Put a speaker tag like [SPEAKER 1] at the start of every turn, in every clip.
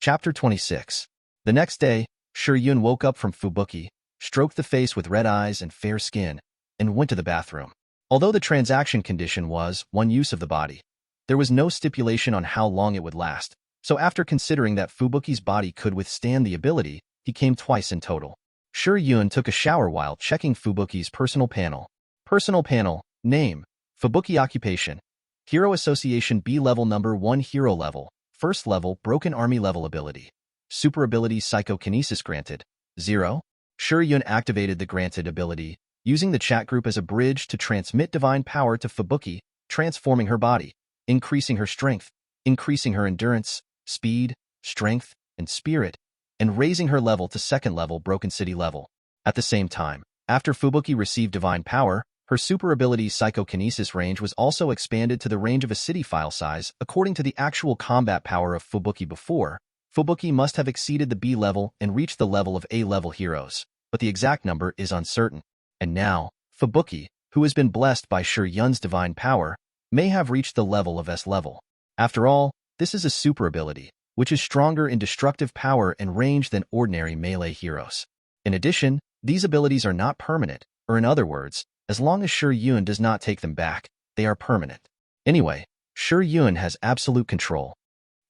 [SPEAKER 1] Chapter 26. The next day, Shi Yun woke up from Fubuki, stroked the face with red eyes and fair skin, and went to the bathroom. Although the transaction condition was one use of the body, there was no stipulation on how long it would last, so after considering that Fubuki's body could withstand the ability, he came twice in total. Shi Yun took a shower while checking Fubuki's personal panel. Personal panel, name, Fubuki occupation, Hero Association B level number 1 hero level, first level Broken Army level ability. Super ability Psychokinesis granted, 0. Shi Yun activated the granted ability, using the chat group as a bridge to transmit divine power to Fubuki, transforming her body, increasing her strength, increasing her endurance, speed, strength, and spirit, and raising her level to second level Broken City level. At the same time, after Fubuki received divine power, her super ability Psychokinesis range was also expanded to the range of a city file size. According to the actual combat power of Fubuki before, Fubuki must have exceeded the B level and reached the level of A level heroes, but the exact number is uncertain. And now, Fubuki, who has been blessed by Shi Yun's divine power, may have reached the level of S level. After all, this is a super ability, which is stronger in destructive power and range than ordinary melee heroes. In addition, these abilities are not permanent, or in other words, as long as Shi Yun does not take them back, they are permanent. Anyway, Shi Yun has absolute control.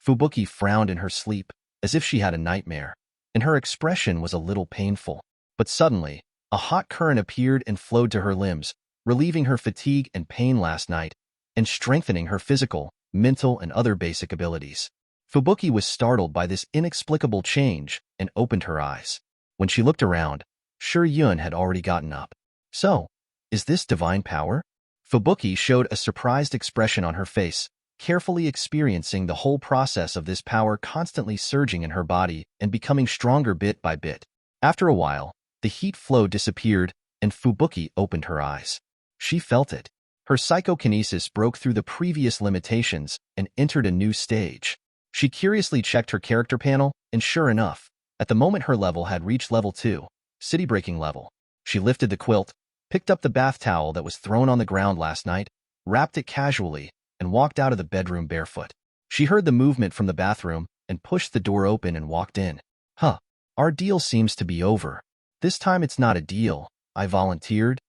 [SPEAKER 1] Fubuki frowned in her sleep, as if she had a nightmare, and her expression was a little painful. But suddenly, a hot current appeared and flowed to her limbs, relieving her fatigue and pain last night, and strengthening her physical, mental, and other basic abilities. Fubuki was startled by this inexplicable change and opened her eyes. When she looked around, Shi Yun had already gotten up. So, is this divine power? Fubuki showed a surprised expression on her face, carefully experiencing the whole process of this power constantly surging in her body and becoming stronger bit by bit. After a while, the heat flow disappeared, and Fubuki opened her eyes. She felt it. Her psychokinesis broke through the previous limitations and entered a new stage. She curiously checked her character panel, and sure enough, at the moment her level had reached level 2, city-breaking level. She lifted the quilt, picked up the bath towel that was thrown on the ground last night, wrapped it casually, and walked out of the bedroom barefoot. She heard the movement from the bathroom and pushed the door open and walked in. Huh, our deal seems to be over. This time it's not a deal, I volunteered.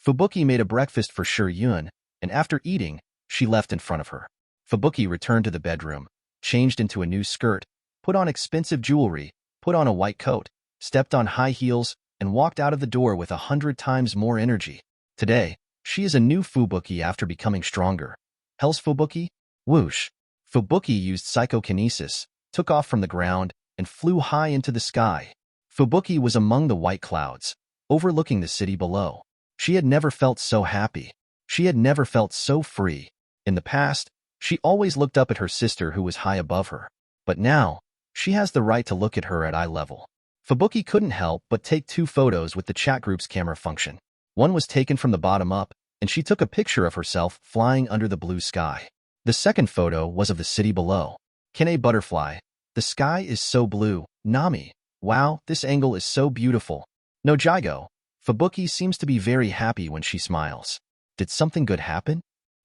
[SPEAKER 1] Fubuki made a breakfast for Shi Yun, and after eating, she left in front of her. Fubuki returned to the bedroom, changed into a new skirt, put on expensive jewelry, put on a white coat, stepped on high heels, and walked out of the door with 100 times more energy. Today, she is a new Fubuki after becoming stronger. Hell's Fubuki? Whoosh! Fubuki used psychokinesis, took off from the ground, and flew high into the sky. Fubuki was among the white clouds, overlooking the city below. She had never felt so happy. She had never felt so free. In the past, she always looked up at her sister who was high above her. But now, she has the right to look at her at eye level. Fubuki couldn't help but take 2 photos with the chat group's camera function. One was taken from the bottom up, and she took a picture of herself flying under the blue sky. The second photo was of the city below. Kanae butterfly. The sky is so blue. Nami. Wow, this angle is so beautiful. No Jigo. Fubuki seems to be very happy when she smiles. Did something good happen?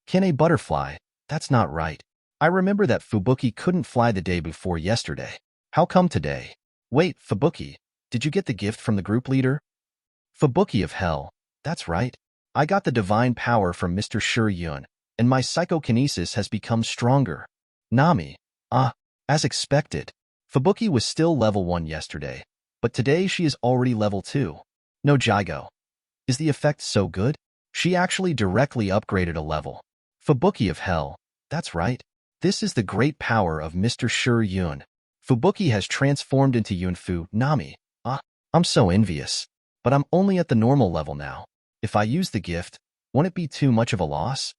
[SPEAKER 1] Kanae butterfly. That's not right. I remember that Fubuki couldn't fly the day before yesterday. How come today? Wait, Fubuki, did you get the gift from the group leader? Fubuki of hell. That's right. I got the divine power from Mr. Shi Yun, and my psychokinesis has become stronger. Nami. As expected. Fubuki was still level 1 yesterday, but today she is already level 2. No Jigo. Is the effect so good? She actually directly upgraded a level. Fubuki of hell. That's right. This is the great power of Mr. Shi Yun. Fubuki has transformed into Yunfu. Nami. I'm so envious. But I'm only at the normal level now. If I use the gift, won't it be too much of a loss?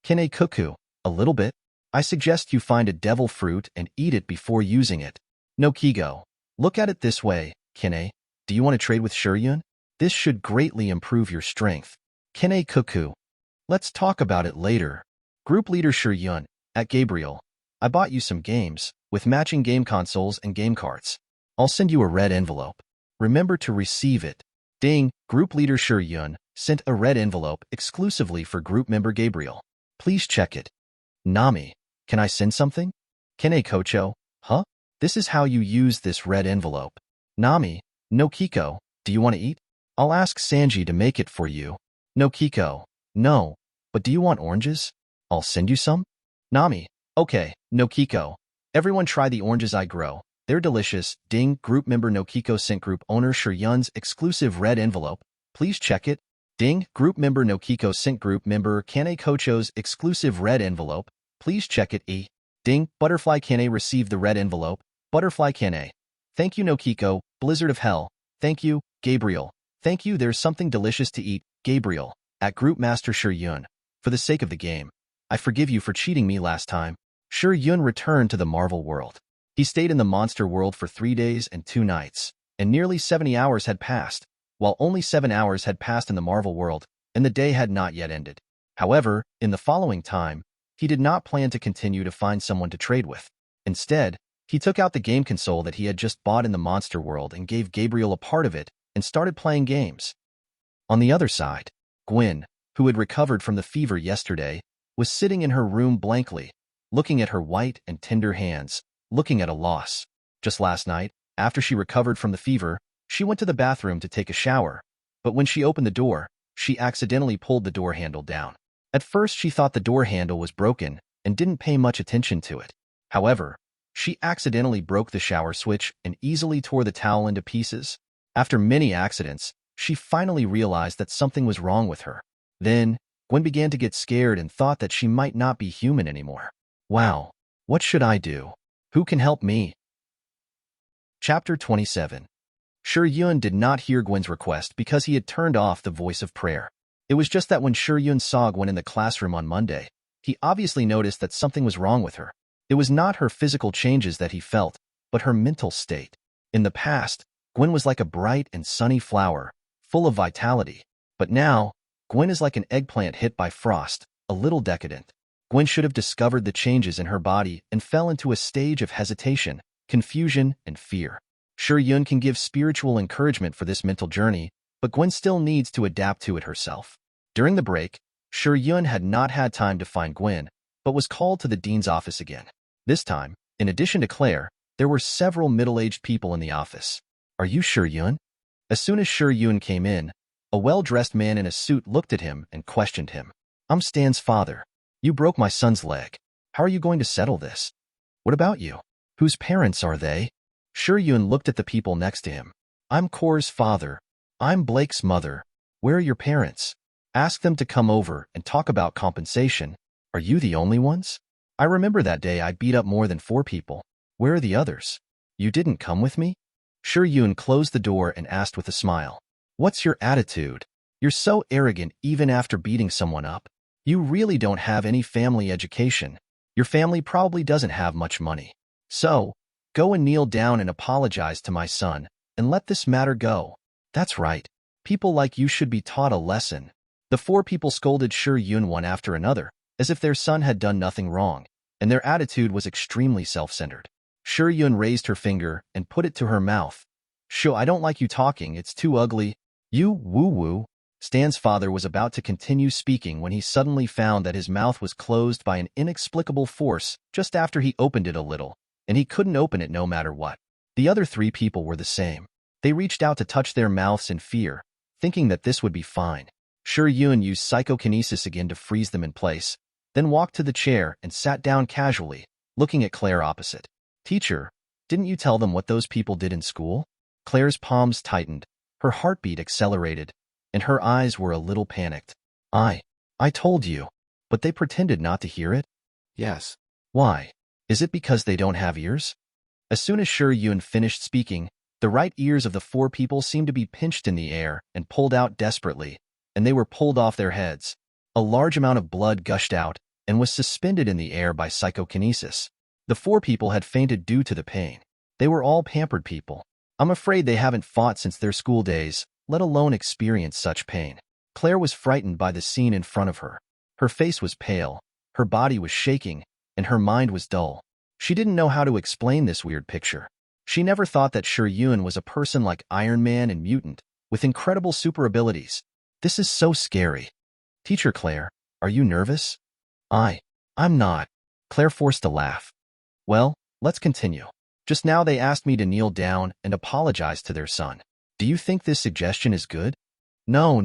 [SPEAKER 1] Kanae cuckoo. A little bit. I suggest you find a devil fruit and eat it before using it. No Kigo. Look at it this way, Kanae. Do you want to trade with Shi Yun? This should greatly improve your strength. Kanae cuckoo. Let's talk about it later. Group leader Shi Yun. At Gabriel. I bought you some games, with matching game consoles and game carts. I'll send you a red envelope. Remember to receive it. Ding, Group Leader Shi Yun sent a red envelope exclusively for group member Gabriel. Please check it. Nami, can I send something? Kanae Kocho, huh? This is how you use this red envelope. Nami, no Kiko, do you want to eat? I'll ask Sanji to make it for you. No Kiko, no, but do you want oranges? I'll send you some. Nami, okay, no Kiko. Everyone try the oranges I grow. They're delicious. Ding, group member no Kiko sent group owner Shi Yun's exclusive red envelope. Please check it. Ding, group member no Kiko sent group member Kanae Kocho's exclusive red envelope. Please check it. Ding, Butterfly Kanae received the red envelope. Butterfly Kanae. Thank you no Kiko, Blizzard of Hell. Thank you, Gabriel. Thank you, there's something delicious to eat, Gabriel. At Group Master Shi Yun. For the sake of the game, I forgive you for cheating me last time. Shi Yun returned to the Marvel world. He stayed in the monster world for 3 days and 2 nights, and nearly 70 hours had passed, while only 7 hours had passed in the Marvel world, and the day had not yet ended. However, in the following time, he did not plan to continue to find someone to trade with. Instead, he took out the game console that he had just bought in the monster world and gave Gabriel a part of it and started playing games. On the other side, Gwen, who had recovered from the fever yesterday, was sitting in her room blankly, looking at her white and tender hands, looking at a loss. Just last night, after she recovered from the fever, she went to the bathroom to take a shower, but when she opened the door, she accidentally pulled the door handle down. At first she thought the door handle was broken and didn't pay much attention to it. However, she accidentally broke the shower switch and easily tore the towel into pieces. After many accidents, she finally realized that something was wrong with her. Then, Gwen began to get scared and thought that she might not be human anymore. Wow, what should I do? Who can help me? Chapter 27. Shi Yun did not hear Gwen's request because he had turned off the voice of prayer. It was just that when Shi Yun saw Gwen in the classroom on Monday, he obviously noticed that something was wrong with her. It was not her physical changes that he felt, but her mental state. In the past, Gwen was like a bright and sunny flower, full of vitality. But now, Gwen is like an eggplant hit by frost, a little decadent. Gwen should have discovered the changes in her body and fell into a stage of hesitation, confusion, and fear. Shi Yun can give spiritual encouragement for this mental journey, but Gwen still needs to adapt to it herself. During the break, Shi Yun had not had time to find Gwen, but was called to the dean's office again. This time, in addition to Claire, there were several middle-aged people in the office. Are you Shi Yun? As soon as Shi Yun came in, a well-dressed man in a suit looked at him and questioned him. I'm Stan's father. You broke my son's leg. How are you going to settle this? What about you? Whose parents are they? Shi Yun looked at the people next to him. I'm Kor's father. I'm Blake's mother. Where are your parents? Ask them to come over and talk about compensation. Are you the only ones? I remember that day I beat up more than 4 people. Where are the others? You didn't come with me? Shi Yun closed the door and asked with a smile. What's your attitude? You're so arrogant even after beating someone up. You really don't have any family education. Your family probably doesn't have much money. So, go and kneel down and apologize to my son, and let this matter go. That's right. People like you should be taught a lesson. The 4 people scolded Shi Yun one after another, as if their son had done nothing wrong, and their attitude was extremely self-centered. Shi Yun raised her finger and put it to her mouth. Sho, I don't like you talking, it's too ugly. You woo-woo. Stan's father was about to continue speaking when he suddenly found that his mouth was closed by an inexplicable force just after he opened it a little, and he couldn't open it no matter what. The other 3 people were the same. They reached out to touch their mouths in fear, thinking that this would be fine. Shi Yun used psychokinesis again to freeze them in place, then walked to the chair and sat down casually, looking at Claire opposite. Teacher, didn't you tell them what those people did in school? Claire's palms tightened, her heartbeat accelerated, and her eyes were a little panicked. I told you, but they pretended not to hear it? Yes. Why? Is it because they don't have ears? As soon as Shi Yun finished speaking, the right ears of the 4 people seemed to be pinched in the air and pulled out desperately, and they were pulled off their heads. A large amount of blood gushed out and was suspended in the air by psychokinesis. The 4 people had fainted due to the pain. They were all pampered people. I'm afraid they haven't fought since their school days, let alone experience such pain. Claire was frightened by the scene in front of her. Her face was pale, her body was shaking, and her mind was dull. She didn't know how to explain this weird picture. She never thought that Shi Yun was a person like Iron Man and Mutant, with incredible super abilities. This is so scary. Teacher Claire, are you nervous? I'm not. Claire forced a laugh. Well, let's continue. Just now they asked me to kneel down and apologize to their son. Do you think this suggestion is good? No,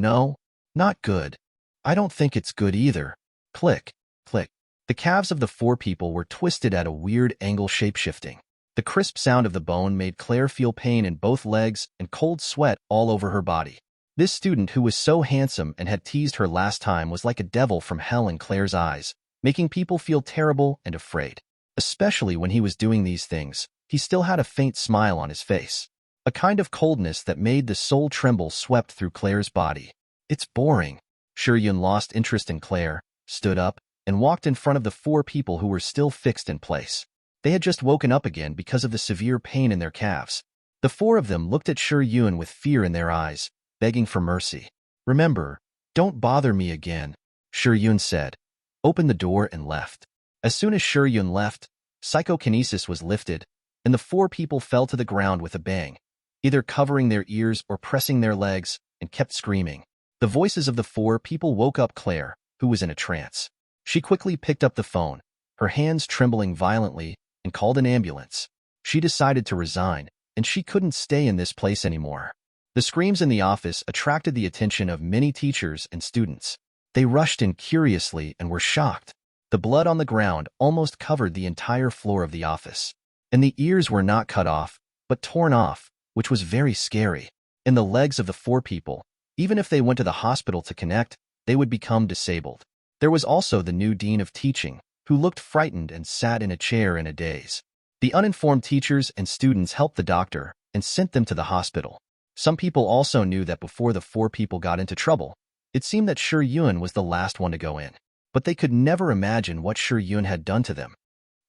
[SPEAKER 1] not good. I don't think it's good either. Click, click. The calves of the 4 people were twisted at a weird angle, shape-shifting. The crisp sound of the bone made Claire feel pain in both legs and cold sweat all over her body. This student who was so handsome and had teased her last time was like a devil from hell in Claire's eyes, making people feel terrible and afraid. Especially when he was doing these things, he still had a faint smile on his face. A kind of coldness that made the soul tremble swept through Claire's body. It's boring. Shi Yun lost interest in Claire, stood up, and walked in front of the 4 people who were still fixed in place. They had just woken up again because of the severe pain in their calves. The 4 of them looked at Shi Yun with fear in their eyes, begging for mercy. Remember, don't bother me again, Shi Yun said. Opened the door and left. As soon as Shi Yun left, psychokinesis was lifted, and the 4 people fell to the ground with a bang, either covering their ears or pressing their legs, and kept screaming. The voices of the 4 people woke up Claire, who was in a trance. She quickly picked up the phone, her hands trembling violently, and called an ambulance. She decided to resign, and she couldn't stay in this place anymore. The screams in the office attracted the attention of many teachers and students. They rushed in curiously and were shocked. The blood on the ground almost covered the entire floor of the office. And the ears were not cut off, but torn off, which was very scary. In the legs of the 4 people, even if they went to the hospital to connect, they would become disabled. There was also the new dean of teaching, who looked frightened and sat in a chair in a daze. The uninformed teachers and students helped the doctor and sent them to the hospital. Some people also knew that before the 4 people got into trouble, it seemed that Shi Yun was the last one to go in. But they could never imagine what Shi Yun had done to them.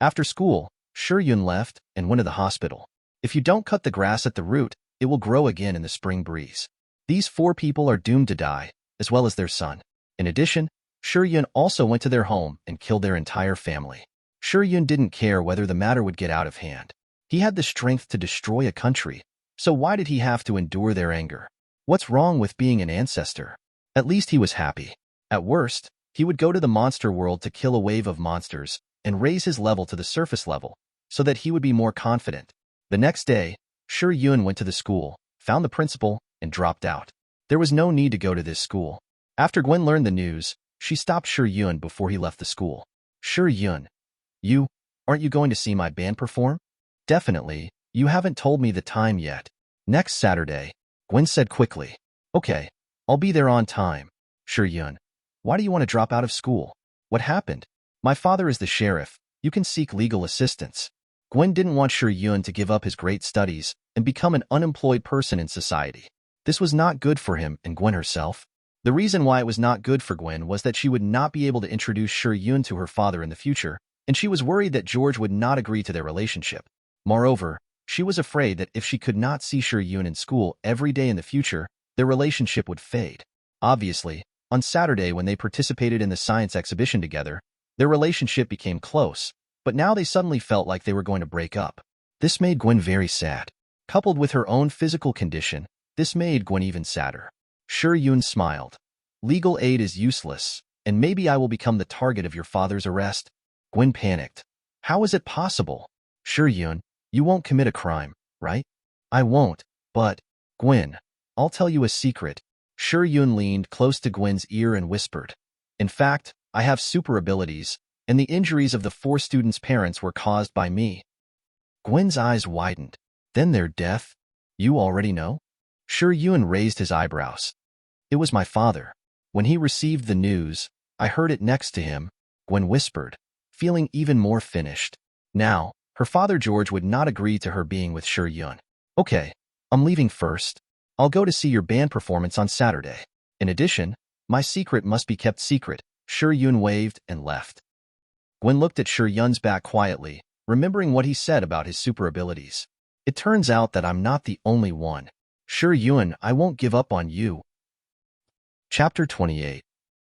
[SPEAKER 1] After school, Shi Yun left and went to the hospital. If you don't cut the grass at the root, it will grow again in the spring breeze. These 4 people are doomed to die, as well as their son. In addition, Shi Yun also went to their home and killed their entire family. Shi Yun didn't care whether the matter would get out of hand. He had the strength to destroy a country, so why did he have to endure their anger? What's wrong with being an ancestor? At least he was happy. At worst, he would go to the monster world to kill a wave of monsters and raise his level to the surface level, so that he would be more confident. The next day, Shi Yun went to the school, found the principal, and dropped out. There was no need to go to this school. After Gwen learned the news, she stopped Shi Yun before he left the school. Shi Yun, aren't you going to see my band perform? Definitely, you haven't told me the time yet. Next Saturday, Gwen said quickly. Okay, I'll be there on time. Shi Yun, why do you want to drop out of school? What happened? My father is the sheriff. You can seek legal assistance. Gwen didn't want Shi Yun to give up his great studies and become an unemployed person in society. This was not good for him and Gwen herself. The reason why it was not good for Gwen was that she would not be able to introduce Shi Yun to her father in the future, and she was worried that George would not agree to their relationship. Moreover, she was afraid that if she could not see Shi Yun in school every day in the future, their relationship would fade. Obviously, on Saturday when they participated in the science exhibition together, their relationship became close, but now they suddenly felt like they were going to break up. This made Gwen very sad. Coupled with her own physical condition, this made Gwen even sadder. Shi Yun smiled. Legal aid is useless, and maybe I will become the target of your father's arrest. Gwen panicked. How is it possible? Shi Yun, you won't commit a crime, right? I won't, but, Gwen, I'll tell you a secret. Shi Yun leaned close to Gwen's ear and whispered. In fact, I have super abilities, and the injuries of the 4 students' parents were caused by me. Gwen's eyes widened. Then their death? You already know? Shi Yun raised his eyebrows. It was my father. When he received the news, I heard it next to him, Gwen whispered, feeling even more finished. Now, her father George would not agree to her being with Shi Yun. Okay, I'm leaving first. I'll go to see your band performance on Saturday. In addition, my secret must be kept secret. Shi Yun waved and left. Gwen looked at Shi Yun's back quietly, remembering what he said about his super abilities. It turns out that I'm not the only one. Shi Yun, I won't give up on you. Chapter 28.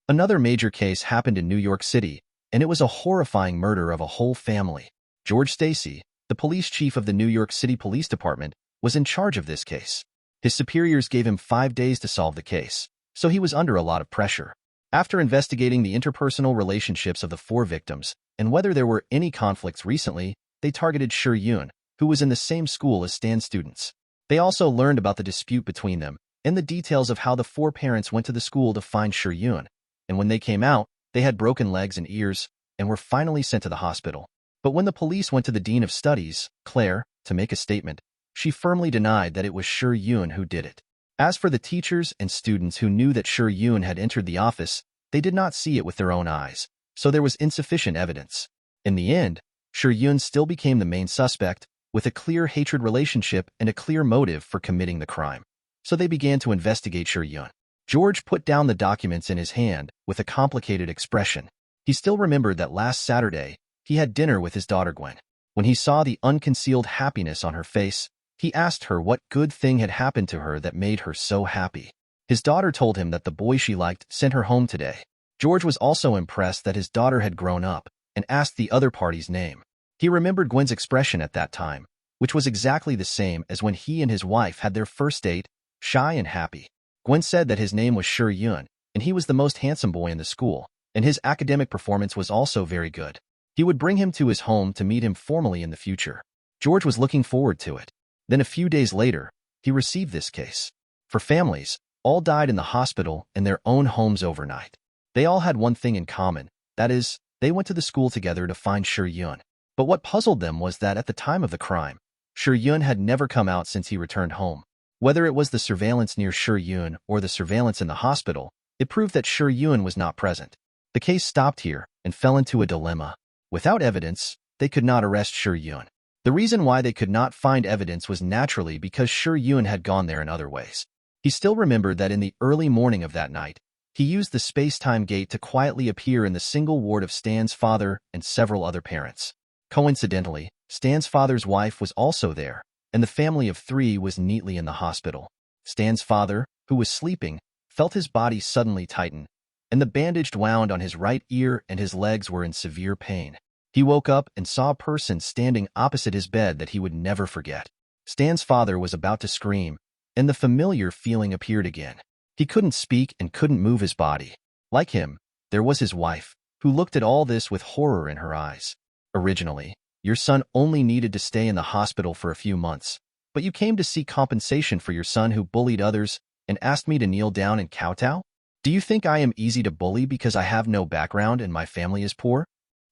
[SPEAKER 1] Another major case happened in New York City, and it was a horrifying murder of a whole family. George Stacy, the police chief of the New York City Police Department, was in charge of this case. His superiors gave him 5 days to solve the case, so he was under a lot of pressure. After investigating the interpersonal relationships of the 4 victims and whether there were any conflicts recently, they targeted Shi Yun, who was in the same school as Stan's students. They also learned about the dispute between them and the details of how the four parents went to the school to find Shi Yun, and when they came out, they had broken legs and ears and were finally sent to the hospital. But when the police went to the Dean of Studies, Claire, to make a statement, she firmly denied that it was Shi Yun who did it. As for the teachers and students who knew that Shi Yun had entered the office, they did not see it with their own eyes, so there was insufficient evidence. In the end, Shi Yun still became the main suspect, with a clear hatred relationship and a clear motive for committing the crime. So they began to investigate Shi Yun. George put down the documents in his hand with a complicated expression. He still remembered that last Saturday, he had dinner with his daughter Gwen. When he saw the unconcealed happiness on her face, he asked her what good thing had happened to her that made her so happy. His daughter told him that the boy she liked sent her home today. George was also impressed that his daughter had grown up and asked the other party's name. He remembered Gwen's expression at that time, which was exactly the same as when he and his wife had their first date, shy and happy. Gwen said that his name was Shi Yun, and he was the most handsome boy in the school, and his academic performance was also very good. He would bring him to his home to meet him formally in the future. George was looking forward to it. Then a few days later, he received this case. For families, all died in the hospital in their own homes overnight. They all had one thing in common, that is, they went to the school together to find Shi Yun. But what puzzled them was that at the time of the crime, Shi Yun had never come out since he returned home. Whether it was the surveillance near Shi Yun or the surveillance in the hospital, it proved that Shi Yun was not present. The case stopped here and fell into a dilemma. Without evidence, they could not arrest Shi Yun. The reason why they could not find evidence was naturally because Shi Yun had gone there in other ways. He still remembered that in the early morning of that night, he used the space-time gate to quietly appear in the single ward of Stan's father and several other parents. Coincidentally, Stan's father's wife was also there, and the family of three was neatly in the hospital. Stan's father, who was sleeping, felt his body suddenly tighten, and the bandage wound on his right ear and his legs were in severe pain. He woke up and saw a person standing opposite his bed that he would never forget. Stan's father was about to scream, and the familiar feeling appeared again. He couldn't speak and couldn't move his body. Like him, there was his wife, who looked at all this with horror in her eyes. Originally, your son only needed to stay in the hospital for a few months, but you came to seek compensation for your son who bullied others and asked me to kneel down and kowtow? Do you think I am easy to bully because I have no background and my family is poor?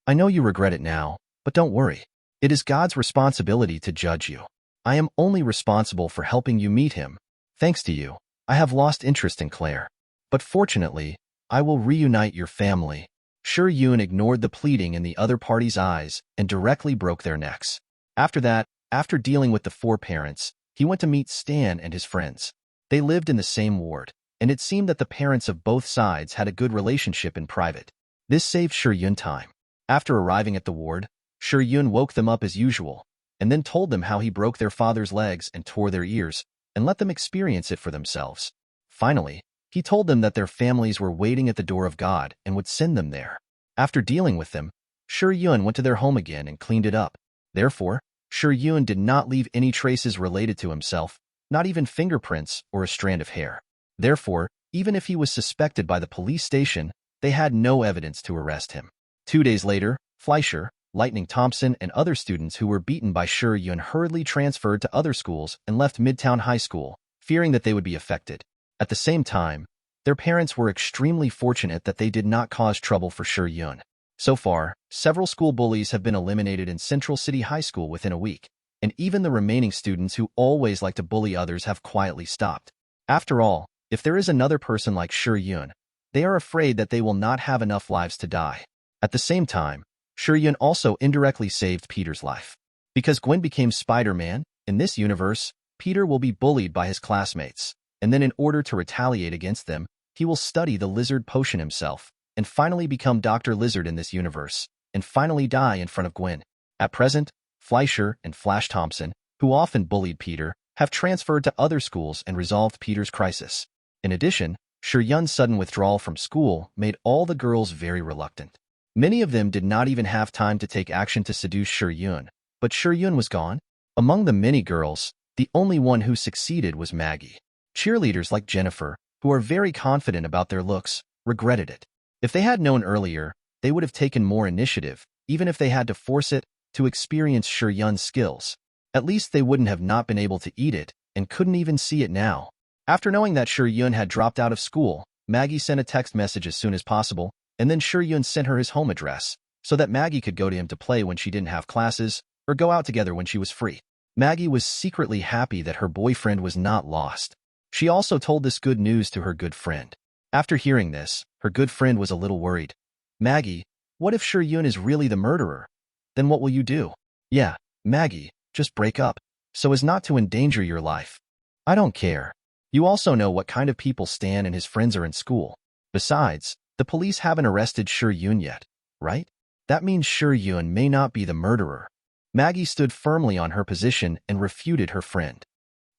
[SPEAKER 1] I know you regret it now, but don't worry. It is God's responsibility to judge you. I am only responsible for helping you meet him. Thanks to you, I have lost interest in Claire. But fortunately, I will reunite your family. Shi Yun ignored the pleading in the other party's eyes and directly broke their necks. After that, after dealing with the four parents, he went to meet Stan and his friends. They lived in the same ward, and it seemed that the parents of both sides had a good relationship in private. This saved Shi Yun time. After arriving at the ward, Shi Yun woke them up as usual, and then told them how he broke their father's legs and tore their ears, and let them experience it for themselves. Finally, he told them that their families were waiting at the door of God and would send them there. After dealing with them, Shi Yun went to their home again and cleaned it up. Therefore, Shi Yun did not leave any traces related to himself, not even fingerprints or a strand of hair. Therefore, even if he was suspected by the police station, they had no evidence to arrest him. 2 days later, Fleischer, Lightning Thompson, and other students who were beaten by Shi Yun hurriedly transferred to other schools and left Midtown High School, fearing that they would be affected. At the same time, their parents were extremely fortunate that they did not cause trouble for Shi Yun. So far, several school bullies have been eliminated in Central City High School within a week, and even the remaining students who always like to bully others have quietly stopped. After all, if there is another person like Shi Yun, they are afraid that they will not have enough lives to die. At the same time, Shi Yun also indirectly saved Peter's life. Because Gwen became Spider-Man, in this universe, Peter will be bullied by his classmates, and then in order to retaliate against them, he will study the lizard potion himself, and finally become Dr. Lizard in this universe, and finally die in front of Gwen. At present, Fleischer and Flash Thompson, who often bullied Peter, have transferred to other schools and resolved Peter's crisis. In addition, Shi Yun's sudden withdrawal from school made all the girls very reluctant. Many of them did not even have time to take action to seduce Shi Yun, but Shi Yun was gone. Among the many girls, the only one who succeeded was Maggie. Cheerleaders like Jennifer, who are very confident about their looks, regretted it. If they had known earlier, they would have taken more initiative, even if they had to force it, to experience Shi Yun's skills. At least they wouldn't have not been able to eat it and couldn't even see it now. After knowing that Shi Yun had dropped out of school, Maggie sent a text message as soon as possible, and then Shi Yun sent her his home address so that Maggie could go to him to play when she didn't have classes or go out together when she was free. Maggie was secretly happy that her boyfriend was not lost. She also told this good news to her good friend. After hearing this, her good friend was a little worried. Maggie, what if Shi Yun is really the murderer? Then what will you do? Yeah, Maggie, just break up, so as not to endanger your life. I don't care. You also know what kind of people Stan and his friends are in school. Besides, the police haven't arrested Shi Yun yet, right? That means Shi Yun may not be the murderer. Maggie stood firmly on her position and refuted her friend.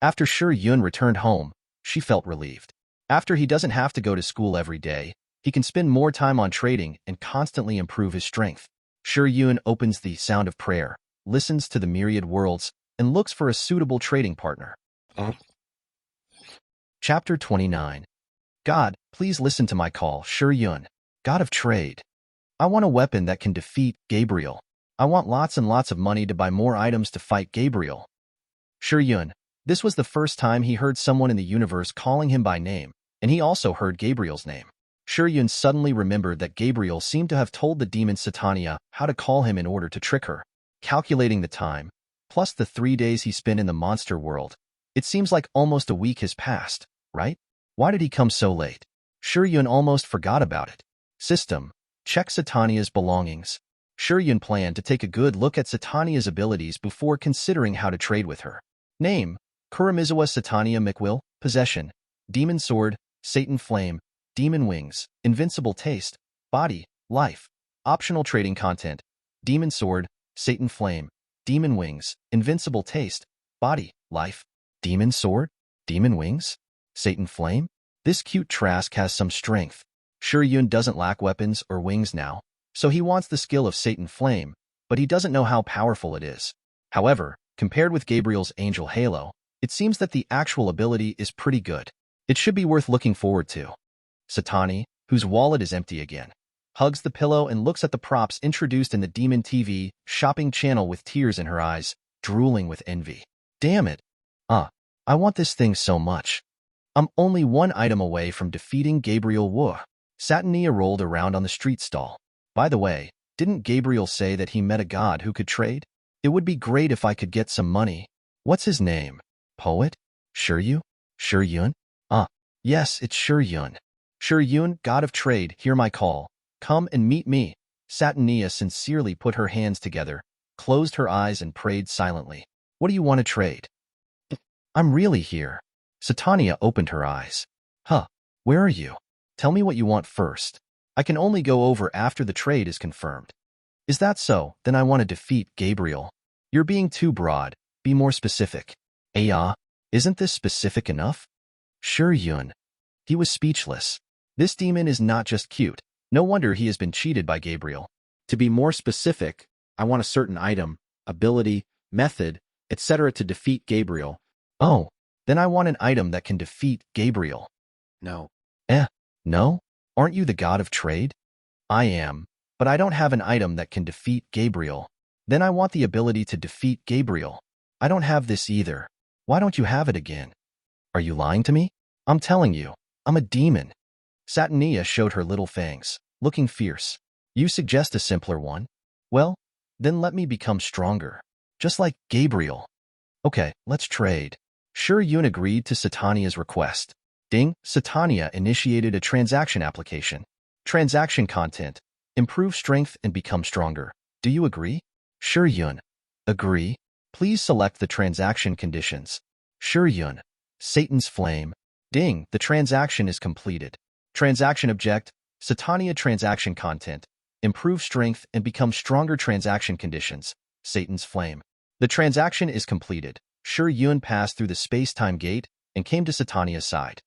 [SPEAKER 1] After Shi Yun returned home, she felt relieved. After he doesn't have to go to school every day, he can spend more time on trading and constantly improve his strength. Shi Yun opens the Sound of Prayer, listens to the myriad worlds, and looks for a suitable trading partner. Chapter 29. God, please listen to my call, Shi Yun, God of Trade. I want a weapon that can defeat Gabriel. I want lots and lots of money to buy more items to fight Gabriel. Shi Yun. This was the first time he heard someone in the universe calling him by name, and he also heard Gabriel's name. Shi Yun suddenly remembered that Gabriel seemed to have told the demon Satania how to call him in order to trick her. Calculating the time, plus the 3 days he spent in the monster world, it seems like almost a week has passed, right? Why did he come so late? Shi Yun almost forgot about it. System. Check Satania's belongings. Shi Yun planned to take a good look at Satania's abilities before considering how to trade with her. Name. Kuramizawa Satania Mikwill. Possession. Demon Sword, Satan Flame, Demon Wings, Invincible Taste, Body, Life. Optional trading content. Demon Sword, Satan Flame, Demon Wings, Invincible Taste, Body, Life. Demon Sword? Demon Wings? Satan Flame? This cute Trask has some strength. Shi Yun doesn't lack weapons or wings now, so he wants the skill of Satan Flame, but he doesn't know how powerful it is. However, compared with Gabriel's Angel Halo, it seems that the actual ability is pretty good. It should be worth looking forward to. Satani, whose wallet is empty again, hugs the pillow and looks at the props introduced in the Demon TV shopping channel with tears in her eyes, drooling with envy. Damn it. I want this thing so much. I'm only one item away from defeating Gabriel Wu. Satania rolled around on the street stall. By the way, didn't Gabriel say that he met a god who could trade? It would be great if I could get some money. What's his name? Poet? Shi Yun? Shi Yun? Yes, it's Shi Yun. Shi Yun, god of trade, hear my call. Come and meet me. Satania sincerely put her hands together, closed her eyes and prayed silently. What do you want to trade? I'm really here. Satania opened her eyes. Where are you? Tell me what you want first. I can only go over after the trade is confirmed. Is that so? Then I want to defeat Gabriel. You're being too broad. Be more specific. Isn't this specific enough? Shi Yun. He was speechless. This demon is not just cute. No wonder he has been cheated by Gabriel. To be more specific, I want a certain item, ability, method, etc. to defeat Gabriel. Oh, then I want an item that can defeat Gabriel.
[SPEAKER 2] No.
[SPEAKER 1] No? Aren't you the god of trade? I am, but I don't have an item that can defeat Gabriel. Then I want the ability to defeat Gabriel. I don't have this either. Why don't you have it again? Are you lying to me? I'm telling you, I'm a demon. Satania showed her little fangs, looking fierce. You suggest a simpler one? Well, then let me become stronger. Just like Gabriel. Okay, let's trade. Shi Yun agreed to Satania's request. Ding, Satania initiated a transaction application. Transaction content. Improve strength and become stronger. Do you agree? Shi Yun. Agree. Please select the transaction conditions. Shi Yun. Satan's Flame. Ding, the transaction is completed. Transaction object. Satania transaction content. Improve strength and become stronger transaction conditions. Satan's Flame. The transaction is completed. Shi Yun passed through the space-time gate and came to Satania's side.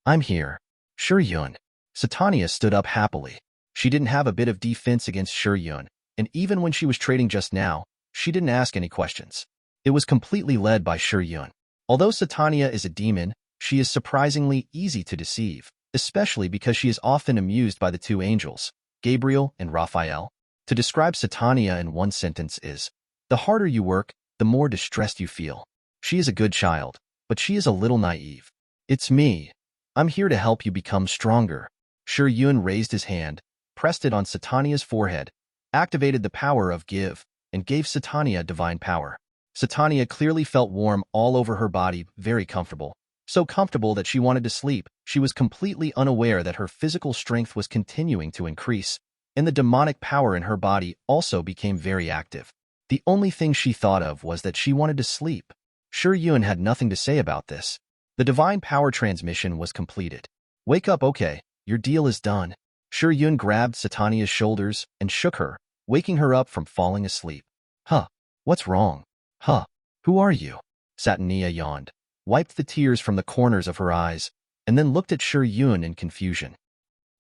[SPEAKER 1] I'm here. Shi Yun. Satania stood up happily. She didn't have a bit of defense against Shi Yun, and even when she was trading just now, she didn't ask any questions. It was completely led by Shi Yun. Although Satania is a demon, she is surprisingly easy to deceive, especially because she is often amused by the two angels, Gabriel and Raphael. To describe Satania in one sentence is, the harder you work, the more distressed you feel. She is a good child, but she is a little naive. It's me. I'm here to help you become stronger. Shi Yun raised his hand, pressed it on Satania's forehead, activated the power of Give, and gave Satania divine power. Satania clearly felt warm all over her body, very comfortable. So comfortable that she wanted to sleep. She was completely unaware that her physical strength was continuing to increase, and the demonic power in her body also became very active. The only thing she thought of was that she wanted to sleep. Shi Yun had nothing to say about this. The divine power transmission was completed. Wake up, okay, your deal is done. Shi Yun grabbed Satania's shoulders and shook her, waking her up from falling asleep. Huh, what's wrong? Huh, who are you? Satania yawned, wiped the tears from the corners of her eyes, and then looked at Shi Yun in confusion.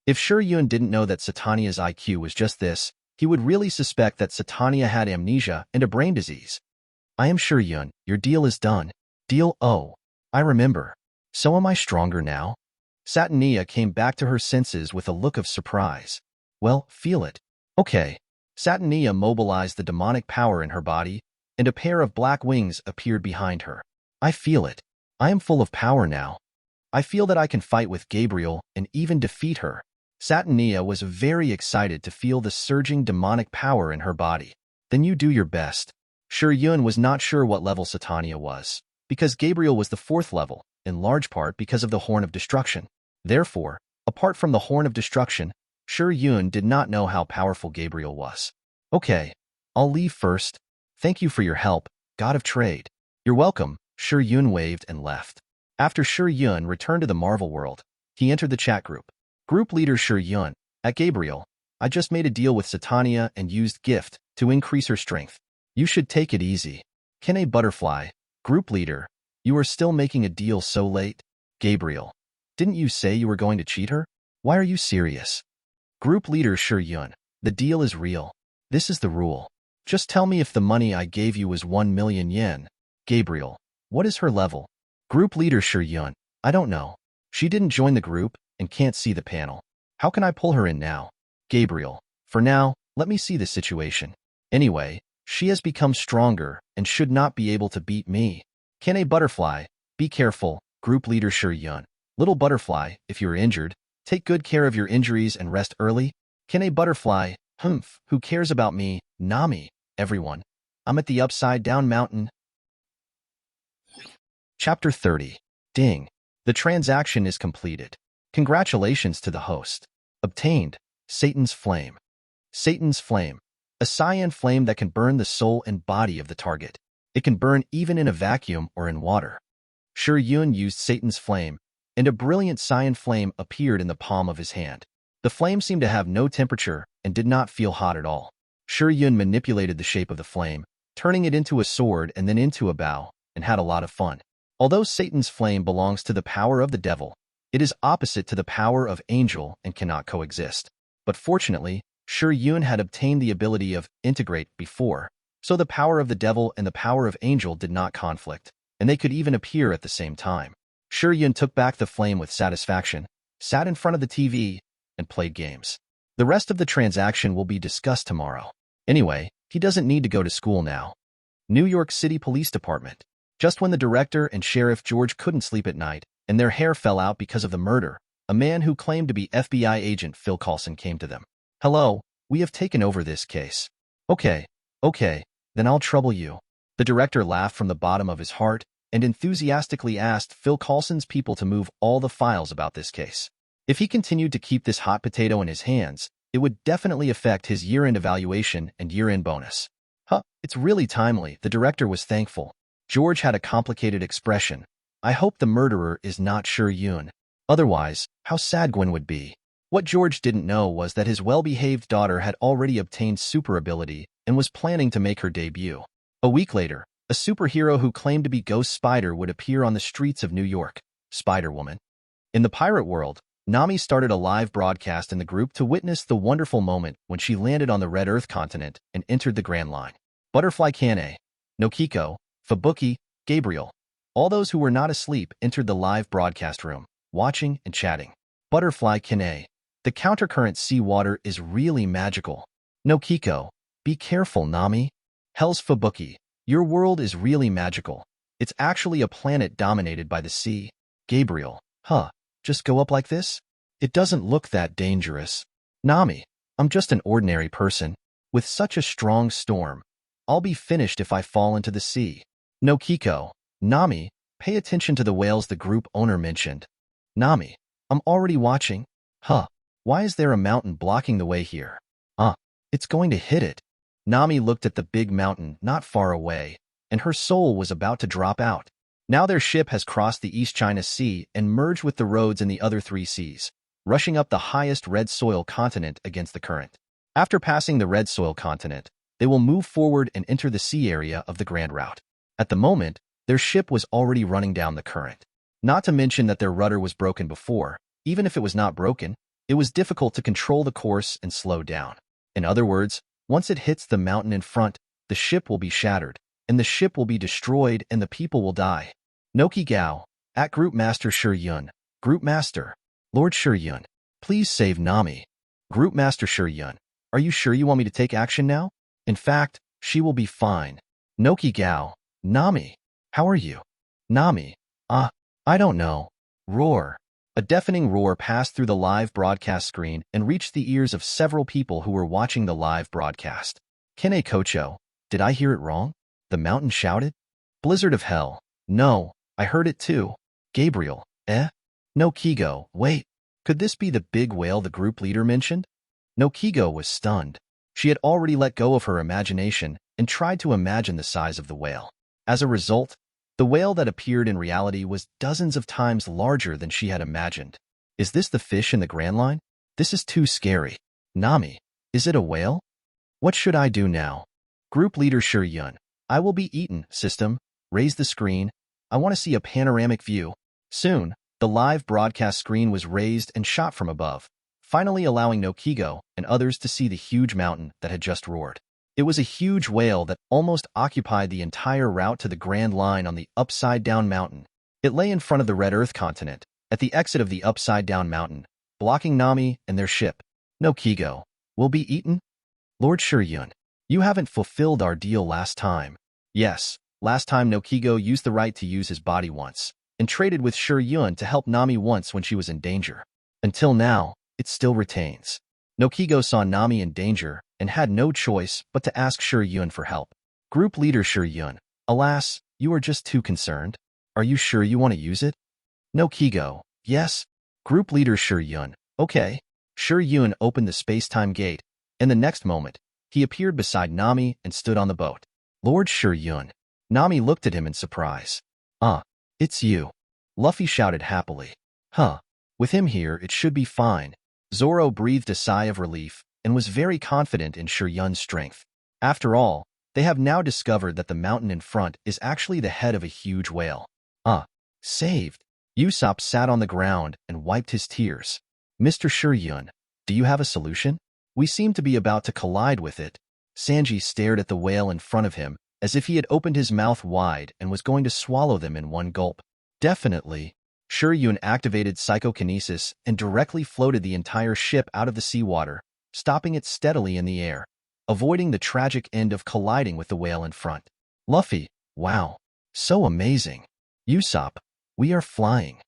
[SPEAKER 1] If Shi Yun didn't know that Satania's IQ was just this, he would really suspect that Satania had amnesia and a brain disease. I am Shi Yun, your deal is done. Deal? Oh, I remember. So am I stronger now? Satania came back to her senses with a look of surprise. Well, feel it. Okay. Satania mobilized the demonic power in her body, and a pair of black wings appeared behind her. I feel it. I am full of power now. I feel that I can fight with Gabriel and even defeat her. Satania was very excited to feel the surging demonic power in her body. Then you do your best. Shi Yun was not sure what level Satania was, because Gabriel was the 4th level, in large part because of the Horn of Destruction. Therefore, apart from the Horn of Destruction, Shi Yun did not know how powerful Gabriel was. Okay, I'll leave first. Thank you for your help, God of Trade. You're welcome, Shi Yun waved and left. After Shi Yun returned to the Marvel world, he entered the chat group. Group leader Shi Yun, at Gabriel, I just made a deal with Satania and used Gift to increase her strength. You should take it easy. Kanae Butterfly, group leader, you are still making a deal so late? Gabriel, didn't you say you were going to cheat her? Why are you serious? Group leader Shi Yun, the deal is real. This is the rule. Just tell me if the money I gave you was 1 million yen. Gabriel, what is her level? Group leader Shi Yun, I don't know. She didn't join the group and can't see the panel. How can I pull her in now? Gabriel, for now, let me see the situation. Anyway, she has become stronger and should not be able to beat me. Kanae Butterfly, be careful, group leader Shi Yun. Little Butterfly, if you're injured, take good care of your injuries and rest early. Kanae Butterfly, who cares about me? Nami, everyone. I'm at the Upside Down Mountain. Chapter 30. Ding. The transaction is completed. Congratulations to the host. Obtained. Satan's Flame. Satan's Flame. A cyan flame that can burn the soul and body of the target. It can burn even in a vacuum or in water. Shi Yun used Satan's Flame, and a brilliant cyan flame appeared in the palm of his hand. The flame seemed to have no temperature and did not feel hot at all. Shi Yun manipulated the shape of the flame, turning it into a sword and then into a bow, and had a lot of fun. Although Satan's Flame belongs to the power of the devil, it is opposite to the power of angel and cannot coexist. But fortunately, Shi Yun had obtained the ability of integrate before, so the power of the devil and the power of angel did not conflict, and they could even appear at the same time. Shi Yun took back the flame with satisfaction, sat in front of the TV, and played games. The rest of the transaction will be discussed tomorrow. Anyway, he doesn't need to go to school now. New York City Police Department. Just when the director and Sheriff George couldn't sleep at night, and their hair fell out because of the murder, a man who claimed to be FBI agent Phil Coulson came to them. Hello, we have taken over this case. Okay, then I'll trouble you. The director laughed from the bottom of his heart and enthusiastically asked Phil Coulson's people to move all the files about this case. If he continued to keep this hot potato in his hands, it would definitely affect his year-end evaluation and year-end bonus. It's really timely, the director was thankful. George had a complicated expression. I hope the murderer is not Shi Yun. Otherwise, how sad Gwen would be. What George didn't know was that his well-behaved daughter had already obtained super ability and was planning to make her debut. A week later, a superhero who claimed to be Ghost Spider would appear on the streets of New York, Spider-Woman. In the pirate world, Nami started a live broadcast in the group to witness the wonderful moment when she landed on the Red Earth continent and entered the Grand Line. Butterfly Kanae, Nokiko, Fubuki, Gabriel, all those who were not asleep entered the live broadcast room, watching and chatting. Butterfly Kanae, the countercurrent sea water is really magical. Nokiko, be careful, Nami. Hell's Fubuki, Your world is really magical. It's actually a planet dominated by the sea. Gabriel, just go up like this? It doesn't look that dangerous. Nami, I'm just an ordinary person. With such a strong storm, I'll be finished if I fall into the sea. No Kiko, Nami, pay attention to the whales the group owner mentioned. Nami, I'm already watching. Why is there a mountain blocking the way here? It's going to hit it. Nami looked at the big mountain not far away, and her soul was about to drop out. Now their ship has crossed the East China Sea and merged with the roads in the other three seas, rushing up the highest red soil continent against the current. After passing the red soil continent, they will move forward and enter the sea area of the Grand Route. At the moment, their ship was already running down the current. Not to mention that their rudder was broken before. Even if it was not broken, it was difficult to control the course and slow down. In other words, once it hits the mountain in front, the ship will be shattered, and the ship will be destroyed and the people will die. Noki Gao, at Group Master Shi Yun. Group Master, Lord Shi Yun, please save Nami. Group Master Shi Yun, are you sure you want me to take action now? In fact, she will be fine. Noki Gao, Nami, how are you? Nami, I don't know. Roar. A deafening roar passed through the live broadcast screen and reached the ears of several people who were watching the live broadcast. Kene Kocho, did I hear it wrong? The mountain shouted. Blizzard of hell. No, I heard it too. Gabriel, No Kigo, wait. Could this be the big whale the group leader mentioned? No Kigo was stunned. She had already let go of her imagination and tried to imagine the size of the whale. As a result, the whale that appeared in reality was dozens of times larger than she had imagined. Is this the fish in the Grand Line? This is too scary. Nami, is it a whale? What should I do now? Group leader Shi Yun, I will be eaten. System, raise the screen. I want to see a panoramic view. Soon, the live broadcast screen was raised and shot from above, finally allowing No Kigo and others to see the huge mountain that had just roared. It was a huge whale that almost occupied the entire route to the Grand Line on the upside-down mountain. It lay in front of the Red Earth continent, at the exit of the upside-down mountain, blocking Nami and their ship. No Kigo, will be eaten? Lord Shi Yun, you haven't fulfilled our deal last time. Yes, last time No Kigo used the right to use his body once, and traded with Shi Yun to help Nami once when she was in danger. Until now, it still retains. No Kigo saw Nami in danger and had no choice but to ask Shi Yun for help. Group leader Shi Yun, alas, you are just too concerned. Are you sure you want to use it? No Kigo, yes. Group leader Shi Yun, okay. Shi Yun opened the space-time gate, and the next moment, he appeared beside Nami and stood on the boat. Lord Shi Yun. Nami looked at him in surprise. It's you. Luffy shouted happily. With him here, it should be fine. Zoro breathed a sigh of relief and was very confident in Shi Yun's strength. After all, they have now discovered that the mountain in front is actually the head of a huge whale. Saved. Usopp sat on the ground and wiped his tears. Mr. Shi Yun, do you have a solution? We seem to be about to collide with it. Sanji stared at the whale in front of him as if he had opened his mouth wide and was going to swallow them in one gulp. Definitely. Shi Yun activated psychokinesis and directly floated the entire ship out of the seawater, stopping it steadily in the air, avoiding the tragic end of colliding with the whale in front. Luffy, wow, so amazing. Usopp, we are flying.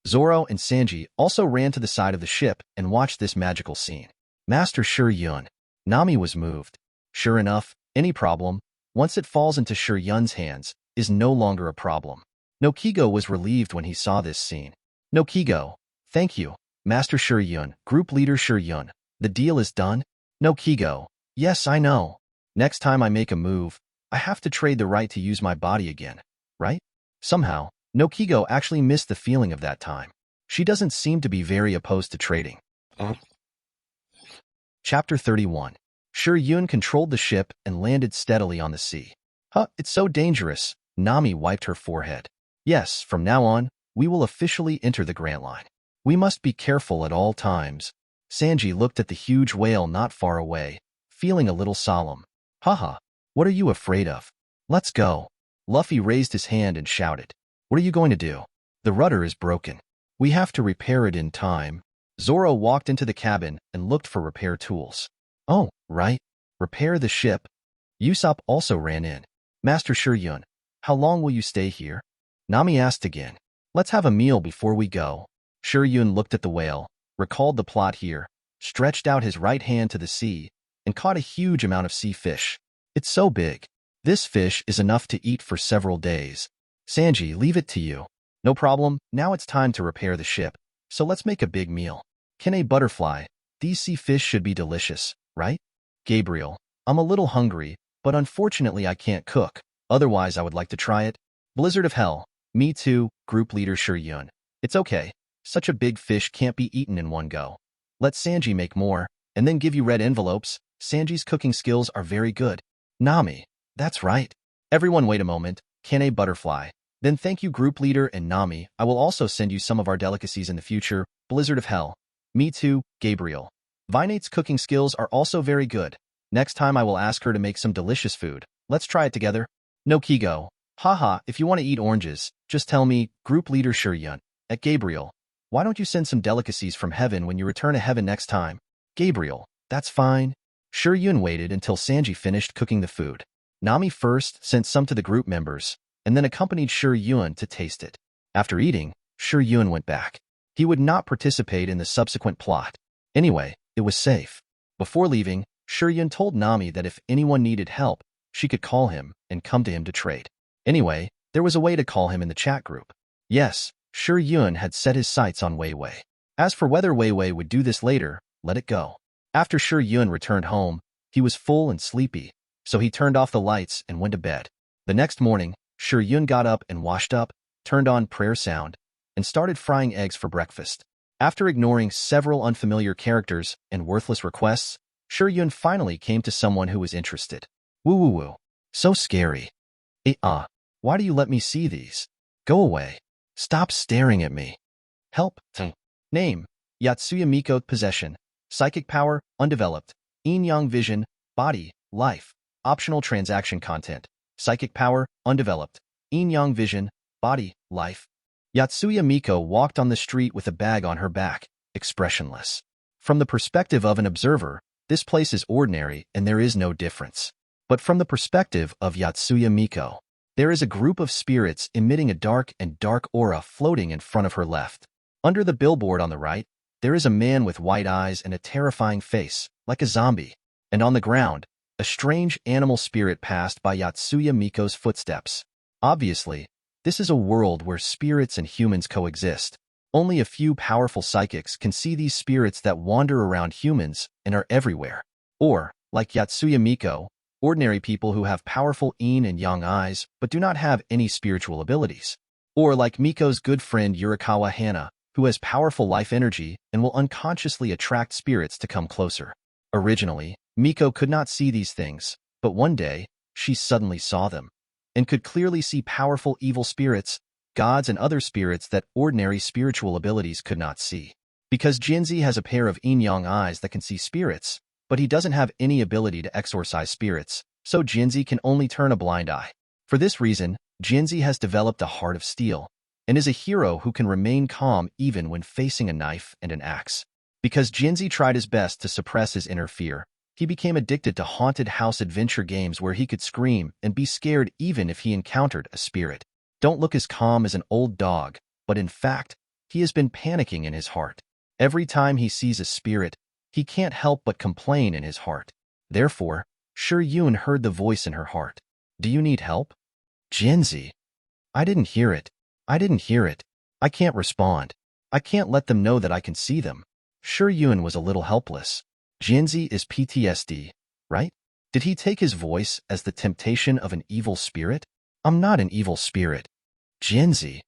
[SPEAKER 1] Zoro and Sanji also ran to the side of the ship and watched this magical scene. Master Shi Yun. Nami was moved. Sure enough, any problem, once it falls into Shi Yun's hands, is no longer a problem. No Kigo was relieved when he saw this scene. No Kigo, thank you, Master Shi Yun, Group Leader Shi Yun. The deal is done? No Kigo, yes, I know. Next time I make a move, I have to trade the right to use my body again, right? Somehow, No Kigo actually missed the feeling of that time. She doesn't seem to be very opposed to trading. Chapter 31. Shi Yun controlled the ship and landed steadily on the sea. It's so dangerous. Nami wiped her forehead. Yes, from now on, we will officially enter the Grand Line. We must be careful at all times. Sanji looked at the huge whale not far away, feeling a little solemn. What are you afraid of? Let's go. Luffy raised his hand and shouted. What are you going to do? The rudder is broken. We have to repair it in time. Zoro walked into the cabin and looked for repair tools. Oh, right. Repair the ship. Usopp also ran in. Master Shi Yun, how long will you stay here? Nami asked again. Let's have a meal before we go. Shi Yun looked at the whale, recalled the plot here, stretched out his right hand to the sea, and caught a huge amount of sea fish. It's so big. This fish is enough to eat for several days. Sanji, leave it to you. No problem, now it's time to repair the ship, so let's make a big meal. Kanae butterfly, these sea fish should be delicious, right? Gabriel, I'm a little hungry, but unfortunately I can't cook, otherwise I would like to try it. Blizzard of hell, me too, group leader Shi Yun. It's okay, such a big fish can't be eaten in one go. Let Sanji make more, and then give you red envelopes. Sanji's cooking skills are very good. Nami, that's right. Everyone wait a moment, Kanae butterfly. Then thank you group leader and Nami, I will also send you some of our delicacies in the future. Blizzard of hell. Me too, Gabriel. Vinate's cooking skills are also very good. Next time I will ask her to make some delicious food. Let's try it together. No Kigo. Haha, if you want to eat oranges, just tell me, group leader Shi Yun. At Gabriel, why don't you send some delicacies from heaven when you return to heaven next time? Gabriel, that's fine. Shi Yun waited until Sanji finished cooking the food. Nami first sent some to the group members, and then accompanied Shi Yun to taste it. After eating, Shi Yun went back. He would not participate in the subsequent plot. Anyway, it was safe. Before leaving, Shi Yun told Nami that if anyone needed help, she could call him and come to him to trade. Anyway, there was a way to call him in the chat group. Yes, Shi Yun had set his sights on Wei Wei. As for whether Wei Wei would do this later, let it go. After Shi Yun returned home, he was full and sleepy, so he turned off the lights and went to bed. The next morning, Shi Yun got up and washed up, turned on prayer sound, and started frying eggs for breakfast. After ignoring several unfamiliar characters and worthless requests, Shi Yun finally came to someone who was interested. Woo woo woo. So scary. Why do you let me see these? Go away. Stop staring at me. Help. Name, Yotsuya Miko. Possession, psychic power, undeveloped. Yin-yang vision, body, life. Optional transaction content, psychic power, undeveloped. Yin-yang vision, body, life. Yotsuya Miko walked on the street with a bag on her back, expressionless. From the perspective of an observer, this place is ordinary and there is no difference. But from the perspective of Yotsuya Miko, there is a group of spirits emitting a dark aura floating in front of her left. Under the billboard on the right, there is a man with white eyes and a terrifying face, like a zombie. And on the ground, a strange animal spirit passed by Yotsuya Miko's footsteps. Obviously, this is a world where spirits and humans coexist. Only a few powerful psychics can see these spirits that wander around humans and are everywhere. Or, like Yotsuya Miko, ordinary people who have powerful yin and yang eyes but do not have any spiritual abilities. Or like Miko's good friend Yurikawa Hana, who has powerful life energy and will unconsciously attract spirits to come closer. Originally, Miko could not see these things, but one day, she suddenly saw them, and could clearly see powerful evil spirits, gods and other spirits that ordinary spiritual abilities could not see. Because Jinzi has a pair of yin-yang eyes that can see spirits, but he doesn't have any ability to exorcise spirits, so Jinzi can only turn a blind eye. For this reason, Jinzi has developed a heart of steel, and is a hero who can remain calm even when facing a knife and an axe. Because Jinzi tried his best to suppress his inner fear, he became addicted to haunted house adventure games where he could scream and be scared even if he encountered a spirit. Don't look as calm as an old dog, but in fact, he has been panicking in his heart. Every time he sees a spirit, he can't help but complain in his heart. Therefore, Shi Yun heard the voice in her heart. Do you need help? Jinzi. I didn't hear it. I didn't hear it. I can't respond. I can't let them know that I can see them. Shi Yun was a little helpless. Jinzi is PTSD, right? Did he take his voice as the temptation of an evil spirit? I'm not an evil spirit. Jinzi.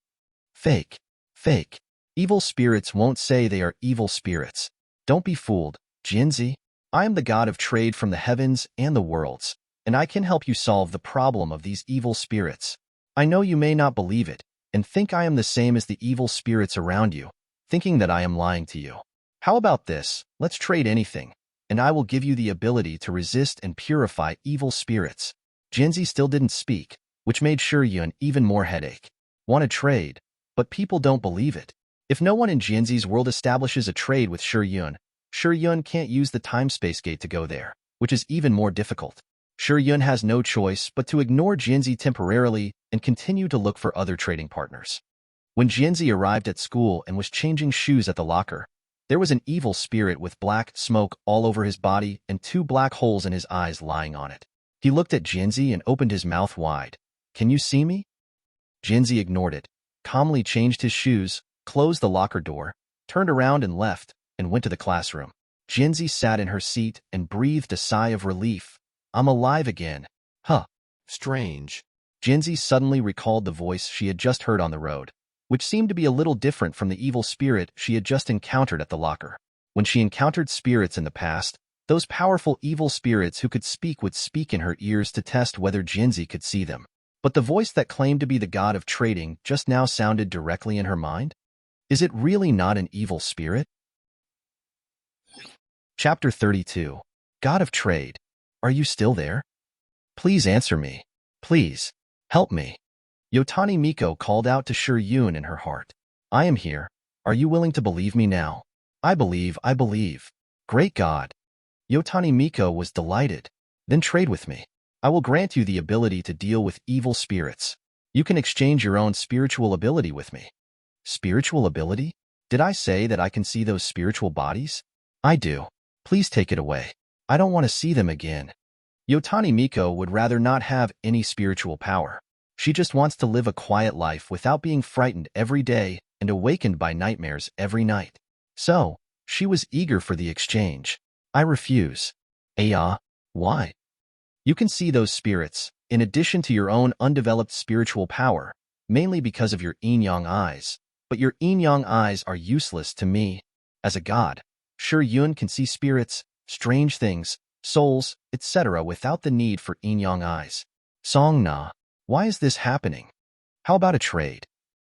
[SPEAKER 1] Fake. Fake. Evil spirits won't say they are evil spirits. Don't be fooled, Jinzi. I am the god of trade from the heavens and the worlds, and I can help you solve the problem of these evil spirits. I know you may not believe it, and think I am the same as the evil spirits around you, thinking that I am lying to you. How about this? Let's trade anything, and I will give you the ability to resist and purify evil spirits. Jinzi still didn't speak, which made Shi Yun even more headache. Want to trade, but people don't believe it. If no one in Jinzi's world establishes a trade with Shi Yun can't use the time-space gate to go there, which is even more difficult. Shi Yun has no choice but to ignore Jinzi temporarily and continue to look for other trading partners. When Jinzi arrived at school and was changing shoes at the locker, there was an evil spirit with black smoke all over his body and 2 black holes in his eyes lying on it. He looked at Jinzi and opened his mouth wide. "Can you see me?" Jinzi ignored it, calmly changed his shoes, closed the locker door, turned around and left, and went to the classroom. Jinzi sat in her seat and breathed a sigh of relief. "I'm alive again. Huh. Strange." Jinzi suddenly recalled the voice she had just heard on the road, which seemed to be a little different from the evil spirit she had just encountered at the locker. When she encountered spirits in the past, those powerful evil spirits who could speak would speak in her ears to test whether Jinzi could see them. But the voice that claimed to be the god of trading just now sounded directly in her mind? Is it really not an evil spirit? Chapter 32. God of Trade. Are you still there? Please answer me. Please. Help me. Yotsuya Miko called out to Shi Yun in her heart. I am here. Are you willing to believe me now? I believe. Great God. Yotsuya Miko was delighted. Then trade with me. I will grant you the ability to deal with evil spirits. You can exchange your own spiritual ability with me. Spiritual ability? Did I say that I can see those spiritual bodies? I do. Please take it away. I don't want to see them again. Yotsuya Miko would rather not have any spiritual power. She just wants to live a quiet life without being frightened every day and awakened by nightmares every night. So, she was eager for the exchange. I refuse. Why? You can see those spirits, in addition to your own undeveloped spiritual power, mainly because of your yin-yang eyes. But your yin-yang eyes are useless to me. As a god, Shi Yun can see spirits, strange things, souls, etc. without the need for yin-yang eyes. Song Na. Why is this happening? How about a trade?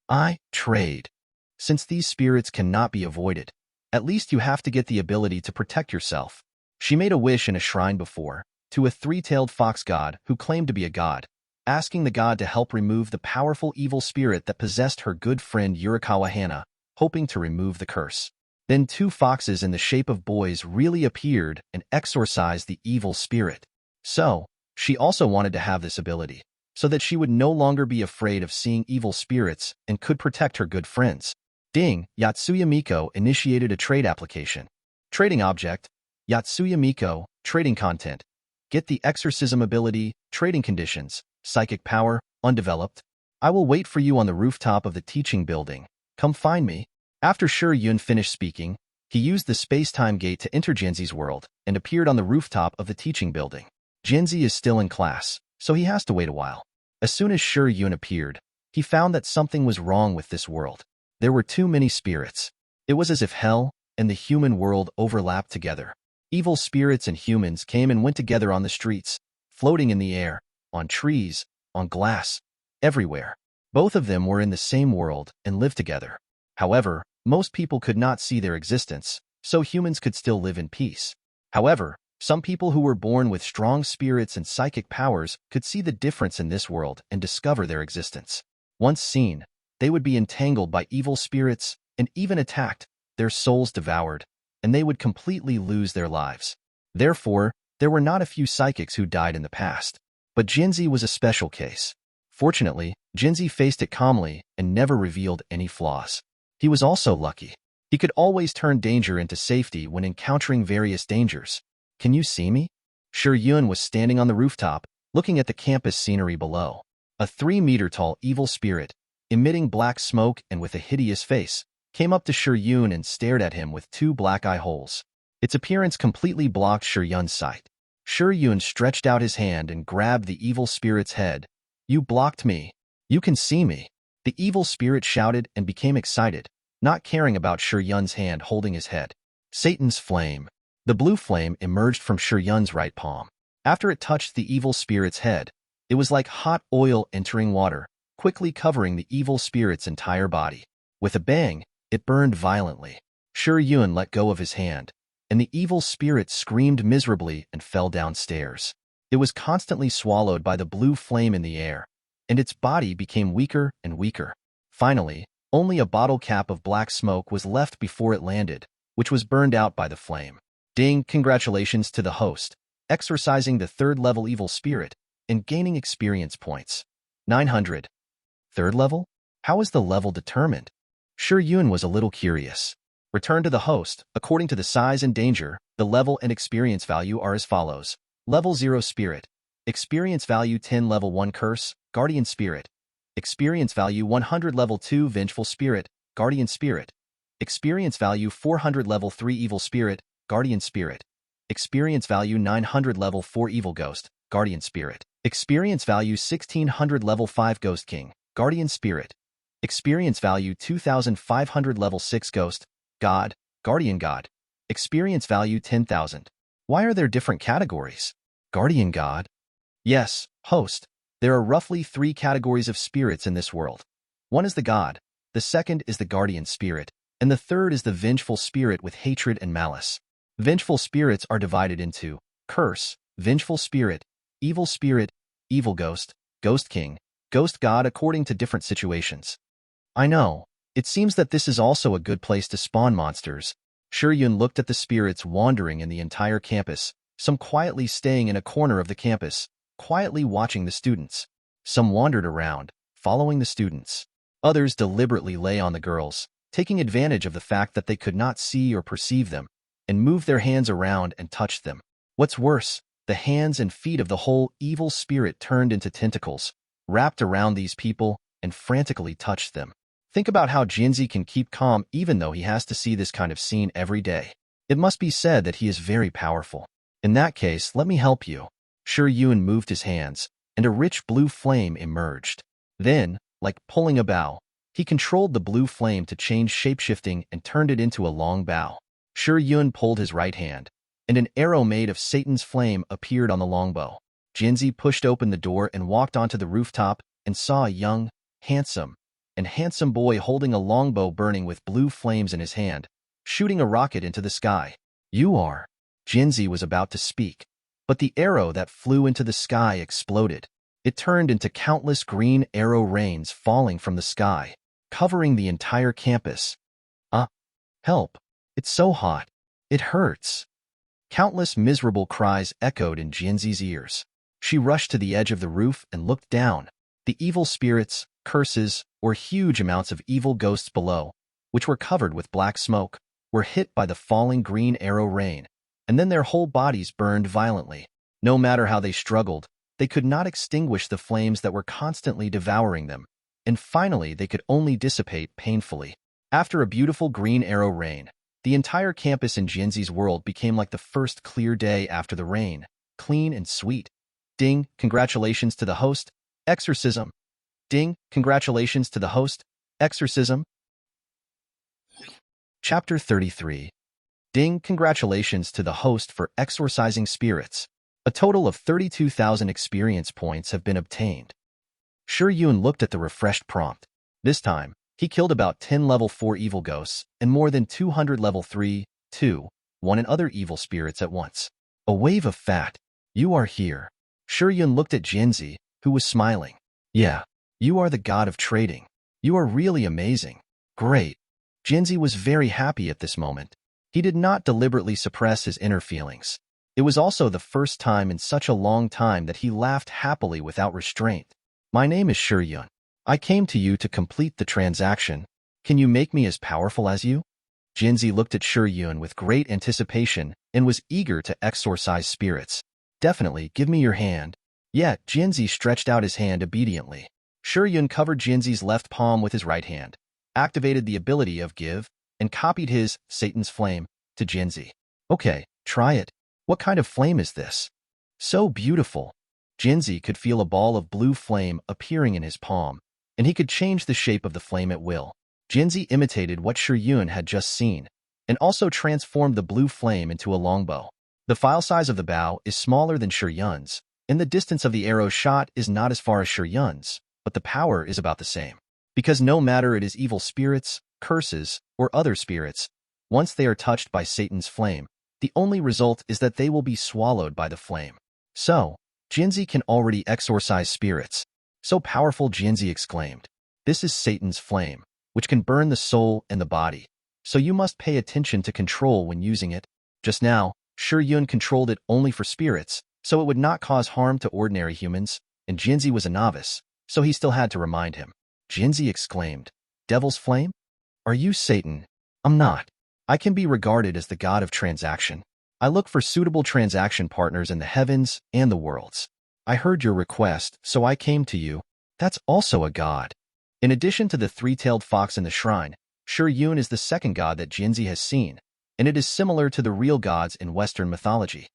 [SPEAKER 1] I trade. Since these spirits cannot be avoided, at least you have to get the ability to protect yourself. She made a wish in a shrine before, to a 3-tailed fox god who claimed to be a god, asking the god to help remove the powerful evil spirit that possessed her good friend Yurikawa Hana, hoping to remove the curse. Then 2 foxes in the shape of boys really appeared and exorcised the evil spirit. So, she also wanted to have this ability, so that she would no longer be afraid of seeing evil spirits and could protect her good friends. Ding, Yotsuya Miko initiated a trade application. Trading object, Yotsuya Miko, trading content. Get the exorcism ability, trading conditions, psychic power, undeveloped. I will wait for you on the rooftop of the teaching building. Come find me. After Shi Yun finished speaking, he used the space-time gate to enter Jinzi's world and appeared on the rooftop of the teaching building. Jinzi is still in class, so he has to wait a while. As soon as Shi Yun appeared, he found that something was wrong with this world. There were too many spirits. It was as if hell and the human world overlapped together. Evil spirits and humans came and went together on the streets, floating in the air, on trees, on glass, everywhere. Both of them were in the same world and lived together. However, most people could not see their existence, so humans could still live in peace. However, some people who were born with strong spirits and psychic powers could see the difference in this world and discover their existence. Once seen, they would be entangled by evil spirits and even attacked, their souls devoured, and they would completely lose their lives. Therefore, there were not a few psychics who died in the past. But Jinzi was a special case. Fortunately, Jinzi faced it calmly and never revealed any flaws. He was also lucky. He could always turn danger into safety when encountering various dangers. Can you see me? Shi Yun was standing on the rooftop, looking at the campus scenery below. A 3-meter-tall evil spirit, emitting black smoke and with a hideous face, came up to Shi Yun and stared at him with 2 black eye holes. Its appearance completely blocked Shi Yun's sight. Shi Yun stretched out his hand and grabbed the evil spirit's head. You blocked me. You can see me. The evil spirit shouted and became excited, not caring about Shi Yun's hand holding his head. Satan's flame. The blue flame emerged from Shi Yun's right palm. After it touched the evil spirit's head, it was like hot oil entering water, quickly covering the evil spirit's entire body. With a bang, it burned violently. Shi Yun let go of his hand, and the evil spirit screamed miserably and fell downstairs. It was constantly swallowed by the blue flame in the air, and its body became weaker and weaker. Finally, only a bottle cap of black smoke was left before it landed, which was burned out by the flame. Ding, congratulations to the host. exorcising the third-level evil spirit and gaining experience points. 900. Third level? How is the level determined? Shi Yun was a little curious. Return to the host. According to the size and danger, the level and experience value are as follows. Level 0 Spirit. Experience value 10 Level 1 Curse, Guardian Spirit. Experience value 100 Level 2 Vengeful Spirit, Guardian Spirit. Experience value 400 Level 3 Evil Spirit, Guardian Spirit. Experience value 900 Level 4 Evil Ghost, Guardian Spirit. Experience value 1600 Level 5 Ghost King, Guardian Spirit. Experience value 2500 Level 6 Ghost, God, Guardian God. Experience value 10,000. Why are there different categories? Guardian God? Yes, host. There are roughly 3 categories of spirits in this world. One is the God, the second is the guardian spirit, and the third is the vengeful spirit with hatred and malice. Vengeful spirits are divided into curse, vengeful spirit, evil ghost, ghost king, ghost god according to different situations. I know. It seems that this is also a good place to spawn monsters. Shi Yun looked at the spirits wandering in the entire campus, some quietly staying in a corner of the campus, quietly watching the students. Some wandered around, following the students. Others deliberately lay on the girls, taking advantage of the fact that they could not see or perceive them, and moved their hands around and touched them. What's worse, the hands and feet of the whole evil spirit turned into tentacles, wrapped around these people, and frantically touched them. Think about how Jinzi can keep calm even though he has to see this kind of scene every day. It must be said that he is very powerful. In that case, let me help you. Shi Yun moved his hands, and a rich blue flame emerged. Then, like pulling a bow, he controlled the blue flame to change shapeshifting and turned it into a long bow. Shi Yun pulled his right hand, and an arrow made of Satan's flame appeared on the longbow. Jinzi pushed open the door and walked onto the rooftop and saw a young, handsome boy holding a longbow burning with blue flames in his hand, shooting a rocket into the sky. You are... Jinzi was about to speak, but the arrow that flew into the sky exploded. It turned into countless green arrow rains falling from the sky, covering the entire campus. Help! It's so hot. It hurts. Countless miserable cries echoed in Jinzi's ears. She rushed to the edge of the roof and looked down. The evil spirits, curses, or huge amounts of evil ghosts below, which were covered with black smoke, were hit by the falling green arrow rain, and then their whole bodies burned violently. No matter how they struggled, they could not extinguish the flames that were constantly devouring them, and finally they could only dissipate painfully. After a beautiful green arrow rain, the entire campus in Jinzi's world became like the first clear day after the rain, clean and sweet. Ding, congratulations to the host, exorcism. Ding, congratulations to the host, exorcism. Chapter 33. Ding, congratulations to the host for exorcising spirits. A total of 32,000 experience points have been obtained. Shi Yun looked at the refreshed prompt. This time, he killed about 10 level 4 evil ghosts and more than 200 level 3, 2, 1 and other evil spirits at once. A wave of fat. You are here. Shi Yun looked at Jinzi, who was smiling. Yeah, you are the god of trading. You are really amazing. Great. Jinzi was very happy at this moment. He did not deliberately suppress his inner feelings. It was also the first time in such a long time that he laughed happily without restraint. My name is Shi Yun. I came to you to complete the transaction. Can you make me as powerful as you? Jinzi looked at Shi Yun with great anticipation and was eager to exorcise spirits. Definitely, give me your hand. Yet, Jinzi stretched out his hand obediently. Shi Yun covered Jinzi's left palm with his right hand, activated the ability of Give, and copied his Satan's flame to Jinzi. Okay, try it. What kind of flame is this? So beautiful. Jinzi could feel a ball of blue flame appearing in his palm, and he could change the shape of the flame at will. Jinzi imitated what Shi Yun had just seen, and also transformed the blue flame into a longbow. The file size of the bow is smaller than Shi Yun's, and the distance of the arrow shot is not as far as Shi Yun's, but the power is about the same. Because no matter it is evil spirits, curses, or other spirits, once they are touched by Satan's flame, the only result is that they will be swallowed by the flame. So, Jinzi can already exorcise spirits. So powerful, Jinzi exclaimed. This is Satan's flame, which can burn the soul and the body, so you must pay attention to control when using it. Just now, Shi Yun controlled it only for spirits, so it would not cause harm to ordinary humans, and Jinzi was a novice, so he still had to remind him. Jinzi exclaimed, "Devil's flame? Are you Satan?" "I'm not. I can be regarded as the god of transaction. I look for suitable transaction partners in the heavens and the worlds. I heard your request, so I came to you. That's also a god." In addition to the three-tailed fox in the shrine, Shi Yun is the second god that Jinzi has seen, and it is similar to the real gods in Western mythology.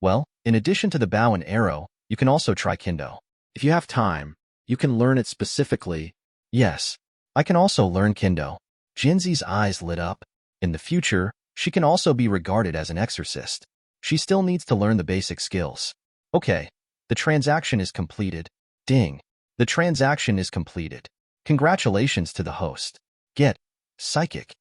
[SPEAKER 1] Well, in addition to the bow and arrow, you can also try Kendo. If you have time, you can learn it specifically. Yes, I can also learn Kendo. Jinzi's eyes lit up. In the future, she can also be regarded as an exorcist. She still needs to learn the basic skills. Okay, the transaction is completed. Ding. The transaction is completed. Congratulations to the host. Get psychic,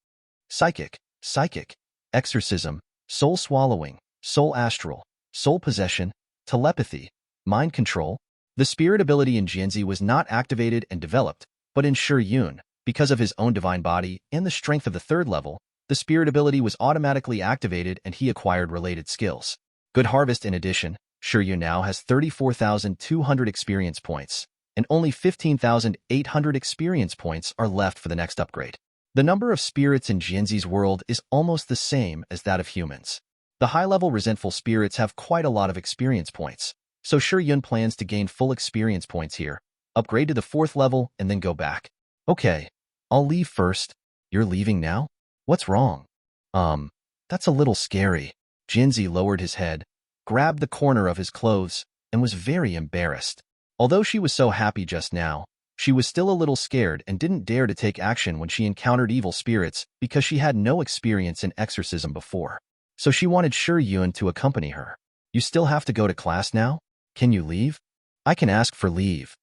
[SPEAKER 1] psychic, psychic, exorcism, soul swallowing, soul astral, soul possession, telepathy, mind control. The spirit ability in Jinzi was not activated and developed, but in Shi Yun, because of his own divine body and the strength of the third level, the spirit ability was automatically activated and he acquired related skills. Good harvest. In addition, Shi Yun now has 34,200 experience points, and only 15,800 experience points are left for the next upgrade. The number of spirits in Jinzi's world is almost the same as that of humans. The high-level resentful spirits have quite a lot of experience points, so Shi Yun plans to gain full experience points here, upgrade to the 4th level, and then go back. Okay, I'll leave first. You're leaving now? What's wrong? That's a little scary. Jinzi lowered his head, grabbed the corner of his clothes, and was very embarrassed. Although she was so happy just now, she was still a little scared and didn't dare to take action when she encountered evil spirits because she had no experience in exorcism before. So she wanted Shi Yun to accompany her. You still have to go to class now? Can you leave? I can ask for leave.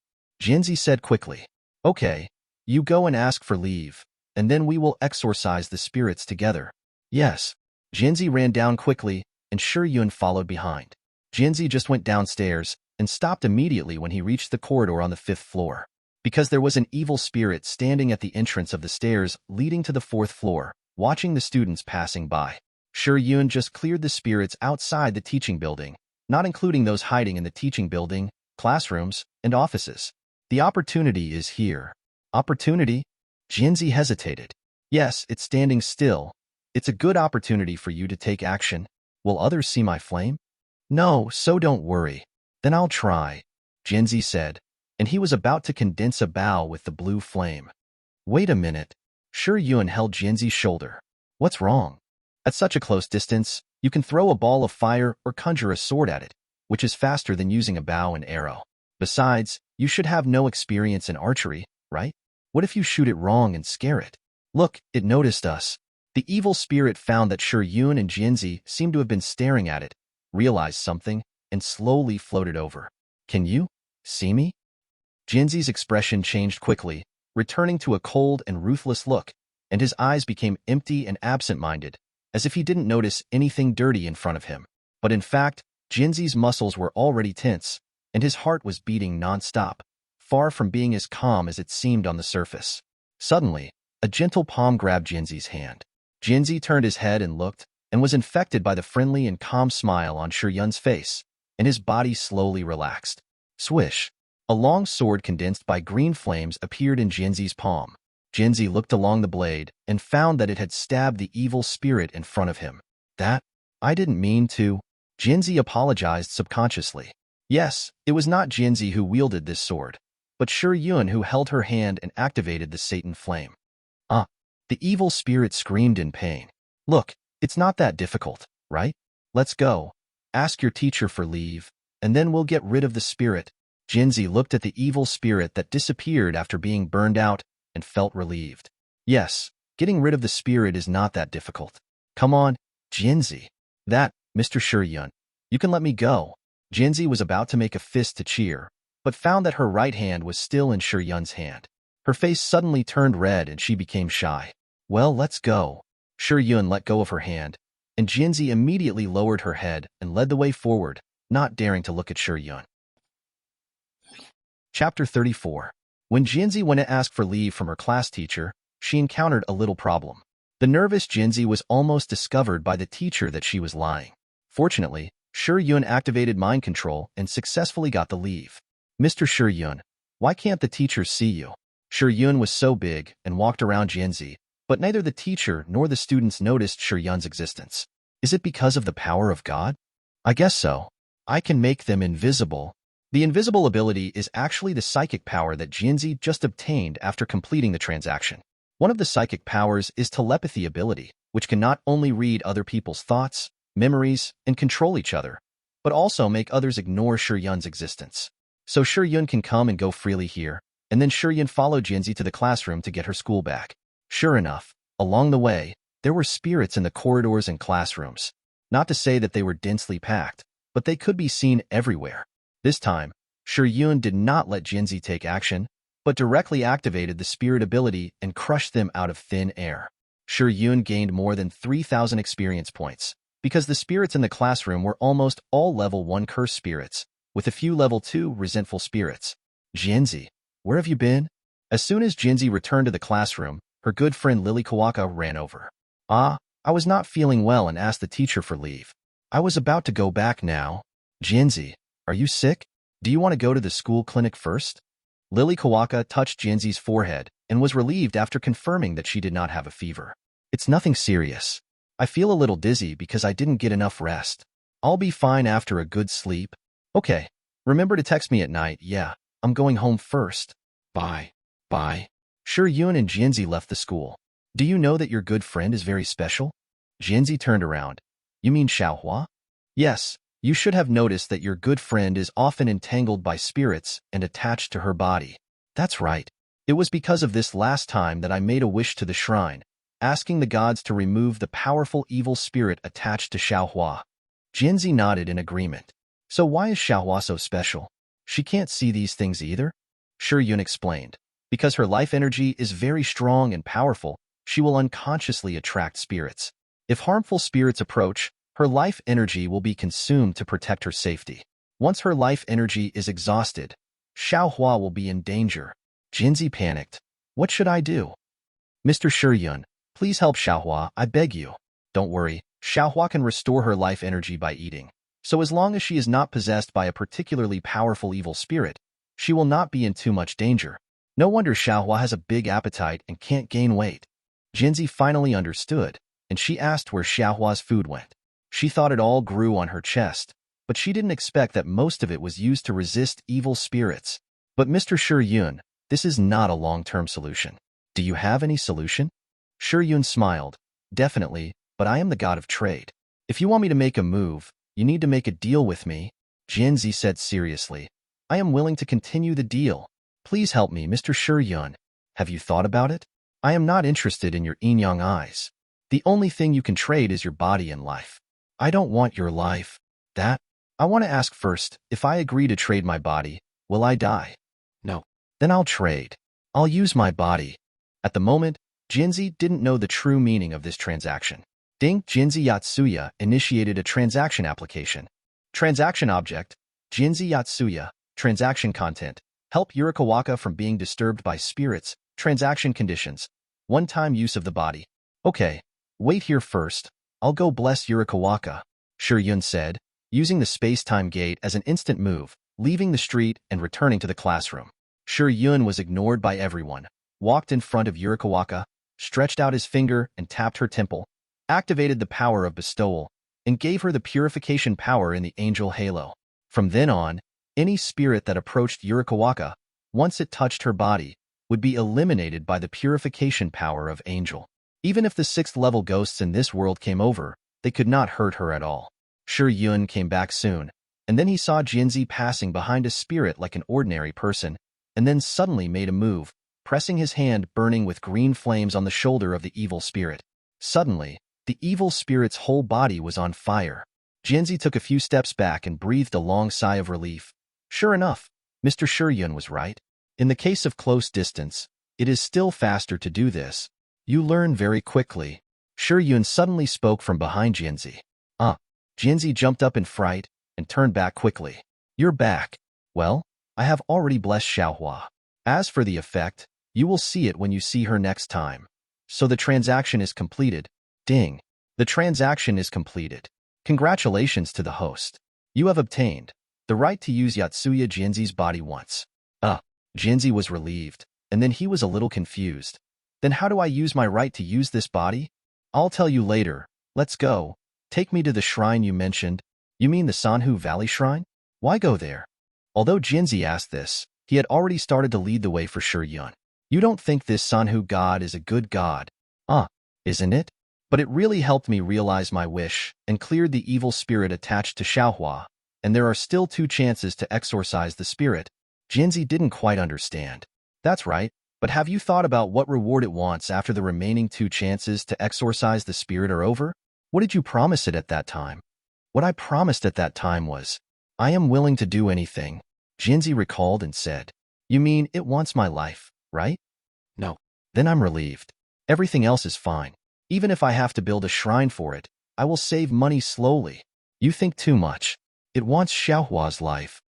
[SPEAKER 1] Jinzi said quickly. Okay, you go and ask for leave, and then we will exorcise the spirits together. Yes. Jinzi ran down quickly, and Shi Yun followed behind. Jinzi just went downstairs and stopped immediately when he reached the corridor on the 5th floor, because there was an evil spirit standing at the entrance of the stairs leading to the 4th floor, watching the students passing by. Shi Yun just cleared the spirits outside the teaching building, not including those hiding in the teaching building, classrooms, and offices. The opportunity is here. Opportunity? Jinzi hesitated. Yes, it's standing still. It's a good opportunity for you to take action. Will others see my flame? No, so don't worry. Then I'll try, Jinzi said, and he was about to condense a bow with the blue flame. Wait a minute. Shi Yun held Jinzi's shoulder. What's wrong? At such a close distance, you can throw a ball of fire or conjure a sword at it, which is faster than using a bow and arrow. Besides, you should have no experience in archery, right? What if you shoot it wrong and scare it? Look, it noticed us. The evil spirit found that Shi Yun and Jinzi seemed to have been staring at it, realized something, and slowly floated over. Can you see me? Jinzi's expression changed quickly, returning to a cold and ruthless look, and his eyes became empty and absent-minded, as if he didn't notice anything dirty in front of him. But in fact, Jinzi's muscles were already tense, and his heart was beating non-stop, far from being as calm as it seemed on the surface. Suddenly, a gentle palm grabbed Jinzi's hand. Jinzi turned his head and looked, and was infected by the friendly and calm smile on Shi Yun's face, and his body slowly relaxed. Swish! A long sword condensed by green flames appeared in Jinzi's palm. Jinzi looked along the blade and found that it had stabbed the evil spirit in front of him. I didn't mean to. Jinzi apologized subconsciously. Yes, it was not Jinzi who wielded this sword, but Shi Yun who held her hand and activated the Satan flame. The evil spirit screamed in pain. Look, it's not that difficult, right? Let's go. Ask your teacher for leave, and then we'll get rid of the spirit. Jinzi looked at the evil spirit that disappeared after being burned out and felt relieved. Yes, getting rid of the spirit is not that difficult. Come on, Jinzi. Mr. Shi Yun, you can let me go. Jinzi was about to make a fist to cheer, but found that her right hand was still in Shi Yun's hand. Her face suddenly turned red and she became shy. Well, let's go. Shi Yun let go of her hand, and Jinzi immediately lowered her head and led the way forward, not daring to look at Shi Yun. Chapter 34. When Jinzi went to ask for leave from her class teacher, she encountered a little problem. The nervous Jinzi was almost discovered by the teacher that she was lying. Fortunately, Shi Yun activated mind control and successfully got the leave. Mr. Shi Yun, why can't the teachers see you? Shi Yun was so big and walked around Jianzi, but neither the teacher nor the students noticed Shi Yun's existence. Is it because of the power of God? I guess so. I can make them invisible. The invisible ability is actually the psychic power that Jianzi just obtained after completing the transaction. One of the psychic powers is telepathy ability, which can not only read other people's thoughts, memories, and control each other, but also make others ignore Shi Yun's existence. So Shi Yun can come and go freely here, and then Shi Yun followed Jianzi to the classroom to get her school back. Sure enough, along the way, there were spirits in the corridors and classrooms. Not to say that they were densely packed, but they could be seen everywhere. This time, Shi Yun did not let Jianzi take action, but directly activated the spirit ability and crushed them out of thin air. Shi Yun gained more than 3,000 experience points, because the spirits in the classroom were almost all level 1 curse spirits, with a few level 2 resentful spirits. Jianzi, where have you been? As soon as Jianzi returned to the classroom, her good friend Lily Kawaka ran over. I was not feeling well and asked the teacher for leave. I was about to go back now. Jianzi, are you sick? Do you want to go to the school clinic first? Lily Kawaka touched Jianzi's forehead and was relieved after confirming that she did not have a fever. It's nothing serious. I feel a little dizzy because I didn't get enough rest. I'll be fine after a good sleep. Okay, remember to text me at night. Yeah, I'm going home first. Bye. Bye. Shi Yun and Jianzi left the school. Do you know that your good friend is very special? Jianzi turned around. You mean Xiaohua? Yes, you should have noticed that your good friend is often entangled by spirits and attached to her body. That's right. It was because of this last time that I made a wish to the shrine, asking the gods to remove the powerful evil spirit attached to Xiaohua. Jianzi nodded in agreement. So why is Xiaohua so special? She can't see these things either? Shi Yun explained. Because her life energy is very strong and powerful, she will unconsciously attract spirits. If harmful spirits approach, her life energy will be consumed to protect her safety. Once her life energy is exhausted, Xiaohua will be in danger. Jianzi panicked. What should I do? Mr. Shi Yun, please help Xiaohua, I beg you. Don't worry, Xiaohua can restore her life energy by eating. So as long as she is not possessed by a particularly powerful evil spirit, she will not be in too much danger. No wonder Xiaohua has a big appetite and can't gain weight. Jianzi finally understood, and she asked where Xiaohua's food went. She thought it all grew on her chest, but she didn't expect that most of it was used to resist evil spirits. But Mr. Shi Yun, this is not a long-term solution. Do you have any solution? Shi Yun smiled. Definitely, but I am the god of trade. If you want me to make a move, you need to make a deal with me. Jianzi said seriously. I am willing to continue the deal. Please help me, Mr. Shi Yun. Have you thought about it? I am not interested in your yin-yang eyes. The only thing you can trade is your body and life. I don't want your life. I want to ask first, if I agree to trade my body, will I die? No. Then I'll trade. I'll use my body. At the moment, Jianzi didn't know the true meaning of this transaction. Jianzi Yotsuya initiated a transaction application. Transaction object, Jianzi Yotsuya, transaction content, help Yurikawaka from being disturbed by spirits, transaction conditions, one-time use of the body. Okay, wait here first. I'll go bless Yurikawaka, Shi Yun said, using the space-time gate as an instant move, leaving the street and returning to the classroom. Shi Yun was ignored by everyone, walked in front of Yurikawaka, stretched out his finger and tapped her temple, activated the power of bestowal, and gave her the purification power in the angel halo. From then on, any spirit that approached Yurikawaka, once it touched her body, would be eliminated by the purification power of angel. Even if the 6th level ghosts in this world came over, they could not hurt her at all. Shi Yun came back soon, and then he saw Jianzi passing behind a spirit like an ordinary person, and then suddenly made a move, pressing his hand burning with green flames on the shoulder of the evil spirit. Suddenly, the evil spirit's whole body was on fire. Jianzi took a few steps back and breathed a long sigh of relief. Sure enough, Mr. Shi Yun was right. In the case of close distance, it is still faster to do this. You learn very quickly. Shi Yun suddenly spoke from behind Jianzi. Jianzi jumped up in fright and turned back quickly. You're back. Well, I have already blessed Xiaohua. As for the effect, you will see it when you see her next time. So the transaction is completed. Ding. The transaction is completed. Congratulations to the host. You have obtained the right to use Yotsuya Jinzi's body once. Jinzi was relieved, and then he was a little confused. Then how do I use my right to use this body? I'll tell you later. Let's go. Take me to the shrine you mentioned. You mean the Sanhu Valley Shrine? Why go there? Although Jinzi asked this, he had already started to lead the way for Shi Yun. You don't think this Sanhu god is a good god? Isn't it? But it really helped me realize my wish and cleared the evil spirit attached to Xiaohua, and there are still 2 chances to exorcise the spirit. Jinzi didn't quite understand. That's right, but have you thought about what reward it wants after the remaining 2 chances to exorcise the spirit are over? What did you promise it at that time? What I promised at that time was, I am willing to do anything, Jinzi recalled and said. You mean it wants my life, right? No. Then I'm relieved. Everything else is fine. Even if I have to build a shrine for it, I will save money slowly. You think too much. It wants Xiaohua's life.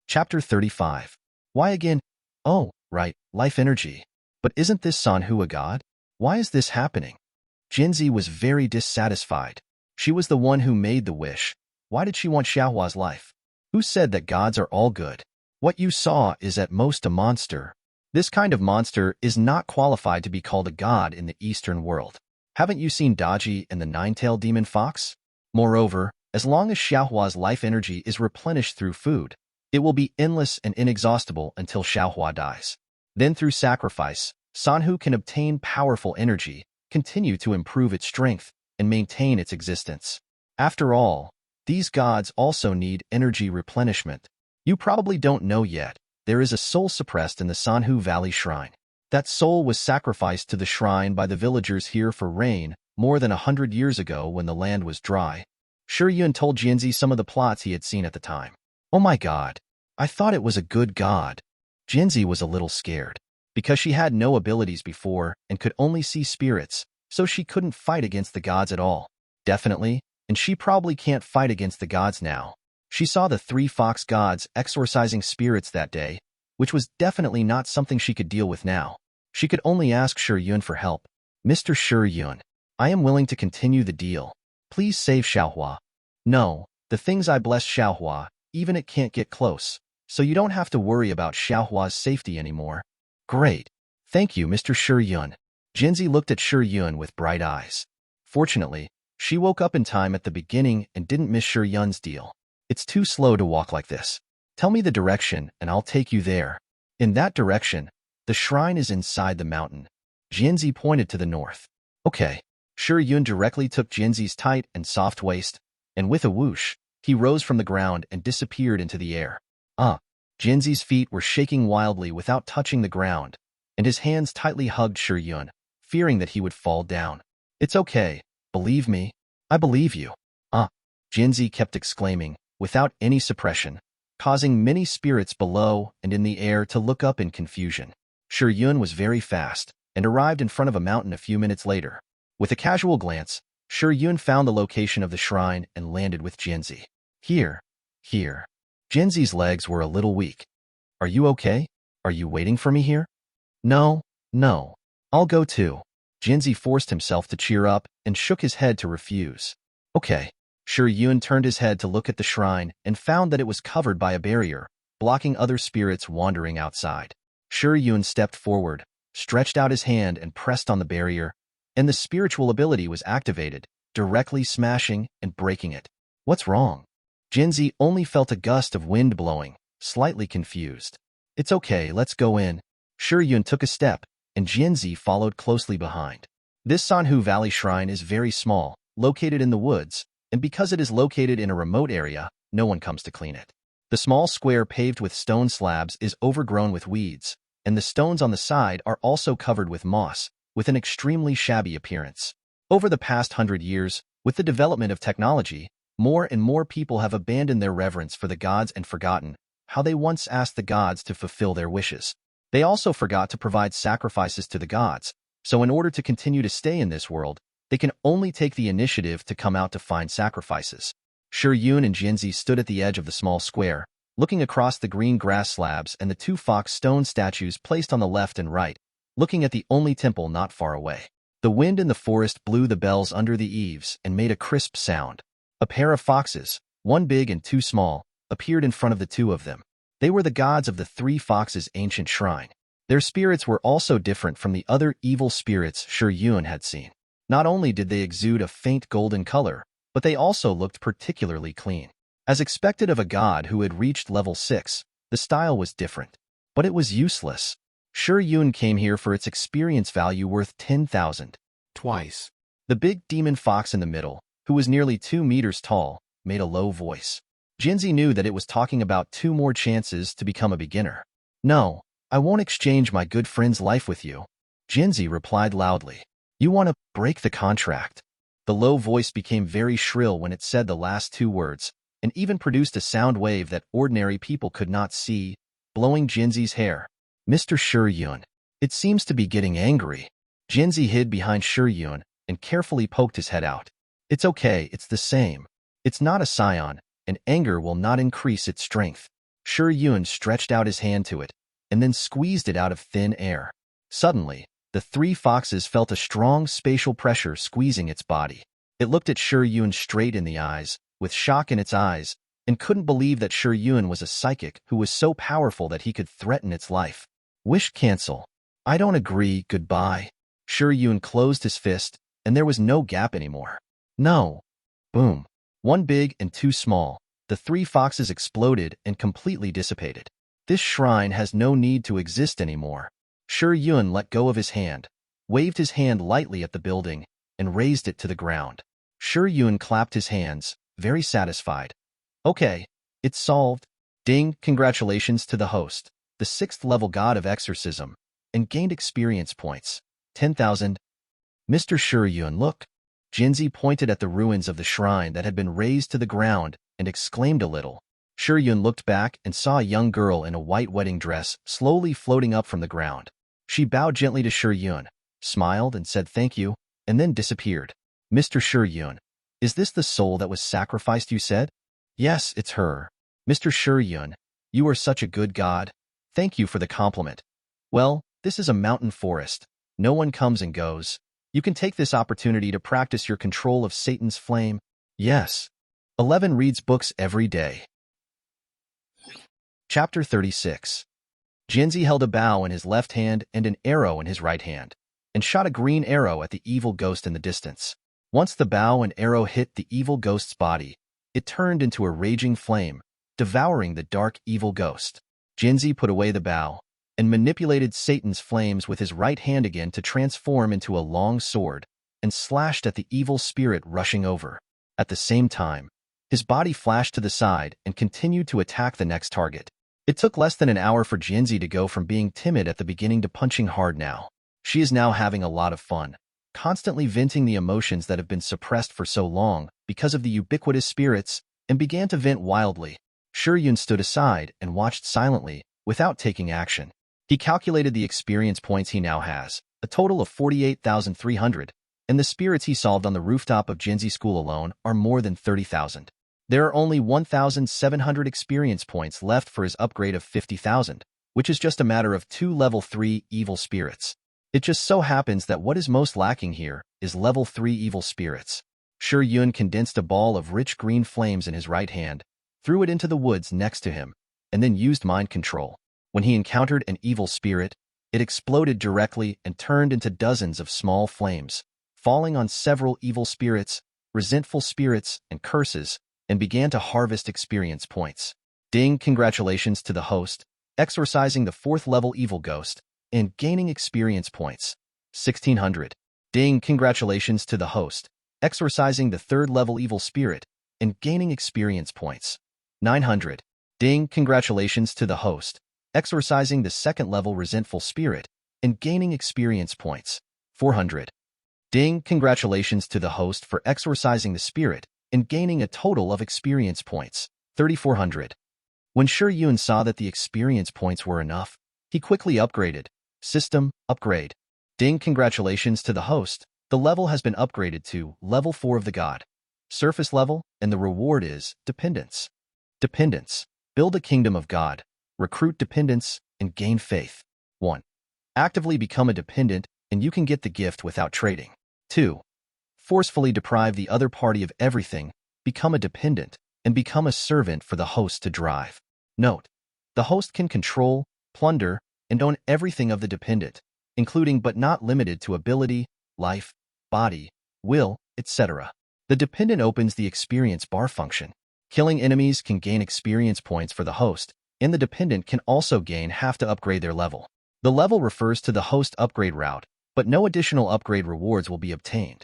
[SPEAKER 1] Chapter 35. Why again? Oh, right, life energy. But isn't this Sanhu a god? Why is this happening? Jinzi was very dissatisfied. She was the one who made the wish. Why did she want Xiaohua's life? Who said that gods are all good? What you saw is at most a monster. This kind of monster is not qualified to be called a god in the Eastern world. Haven't you seen Daji and the nine-tailed demon fox? Moreover, as long as Xiaohua's life energy is replenished through food, it will be endless and inexhaustible until Xiaohua dies. Then through sacrifice, Sanhu can obtain powerful energy, continue to improve its strength, and maintain its existence. After all, these gods also need energy replenishment. You probably don't know yet, there is a soul suppressed in the Sanhu Valley Shrine. That soul was sacrificed to the shrine by the villagers here for rain more than 100 years ago when the land was dry. Shi Yun told Jinzi some of the plots he had seen at the time. Oh my god, I thought it was a good god. Jinzi was a little scared. Because she had no abilities before and could only see spirits, so she couldn't fight against the gods at all. Definitely, and she probably can't fight against the gods now. She saw the 3 fox gods exorcising spirits that day, which was definitely not something she could deal with now. She could only ask Shi Yun for help. Mr. Shi Yun, I am willing to continue the deal. Please save Xiaohua. No, the things I bless Xiaohua, even it can't get close, so you don't have to worry about Xiaohua's safety anymore. Great. Thank you, Mr. Shi Yun. Jinzi looked at Shi Yun with bright eyes. Fortunately, she woke up in time at the beginning and didn't miss Shi Yun's deal. It's too slow to walk like this. Tell me the direction and I'll take you there. In that direction, the shrine is inside the mountain. Jinzi pointed to the north. Okay. Shi Yun directly took Jinzi's tight and soft waist, and with a whoosh, he rose from the ground and disappeared into the air. Jinzi's feet were shaking wildly without touching the ground, and his hands tightly hugged Shi Yun, fearing that he would fall down. It's okay. Believe me. I believe you. Jinzi kept exclaiming, without any suppression, causing many spirits below and in the air to look up in confusion. Shi Yun was very fast and arrived in front of a mountain a few minutes later. With a casual glance, Shi Yun found the location of the shrine and landed with Jinzi. Here. Jinzi's legs were a little weak. Are you okay? Are you waiting for me here? No. I'll go too. Jinzi forced himself to cheer up and shook his head to refuse. Okay. Shi Yun turned his head to look at the shrine and found that it was covered by a barrier, blocking other spirits wandering outside. Shi Yun stepped forward, stretched out his hand and pressed on the barrier, and the spiritual ability was activated, directly smashing and breaking it. What's wrong? Jinzi only felt a gust of wind blowing, slightly confused. It's okay, let's go in. Shi Yun took a step, and Jinzi followed closely behind. This Sanhu Valley Shrine is very small, located in the woods, and because it is located in a remote area, no one comes to clean it. The small square paved with stone slabs is overgrown with weeds, and the stones on the side are also covered with moss, with an extremely shabby appearance. Over the past 100 years, with the development of technology, more and more people have abandoned their reverence for the gods and forgotten how they once asked the gods to fulfill their wishes. They also forgot to provide sacrifices to the gods, so in order to continue to stay in this world, they can only take the initiative to come out to find sacrifices. Shi Yun and Jinzi stood at the edge of the small square, looking across the green grass slabs and the 2 fox stone statues placed on the left and right, looking at the only temple not far away. The wind in the forest blew the bells under the eaves and made a crisp sound. A pair of foxes, one big and two small, appeared in front of the two of them. They were the gods of the three foxes' ancient shrine. Their spirits were also different from the other evil spirits Shi Yun had seen. Not only did they exude a faint golden color, but they also looked particularly clean. As expected of a god who had reached level 6, the style was different. But it was useless. Shi Yun came here for its experience value worth 10,000.
[SPEAKER 2] Twice.
[SPEAKER 1] The big demon fox in the middle, who was nearly 2 meters tall, made a low voice. Jinzi knew that it was talking about 2 more chances to become a beginner. No, I won't exchange my good friend's life with you. Jinzi replied loudly. You want to break the contract. The low voice became very shrill when it said the last 2 words, and even produced a sound wave that ordinary people could not see, blowing Jinzi's hair. Mr. Shi Yun. It seems to be getting angry. Jinzi hid behind Shi Yun and carefully poked his head out. It's okay, it's the same. It's not a scion, and anger will not increase its strength. Shi Yun stretched out his hand to it, and then squeezed it out of thin air. Suddenly, the 3 foxes felt a strong spatial pressure squeezing its body. It looked at Shi Yun straight in the eyes, with shock in its eyes, and couldn't believe that Shi Yun was a psychic who was so powerful that he could threaten its life. Wish cancel. I don't agree, goodbye. Shi Yun closed his fist, and there was no gap anymore. No. Boom. 1 big and 2 small. The 3 foxes exploded and completely dissipated. This shrine has no need to exist anymore. Shi Yun let go of his hand, waved his hand lightly at the building, and raised it to the ground. Shi Yun clapped his hands, very satisfied. Okay, it's solved. Ding, congratulations to the host, the 6th level god of exorcism, and gained experience points. 10,000. Mr. Shi Yun, look. Jinzi pointed at the ruins of the shrine that had been razed to the ground and exclaimed a little. Shi Yun looked back and saw a young girl in a white wedding dress slowly floating up from the ground. She bowed gently to Shi Yun, smiled and said thank you, and then disappeared. Mr. Shi Yun, is this the soul that was sacrificed, you said? Yes, it's her. Mr. Shi Yun, you are such a good god. Thank you for the compliment. Well, this is a mountain forest. No one comes and goes. You can take this opportunity to practice your control of Satan's flame. Yes. 11 reads books every day. Chapter 36. Jinzi held a bow in his left hand and an arrow in his right hand, and shot a green arrow at the evil ghost in the distance. Once the bow and arrow hit the evil ghost's body, it turned into a raging flame, devouring the dark evil ghost. Jinzi put away the bow and manipulated Satan's flames with his right hand again to transform into a long sword and slashed at the evil spirit rushing over. At the same time, his body flashed to the side and continued to attack the next target. It took less than an hour for Jinzi to go from being timid at the beginning to punching hard now. She is now having a lot of fun, constantly venting the emotions that have been suppressed for so long because of the ubiquitous spirits, and began to vent wildly. Shi Yun stood aside and watched silently, without taking action. He calculated the experience points he now has, a total of 48,300, and the spirits he solved on the rooftop of Jinzi School alone are more than 30,000. There are only 1,700 experience points left for his upgrade of 50,000, which is just a matter of 2 level 3 evil spirits. It just so happens that what is most lacking here is level 3 evil spirits. Shi Yun condensed a ball of rich green flames in his right hand, threw it into the woods next to him, and then used mind control. When he encountered an evil spirit, it exploded directly and turned into dozens of small flames, falling on several evil spirits, resentful spirits, and curses, and began to harvest experience points. Ding, congratulations to the host, exorcising the 4th level evil ghost, and gaining experience points. 1,600. Ding, congratulations to the host, exorcising the 3rd level evil spirit, and gaining experience points. 900. Ding, congratulations to the host, exorcising the 2nd level resentful spirit, and gaining experience points. 400. Ding, congratulations to the host for exorcising the spirit, and gaining a total of experience points. 3,400. When Shi Yun saw that the experience points were enough, he quickly upgraded. System, upgrade. Ding, congratulations to the host, the level has been upgraded to level 4 of the god. Surface level, and the reward is dependence. Dependence. Build a kingdom of God. Recruit dependents, and gain faith. 1. Actively become a dependent, and you can get the gift without trading. 2. Forcefully deprive the other party of everything, become a dependent, and become a servant for the host to drive. Note: the host can control, plunder, and own everything of the dependent, including but not limited to ability, life, body, will, etc. The dependent opens the experience bar function. Killing enemies can gain experience points for the host, and the dependent can also gain half to upgrade their level. The level refers to the host upgrade route, but no additional upgrade rewards will be obtained.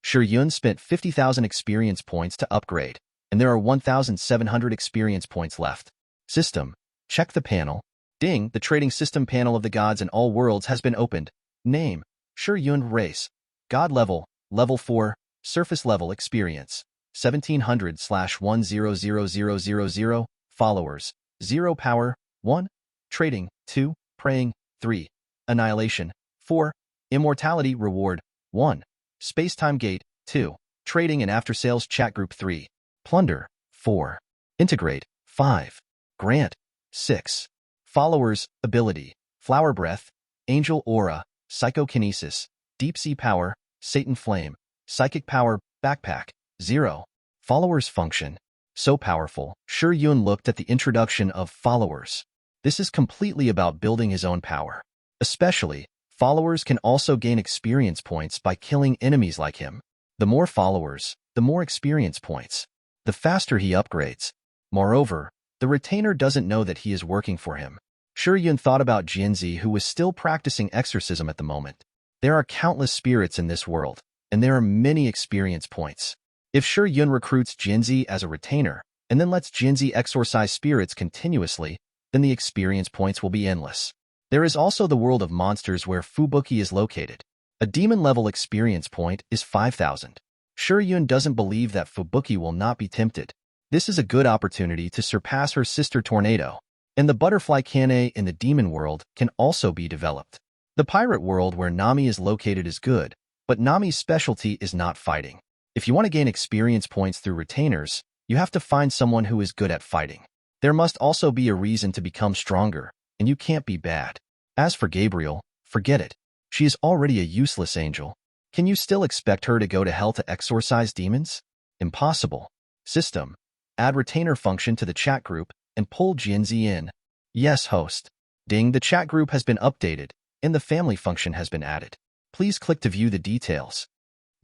[SPEAKER 1] Shi Yun spent 50,000 experience points to upgrade, and there are 1,700 experience points left. System: check the panel. Ding, the trading system panel of the gods in all worlds has been opened. Name: Shi Yun. Race: God level, level 4, surface level experience, 1700/100000. Followers: 0 power, 1. Trading, 2. Praying, 3. Annihilation, 4. Immortality reward, 1. Space-time gate, 2. Trading and after-sales chat group, 3. Plunder, 4. Integrate, 5. Grant, 6. Followers: ability, flower breath, angel aura, psychokinesis, deep sea power, Satan flame, psychic power, backpack, 0. Followers function: so powerful. Shi Yun looked at the introduction of followers. This is completely about building his own power. Especially, followers can also gain experience points by killing enemies like him. The more followers, the more experience points, the faster he upgrades. Moreover, the retainer doesn't know that he is working for him. Shi Yun thought about Jinzi, who was still practicing exorcism at the moment. There are countless spirits in this world, and there are many experience points. If Shi Yun recruits Jinzi as a retainer, and then lets Jinzi exorcise spirits continuously, then the experience points will be endless. There is also the world of monsters where Fubuki is located. A demon-level experience point is 5,000. Shi Yun doesn't believe that Fubuki will not be tempted. This is a good opportunity to surpass her sister Tornado. And the butterfly Kanae in the demon world can also be developed. The pirate world where Nami is located is good, but Nami's specialty is not fighting. If you want to gain experience points through retainers, you have to find someone who is good at fighting. There must also be a reason to become stronger, and you can't be bad. As for Gabriel, forget it. She is already a useless angel. Can you still expect her to go to hell to exorcise demons? Impossible. System: add retainer function to the chat group and pull Jinzi in. Yes, host. Ding, the chat group has been updated, and the family function has been added. Please click to view the details.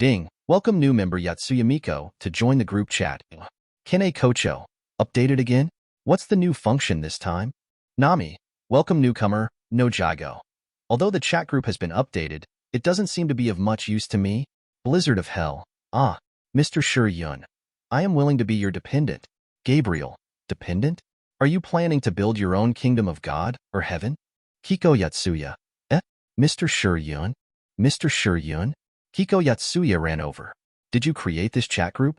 [SPEAKER 1] Ding, welcome new member Yotsuya Miko to join the group chat. Kanae Kocho, updated again? What's the new function this time? Nami, welcome newcomer, no Jago. Although the chat group has been updated, it doesn't seem to be of much use to me. Blizzard of hell. Ah, Mr. Shi Yun. I am willing to be your dependent. Gabriel, dependent? Are you planning to build your own kingdom of God or heaven? Kiko Yotsuya. Mr. Shi Yun? Mr. Shi Yun? Kiko Yotsuya ran over. Did you create this chat group?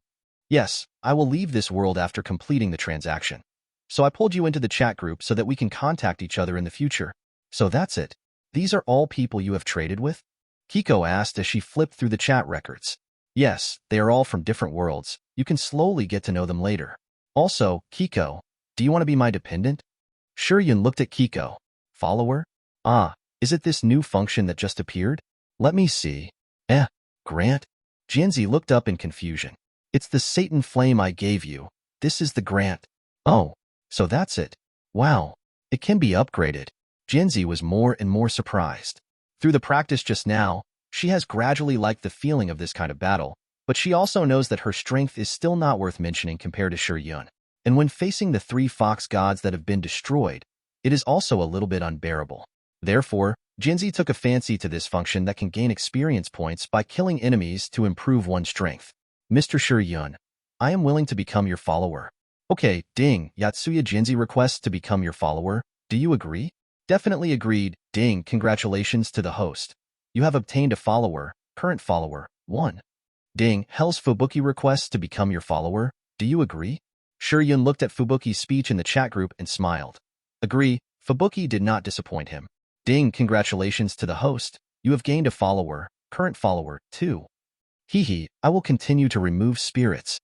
[SPEAKER 1] Yes, I will leave this world after completing the transaction. So I pulled you into the chat group so that we can contact each other in the future. So that's it. These are all people you have traded with? Kiko asked as she flipped through the chat records. Yes, they are all from different worlds. You can slowly get to know them later. Also, Kiko, do you want to be my dependent? Shi Yun looked at Kiko. Follower? Ah, is it this new function that just appeared? Let me see. Grant? Jinzi looked up in confusion. It's the Satan flame I gave you. This is the grant. Oh, so that's it. Wow, it can be upgraded. Jinzi was more and more surprised. Through the practice just now, she has gradually liked the feeling of this kind of battle, but she also knows that her strength is still not worth mentioning compared to Shi Yun. And when facing the 3 fox gods that have been destroyed, it is also a little bit unbearable. Therefore, Jinzi took a fancy to this function that can gain experience points by killing enemies to improve one's strength. Mr. Shi Yun, I am willing to become your follower. Okay, ding, Yotsuya Jinzi requests to become your follower. Do you agree? Definitely agreed. Ding, congratulations to the host. You have obtained a follower, current follower, 1. Ding, Hell's Fubuki requests to become your follower. Do you agree? Shi Yun looked at Fubuki's speech in the chat group and smiled. Agree, Fubuki did not disappoint him. Ding, congratulations to the host. You have gained a follower, current follower, 2. Hehe, I will continue to remove spirits.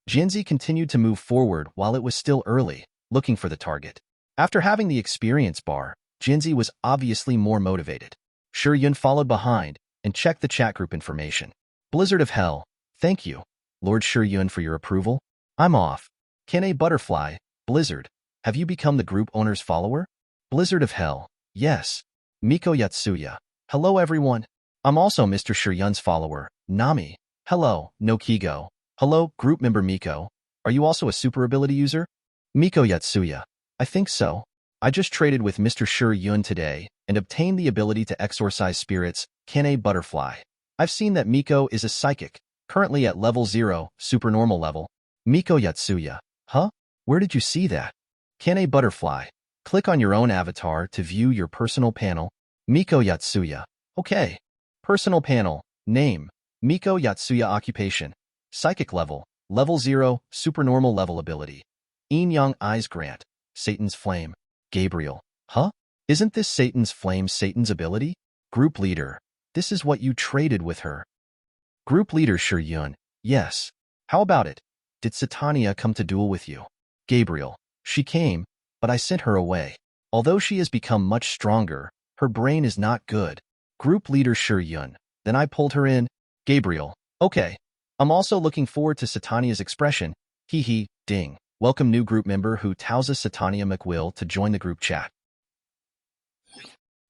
[SPEAKER 1] Jinzi continued to move forward while it was still early, looking for the target. After having the experience bar, Jinzi was obviously more motivated. Shi Yun followed behind, and check the chat group information. Blizzard of Hell, thank you. Lord Shi Yun for your approval. I'm off. Kanae Butterfly, Blizzard, have you become the group owner's follower? Blizzard of Hell, yes. Miko Yotsuya, hello everyone. I'm also Mr. Shi Yun's follower, Nami. Hello, no Kigo. Hello, group member Miko. Are you also a super ability user? Miko Yotsuya, I think so. I just traded with Mr. Shi Yun today and obtained the ability to exorcise spirits, Kanae Butterfly. I've seen that Miko is a psychic, currently at level 0, supernormal level. Miko Yotsuya, huh? Where did you see that? Kanae Butterfly, click on your own avatar to view your personal panel. Miko Yotsuya, okay. Personal panel, name, Miko Yotsuya occupation, psychic level, level 0, supernormal level ability. Yin Yang Eyes Grant, Satan's Flame. Gabriel, huh? Isn't this Satan's Flame Satan's ability? Group leader, this is what you traded with her. Group leader Shi Yun, yes. How about it? Did Satania come to duel with you? Gabriel, she came, but I sent her away. Although she has become much stronger, her brain is not good. Group leader Shi Yun, then I pulled her in. Gabriel, okay. I'm also looking forward to Satania's expression. Hee hee, ding. Welcome new group member who Tausa Satania McWill to join the group chat.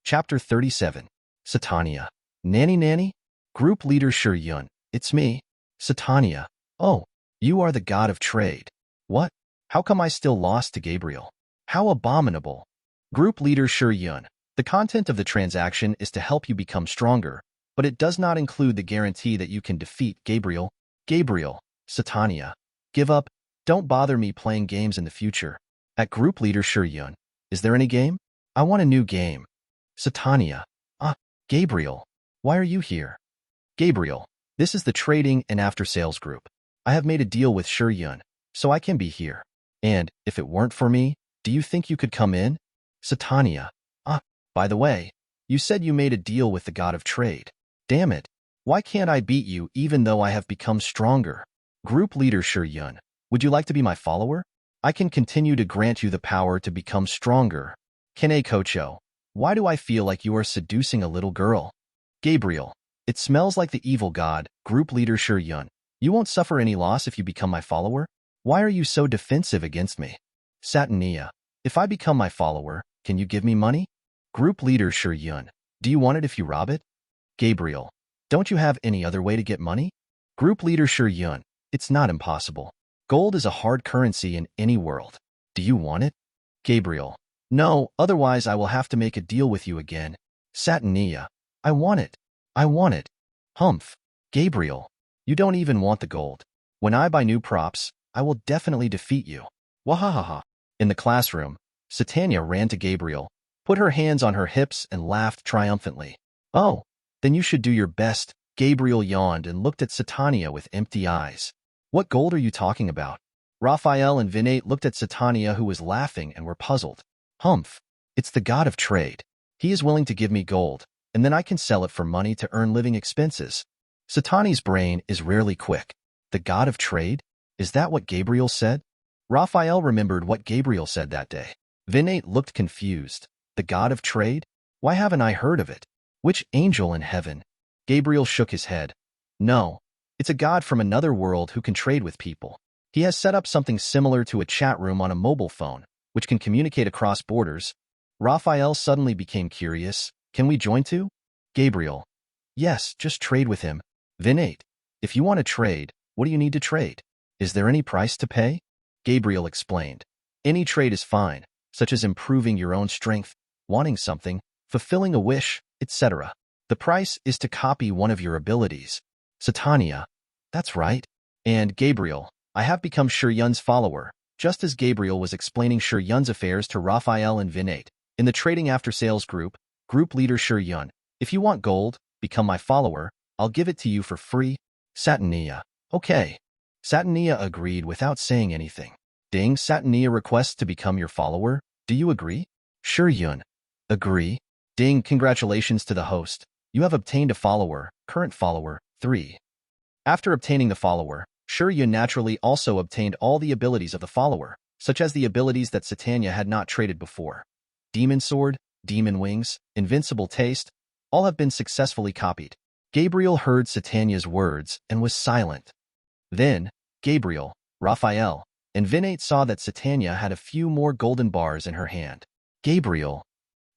[SPEAKER 1] Chapter 37. Satania. Nanny? Group leader Shi Yun, it's me. Satania. Oh, you are the god of trade. What? How come I still lost to Gabriel? How abominable. Group leader Shi Yun, the content of the transaction is to help you become stronger, but it does not include the guarantee that you can defeat Gabriel. Gabriel, Satania. Give up. Don't bother me playing games in the future. At group leader Shi Yun, is there any game? I want a new game. Satania. Gabriel. Why are you here? Gabriel. This is the trading and after-sales group. I have made a deal with Shi Yun, so I can be here. And, if it weren't for me, do you think you could come in? Satania. By the way, you said you made a deal with the god of trade. Damn it. Why can't I beat you even though I have become stronger? Group leader Shi Yun. Would you like to be my follower? I can continue to grant you the power to become stronger. Kanae Kocho. Why do I feel like you are seducing a little girl? Gabriel. It smells like the evil god, group leader Shi Yun. You won't suffer any loss if you become my follower? Why are you so defensive against me? Satania. If I become my follower, can you give me money? Group leader Shi Yun. Do you want it if you rob it? Gabriel. Don't you have any other way to get money? Group leader Shi Yun. It's not impossible. Gold is a hard currency in any world. Do you want it? Gabriel. No, otherwise I will have to make a deal with you again. Satania. I want it. I want it. Humph. Gabriel. You don't even want the gold. When I buy new props, I will definitely defeat you. Wahahaha. In the classroom, Satania ran to Gabriel, put her hands on her hips and laughed triumphantly. Oh, then you should do your best. Gabriel yawned and looked at Satania with empty eyes. What gold are you talking about? Raphael and Vinate looked at Satania who was laughing and were puzzled. Humph. It's the god of trade. He is willing to give me gold, and then I can sell it for money to earn living expenses. Satani's brain is rarely quick. The god of trade? Is that what Gabriel said? Raphael remembered what Gabriel said that day. Vinate looked confused. The god of trade? Why haven't I heard of it? Which angel in heaven? Gabriel shook his head. No, it's a god from another world who can trade with people. He has set up something similar to a chat room on a mobile phone, which can communicate across borders. Raphael suddenly became curious. Can we join too? Gabriel. Yes, just trade with him. Vinate. If you want to trade, what do you need to trade? Is there any price to pay? Gabriel explained. Any trade is fine, such as improving your own strength, wanting something, fulfilling a wish, etc. The price is to copy one of your abilities. Satania. That's right. And Gabriel. I have become Shi Yun's follower, just as Gabriel was explaining Shi Yun's affairs to Raphael and Vinate. In the trading after-sales group, group leader Shi Yun. If you want gold, become my follower. I'll give it to you for free. Satania. Okay. Satania agreed without saying anything. Ding, Satania requests to become your follower. Do you agree? Shi Yun. Agree. Ding, congratulations to the host. You have obtained a follower, current follower, 3. After obtaining the follower, Shi Yun naturally also obtained all the abilities of the follower, such as the abilities that Satania had not traded before. Demon Sword, Demon Wings, Invincible Taste, all have been successfully copied. Gabriel heard Satania's words and was silent. Then, Gabriel, Raphael, and Vinate saw that Satania had a few more golden bars in her hand. Gabriel.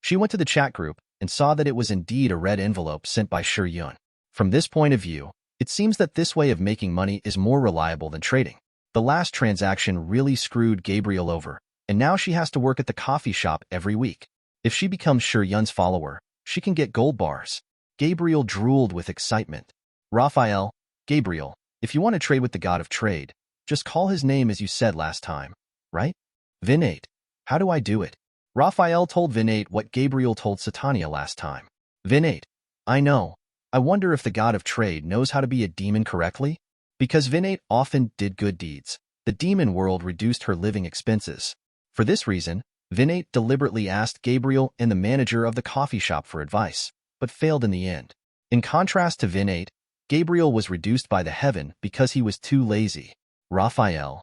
[SPEAKER 1] She went to the chat group and saw that it was indeed a red envelope sent by Shi Yun. From this point of view, it seems that this way of making money is more reliable than trading. The last transaction really screwed Gabriel over, and now she has to work at the coffee shop every week. If she becomes Shi Yun's follower, she can get gold bars. Gabriel drooled with excitement. Raphael, Gabriel, if you want to trade with the god of trade, just call his name as you said last time, right? Vinate, how do I do it? Raphael told Vinate what Gabriel told Satania last time. Vinate, I know. I wonder if the god of trade knows how to be a demon correctly? Because Vinate often did good deeds, the demon world reduced her living expenses. For this reason, Vinate deliberately asked Gabriel and the manager of the coffee shop for advice, but failed in the end. In contrast to Vinate, Gabriel was reduced by the heaven because he was too lazy. Raphael,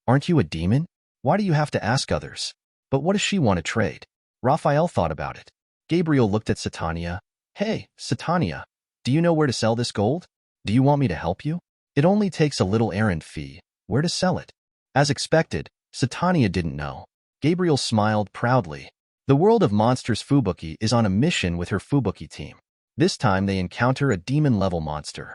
[SPEAKER 1] aren't you a demon? Why do you have to ask others? But what does she want to trade? Raphael thought about it. Gabriel looked at Satania. Hey, Satania, do you know where to sell this gold? Do you want me to help you? It only takes a little errand fee. Where to sell it? As expected, Satania didn't know. Gabriel smiled proudly. The world of monsters Fubuki is on a mission with her Fubuki team. This time they encounter a demon-level monster.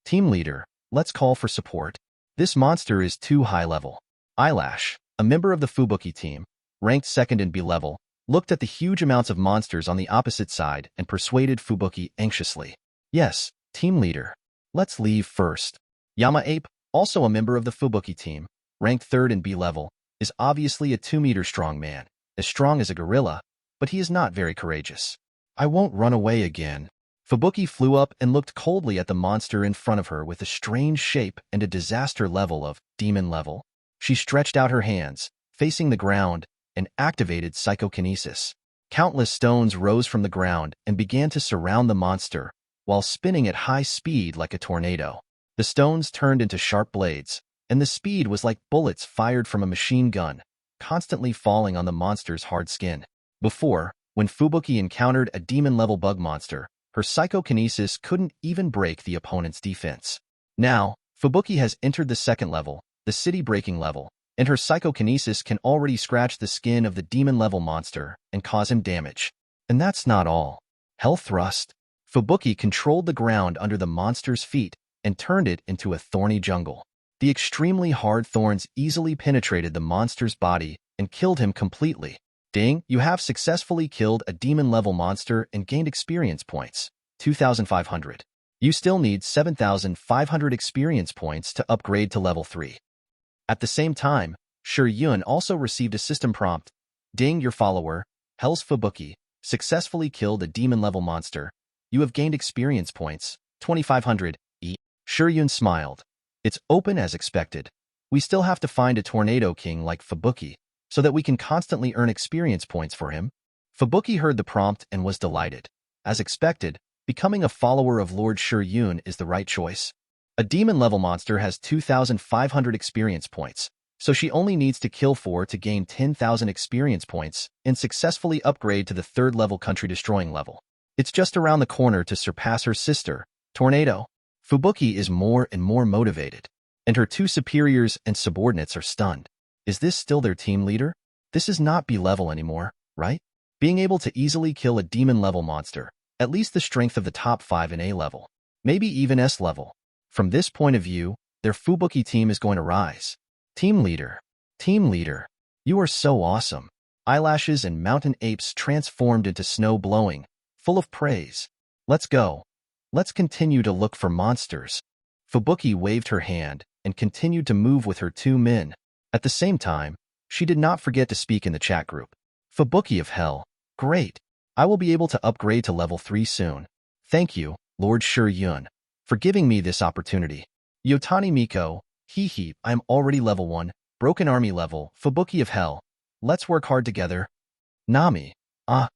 [SPEAKER 1] Team leader, let's call for support. This monster is too high level. Eyelash, a member of the Fubuki team, ranked second in B level, looked at the huge amounts of monsters on the opposite side and persuaded Fubuki anxiously. Yes, team leader. Let's leave first. Yama Ape, also a member of the Fubuki team, ranked third in B level, is obviously a 2-meter strong man, as strong as a gorilla, but he is not very courageous. I won't run away again. Fubuki flew up and looked coldly at the monster in front of her with a strange shape and a disaster level of demon level. She stretched out her hands, facing the ground, and activated psychokinesis. Countless stones rose from the ground and began to surround the monster, while spinning at high speed like a tornado. The stones turned into sharp blades, and the speed was like bullets fired from a machine gun, constantly falling on the monster's hard skin. Before, when Fubuki encountered a demon-level bug monster, her psychokinesis couldn't even break the opponent's defense. Now, Fubuki has entered the second level, the city-breaking level, and her psychokinesis can already scratch the skin of the demon-level monster and cause him damage. And that's not all. Hell Thrust. Fubuki controlled the ground under the monster's feet and turned it into a thorny jungle. The extremely hard thorns easily penetrated the monster's body and killed him completely. Ding, you have successfully killed a demon-level monster and gained experience points, 2,500. You still need 7,500 experience points to upgrade to level 3. At the same time, Shi Yun also received a system prompt. Ding, your follower, Hell's Fubuki, successfully killed a demon-level monster. You have gained experience points, 2,500. Shi Yun smiled. It's open as expected. We still have to find a Tornado King like Fubuki, so that we can constantly earn experience points for him. Fubuki heard the prompt and was delighted. As expected, becoming a follower of Lord Shi Yun is the right choice. A demon-level monster has 2,500 experience points, so she only needs to kill 4 to gain 10,000 experience points and successfully upgrade to the 3rd-level country-destroying level. It's just around the corner to surpass her sister, Tornado. Fubuki is more and more motivated, and her 2 superiors and subordinates are stunned. Is this still their team leader? This is not B level anymore, right? Being able to easily kill a demon-level monster, at least the strength of the top 5 in A level, maybe even S level. From this point of view, their Fubuki team is going to rise. Team leader, you are so awesome. Eyelashes and mountain apes transformed into snow blowing, full of praise. Let's go. Let's continue to look for monsters. Fubuki waved her hand and continued to move with her 2 men. At the same time, she did not forget to speak in the chat group. Fubuki of Hell, great. I will be able to upgrade to level 3 soon. Thank you, Lord Shi Yun, for giving me this opportunity. Yotsuya Miko, I am already level 1, Broken Army level, Fubuki of Hell. Let's work hard together. Nami, I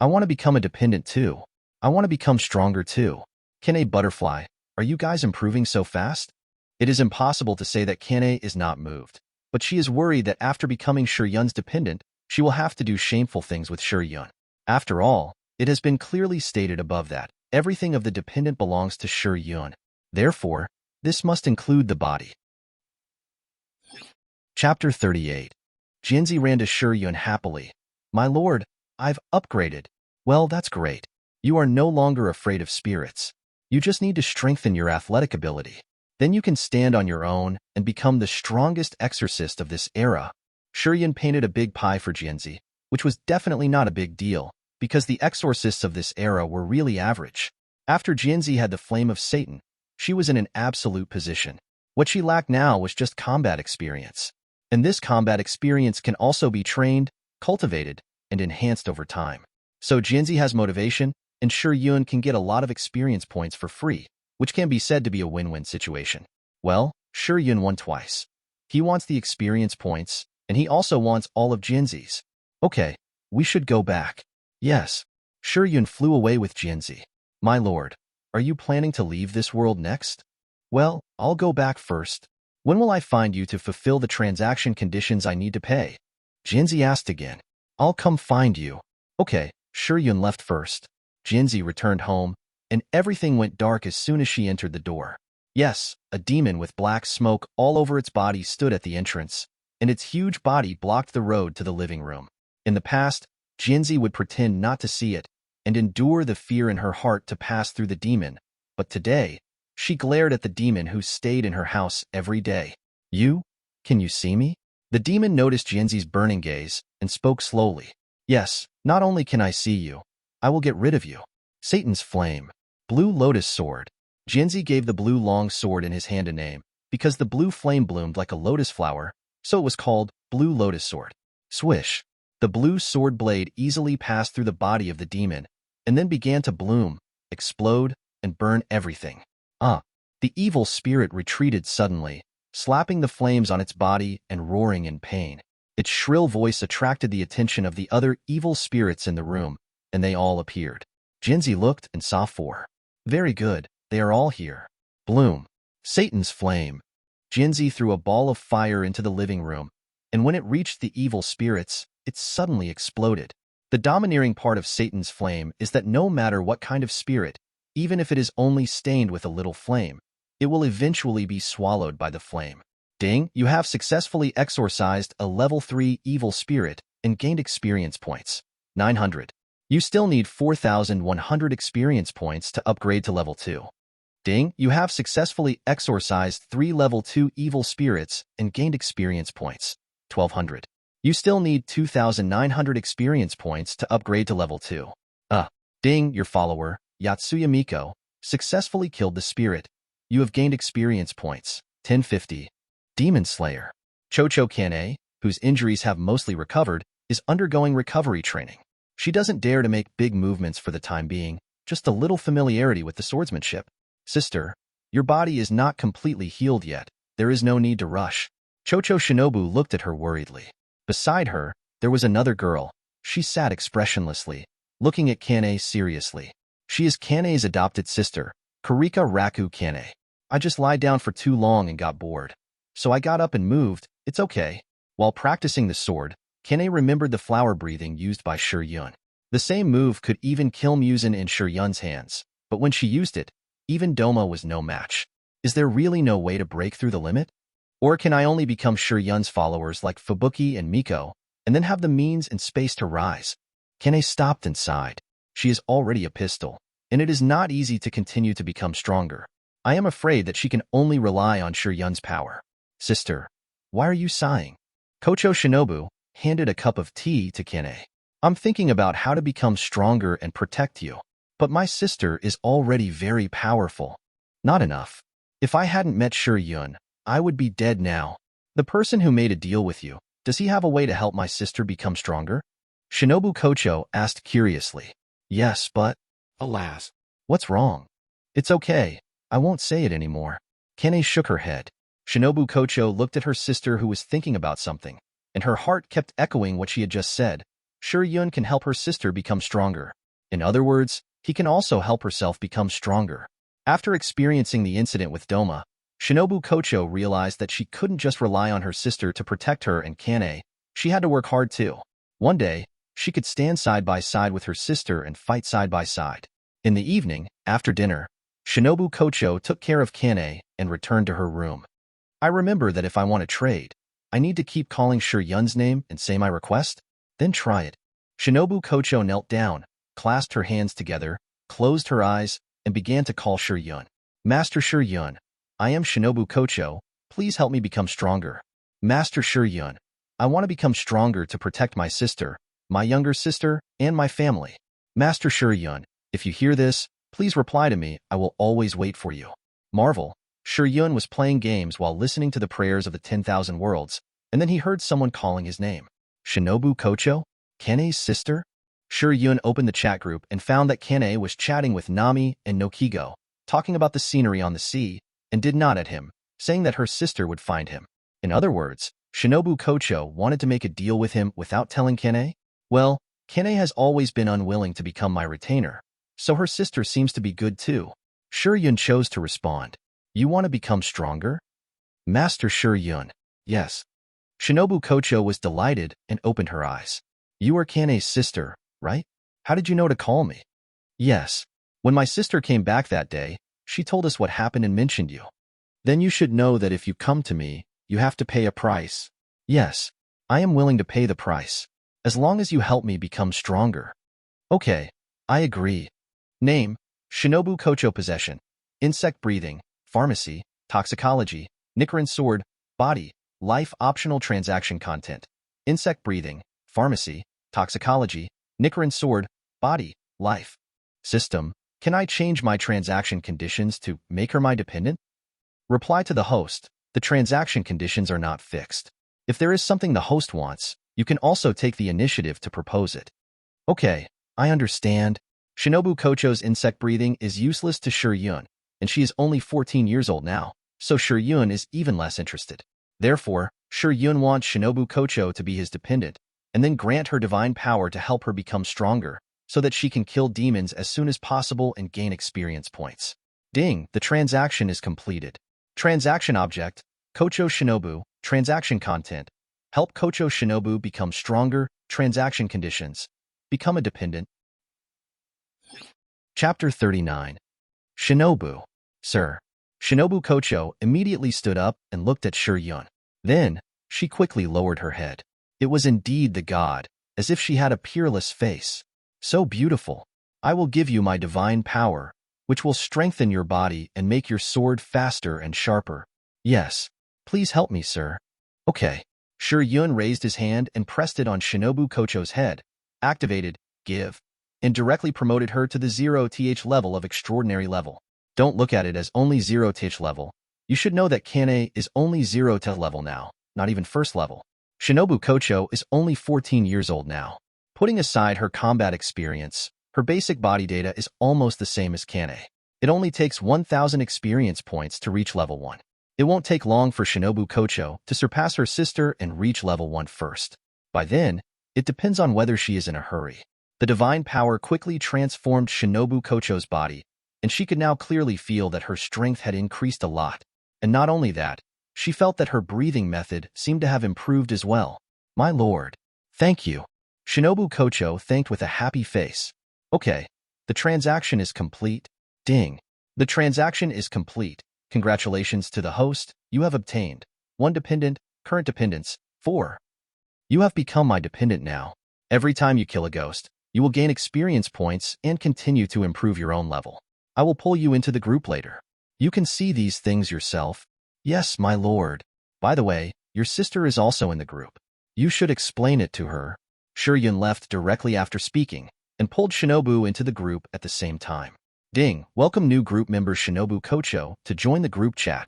[SPEAKER 1] want to become a dependent too. I want to become stronger too. Kanae Butterfly, are you guys improving so fast? It is impossible to say that Kanae is not moved, but she is worried that after becoming Shi Yun's dependent, she will have to do shameful things with Shi Yun. After all, it has been clearly stated above that Everything of the dependent belongs to Shi Yun. Therefore, this must include the body. Chapter 38. Jinzi ran to Shi Yun happily. My lord, I've upgraded. Well, that's great. You are no longer afraid of spirits. You just need to strengthen your athletic ability. Then you can stand on your own and become the strongest exorcist of this era. Shi Yun painted a big pie for Jinzi, which was definitely not a big deal, because the exorcists of this era were really average. After Jinzi had the flame of Satan, she was in an absolute position. What she lacked now was just combat experience. And this combat experience can also be trained, cultivated, and enhanced over time. So Jinzi has motivation, and Shi Yun can get a lot of experience points for free, which can be said to be a win-win situation. Well, Shi Yun won twice. He wants the experience points, and he also wants all of Jinzi's. Okay, we should go back. Yes. Shi Yun flew away with Jinzi. My lord, are you planning to leave this world next? Well, I'll go back first. When will I find you to fulfill the transaction conditions I need to pay? Jinzi asked again. I'll come find you. Okay, Shi Yun left first. Jinzi returned home, and everything went dark as soon as she entered the door. Yes, a demon with black smoke all over its body stood at the entrance, and its huge body blocked the road to the living room. In the past, Jinzi would pretend not to see it and endure the fear in her heart to pass through the demon, but today, she glared at the demon who stayed in her house every day. You? Can you see me? The demon noticed Jinzi's burning gaze and spoke slowly. Yes, not only can I see you, I will get rid of you. Satan's flame. Blue lotus sword. Jinzi gave the blue long sword in his hand a name, because the blue flame bloomed like a lotus flower, so it was called blue lotus sword. Swish. The blue sword blade easily passed through the body of the demon, and then began to bloom, explode, and burn everything. The evil spirit retreated suddenly, slapping the flames on its body and roaring in pain. Its shrill voice attracted the attention of the other evil spirits in the room, and they all appeared. Jinzi looked and saw 4. Very good, they are all here. Bloom. Satan's flame. Jinzi threw a ball of fire into the living room, and when it reached the evil spirits, it suddenly exploded. The domineering part of Satan's flame is that no matter what kind of spirit, even if it is only stained with a little flame, it will eventually be swallowed by the flame. Ding, you have successfully exorcised a level 3 evil spirit and gained experience points. 900. You still need 4,100 experience points to upgrade to level 2. Ding, you have successfully exorcised 3 level 2 evil spirits and gained experience points. 1,200. You still need 2,900 experience points to upgrade to level 2. Ding, your follower, Yotsuya Miko, successfully killed the spirit. You have gained experience points. 1050. Demon Slayer. Kocho Kanae, whose injuries have mostly recovered, is undergoing recovery training. She doesn't dare to make big movements for the time being, just a little familiarity with the swordsmanship. Sister, your body is not completely healed yet. There is no need to rush. Kocho Shinobu looked at her worriedly. Beside her, there was another girl. She sat expressionlessly, looking at Kanae seriously. She is Kanae's adopted sister, Kurika Raku Kanae. I just lied down for too long and got bored. So I got up and moved. It's okay. While practicing the sword, Kanae remembered the flower breathing used by Shi Yun. The same move could even kill Muzan in Shi Yun's hands, but when she used it, even Douma was no match. Is there really no way to break through the limit? Or can I only become Shi Yun's followers like Fubuki and Miko, and then have the means and space to rise? Kanae stopped and sighed. She is already a pistol, and it is not easy to continue to become stronger. I am afraid that she can only rely on Shi Yun's power. Sister, why are you sighing? Kocho Shinobu handed a cup of tea to Kanae. I'm thinking about how to become stronger and protect you. But my sister is already very powerful. Not enough. If I hadn't met Shi Yun, I would be dead now. The person who made a deal with you, does he have a way to help my sister become stronger? Shinobu Kocho asked curiously. Yes, but, alas, what's wrong? It's okay. I won't say it anymore. Kanae shook her head. Shinobu Kocho looked at her sister who was thinking about something, and her heart kept echoing what she had just said. Shi Yun can help her sister become stronger. In other words, he can also help herself become stronger. After experiencing the incident with Douma, Shinobu Kocho realized that she couldn't just rely on her sister to protect her and Kanae. She had to work hard too. One day, she could stand side by side with her sister and fight side by side. In the evening, after dinner, Shinobu Kocho took care of Kanae and returned to her room. I remember that if I want to trade, I need to keep calling Shi Yun's name and say my request? Then try it. Shinobu Kocho knelt down, clasped her hands together, closed her eyes, and began to call Shi Yun. Master Shi Yun, I am Shinobu Kocho. Please help me become stronger. Master Shi Yun, I want to become stronger to protect my sister, my younger sister, and my family. Master Shi Yun, if you hear this, please reply to me. I will always wait for you. Marvel. Shi Yun was playing games while listening to the prayers of the 10,000 worlds, and then he heard someone calling his name. Shinobu Kocho? Kanae's sister? Shi Yun opened the chat group and found that Kanae was chatting with Nami and Nokigo, talking about the scenery on the sea, and did nod at him, saying that her sister would find him. In other words, Shinobu Kocho wanted to make a deal with him without telling Kanae? Well, Kanae has always been unwilling to become my retainer, so her sister seems to be good too. Shi Yun chose to respond. You want to become stronger? Master Shi Yun. Yes. Shinobu Kocho was delighted and opened her eyes. You are Kanae's sister, right? How did you know to call me? Yes. When my sister came back that day, she told us what happened and mentioned you. Then you should know that if you come to me, you have to pay a price. Yes. I am willing to pay the price, as long as you help me become stronger. Okay. I agree. Name, Shinobu Kocho. Possession, insect breathing, pharmacy, toxicology, Nichiren sword, body, life. Optional transaction content, insect breathing, pharmacy, toxicology, Nichiren sword, body, life. System, can I change my transaction conditions to make her my dependent? Reply to the host, the transaction conditions are not fixed. If there is something the host wants, you can also take the initiative to propose it. Okay, I understand. Shinobu Kocho's insect breathing is useless to Shi Yun, and she is only 14 years old now, so Shi Yun is even less interested. Therefore, Shi Yun wants Shinobu Kocho to be his dependent, and then grant her divine power to help her become stronger, so that she can kill demons as soon as possible and gain experience points. Ding, the transaction is completed. Transaction object, Kocho Shinobu, transaction content. Help Kocho Shinobu become stronger, transaction conditions. Become a dependent. Chapter 39. Shinobu. Sir. Shinobu Kocho immediately stood up and looked at Shi Yun. Then, she quickly lowered her head. It was indeed the god, as if she had a peerless face. So beautiful. I will give you my divine power, which will strengthen your body and make your sword faster and sharper. Yes. Please help me, sir. Okay. Shi Yun raised his hand and pressed it on Shinobu Kocho's head, activated, give, and directly promoted her to the 0th level of extraordinary level. Don't look at it as only 0th level. You should know that Kanae is only 0th level now, not even first level. Shinobu Kocho is only 14 years old now. Putting aside her combat experience, her basic body data is almost the same as Kanae. It only takes 1,000 experience points to reach level 1. It won't take long for Shinobu Kocho to surpass her sister and reach level 1 first. By then, it depends on whether she is in a hurry. The divine power quickly transformed Shinobu Kocho's body, and she could now clearly feel that her strength had increased a lot. And not only that, she felt that her breathing method seemed to have improved as well. My lord. Thank you. Shinobu Kocho thanked with a happy face. Okay, the transaction is complete. Ding. The transaction is complete. Congratulations to the host, you have obtained 1 dependent, current dependence, 4. You have become my dependent now. Every time you kill a ghost, you will gain experience points and continue to improve your own level. I will pull you into the group later. You can see these things yourself. Yes, my lord. By the way, your sister is also in the group. You should explain it to her. Shi Yun left directly after speaking, and pulled Shinobu into the group at the same time. Ding, welcome new group member Shinobu Kocho to join the group chat.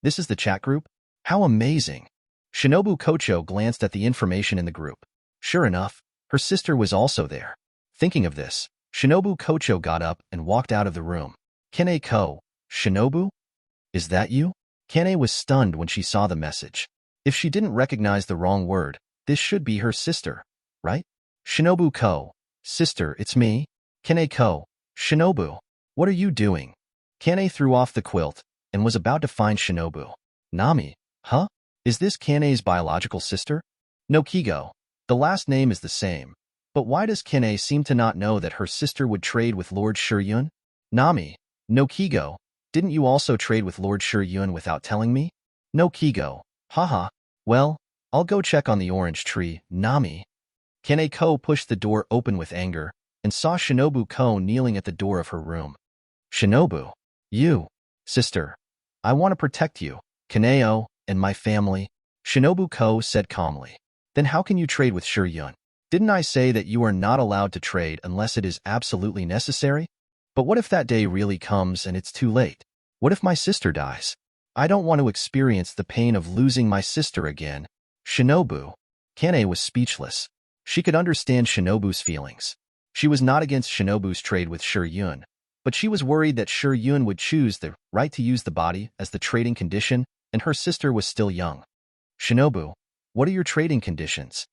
[SPEAKER 1] This is the chat group? How amazing. Shinobu Kocho glanced at the information in the group. Sure enough, her sister was also there. Thinking of this, Shinobu Kocho got up and walked out of the room. Kanae Shinobu? Is that you? Kanae was stunned when she saw the message. If she didn't recognize the wrong word, this should be her sister, right? Shinobu sister, it's me. Kanae Shinobu. What are you doing? Kanae threw off the quilt and was about to find Shinobu. Nami, huh? Is this Kanae's biological sister? Nokigo. The last name is the same, but why does Kanae seem to not know that her sister would trade with Lord Shi Yun? Nami, no Kigo, didn't you also trade with Lord Shi Yun without telling me? No Kigo, haha, well, I'll go check on the orange tree, Nami. Kaneko pushed the door open with anger and saw Shinobu Ko kneeling at the door of her room. Shinobu, you, sister, I want to protect you, Kaneo, and my family, Shinobu Ko said calmly. Then how can you trade with Shi Yun? Didn't I say that you are not allowed to trade unless it is absolutely necessary? But what if that day really comes and it's too late? What if my sister dies? I don't want to experience the pain of losing my sister again. Shinobu. Kanae was speechless. She could understand Shinobu's feelings. She was not against Shinobu's trade with Shi Yun, but she was worried that Shi Yun would choose the right to use the body as the trading condition, and her sister was still young. Shinobu, what are your trading conditions?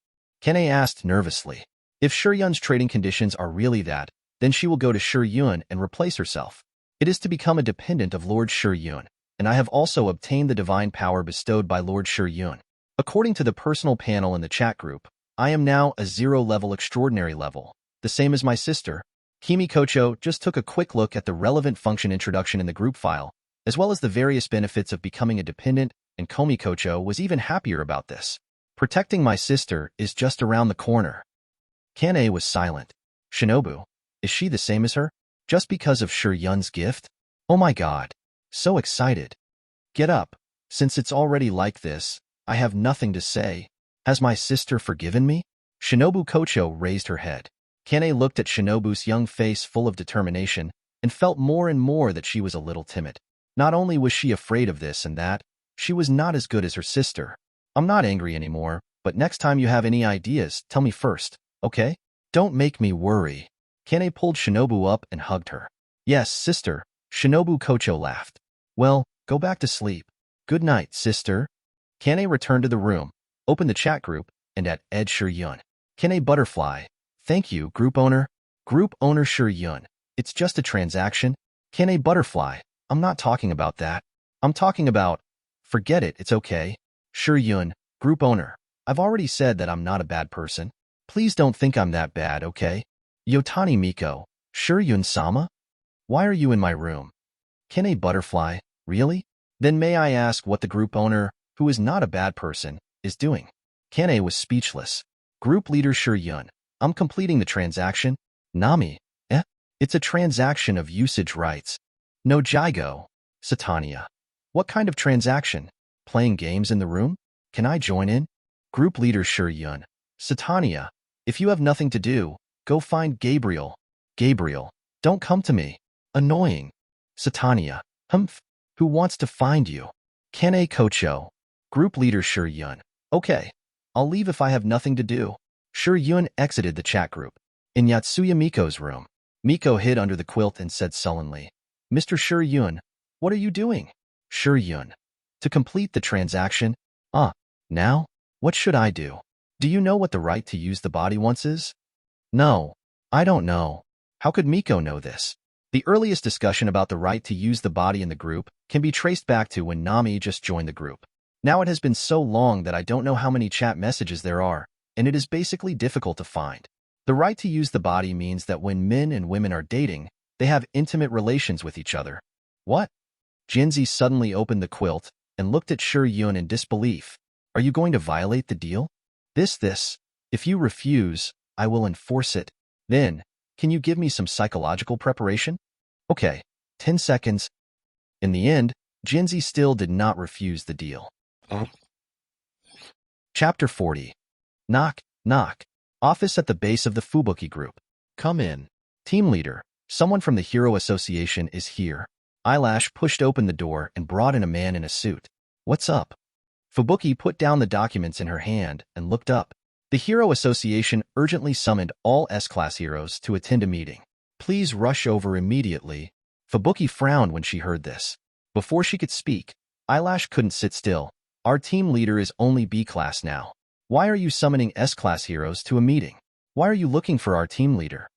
[SPEAKER 1] Kanae asked nervously. If Shi Yun's trading conditions are really that, then she will go to Shi Yun and replace herself. It is to become a dependent of Lord Shi Yun, and I have also obtained the divine power bestowed by Lord Shi Yun. According to the personal panel in the chat group, I am now a 0-level extraordinary level, the same as my sister. Kimi Kocho just took a quick look at the relevant function introduction in the group file, as well as the various benefits of becoming a dependent, and Komi Kocho was even happier about this. Protecting my sister is just around the corner. Kanae was silent. Shinobu, is she the same as her? Just because of Shi Yun's gift? Oh my god. So excited. Get up. Since it's already like this, I have nothing to say. Has my sister forgiven me? Shinobu Kocho raised her head. Kanae looked at Shinobu's young face full of determination and felt more and more that she was a little timid. Not only was she afraid of this and that, she was not as good as her sister. I'm not angry anymore, but next time you have any ideas, tell me first, okay? Don't make me worry. Kanae pulled Shinobu up and hugged her. Yes, sister, Shinobu Kocho laughed. Well, go back to sleep. Good night, sister. Kanae returned to the room, opened the chat group, and at Ed Shi Yun. Kanae Butterfly. Thank you, group owner. Group owner Shi Yun. It's just a transaction. Kanae Butterfly. I'm not talking about that. I'm talking about... Forget it, it's okay. Shi Yun, group owner. I've already said that I'm not a bad person. Please don't think I'm that bad, okay? Yotani Miko. Shi Yun-sama? Why are you in my room? Kanae Butterfly. Really? Then may I ask what the group owner, who is not a bad person, is doing? Kanae was speechless. Group leader Shi Yun. I'm completing the transaction. Nami. It's a transaction of usage rights. No Jigo. Satania. What kind of transaction? Playing games in the room? Can I join in? Group leader Shi Yun. Satania. If you have nothing to do, go find Gabriel. Gabriel. Don't come to me. Annoying. Satania. Humph. Who wants to find you? Kanae Kocho. Group leader Shi Yun. Okay. I'll leave if I have nothing to do. Shi Yun exited the chat group. In Yotsuya Miko's room, Miko hid under the quilt and said sullenly, Mr. Shi Yun, what are you doing? Shi Yun. To complete the transaction? Now? What should I do? Do you know what the right to use the body once is? No. I don't know. How could Miko know this? The earliest discussion about the right to use the body in the group can be traced back to when Nami just joined the group. Now it has been so long that I don't know how many chat messages there are, and it is basically difficult to find. The right to use the body means that when men and women are dating, they have intimate relations with each other. What? Jinzi suddenly opened the quilt and looked at Shi Yun in disbelief. Are you going to violate the deal? This. If you refuse, I will enforce it. Then, can you give me some psychological preparation? Okay, 10 seconds. In the end, Jinzi still did not refuse the deal. Chapter 40. Knock, knock. Office at the base of the Fubuki group. Come in. Team leader, someone from the Hero Association is here. Eyelash pushed open the door and brought in a man in a suit. What's up? Fubuki put down the documents in her hand and looked up. The Hero Association urgently summoned all S-Class heroes to attend a meeting. Please rush over immediately. Fubuki frowned when she heard this. Before she could speak, Eyelash couldn't sit still. Our team leader is only B-Class now. Why are you summoning S-Class heroes to a meeting? Why are you looking for our team leader?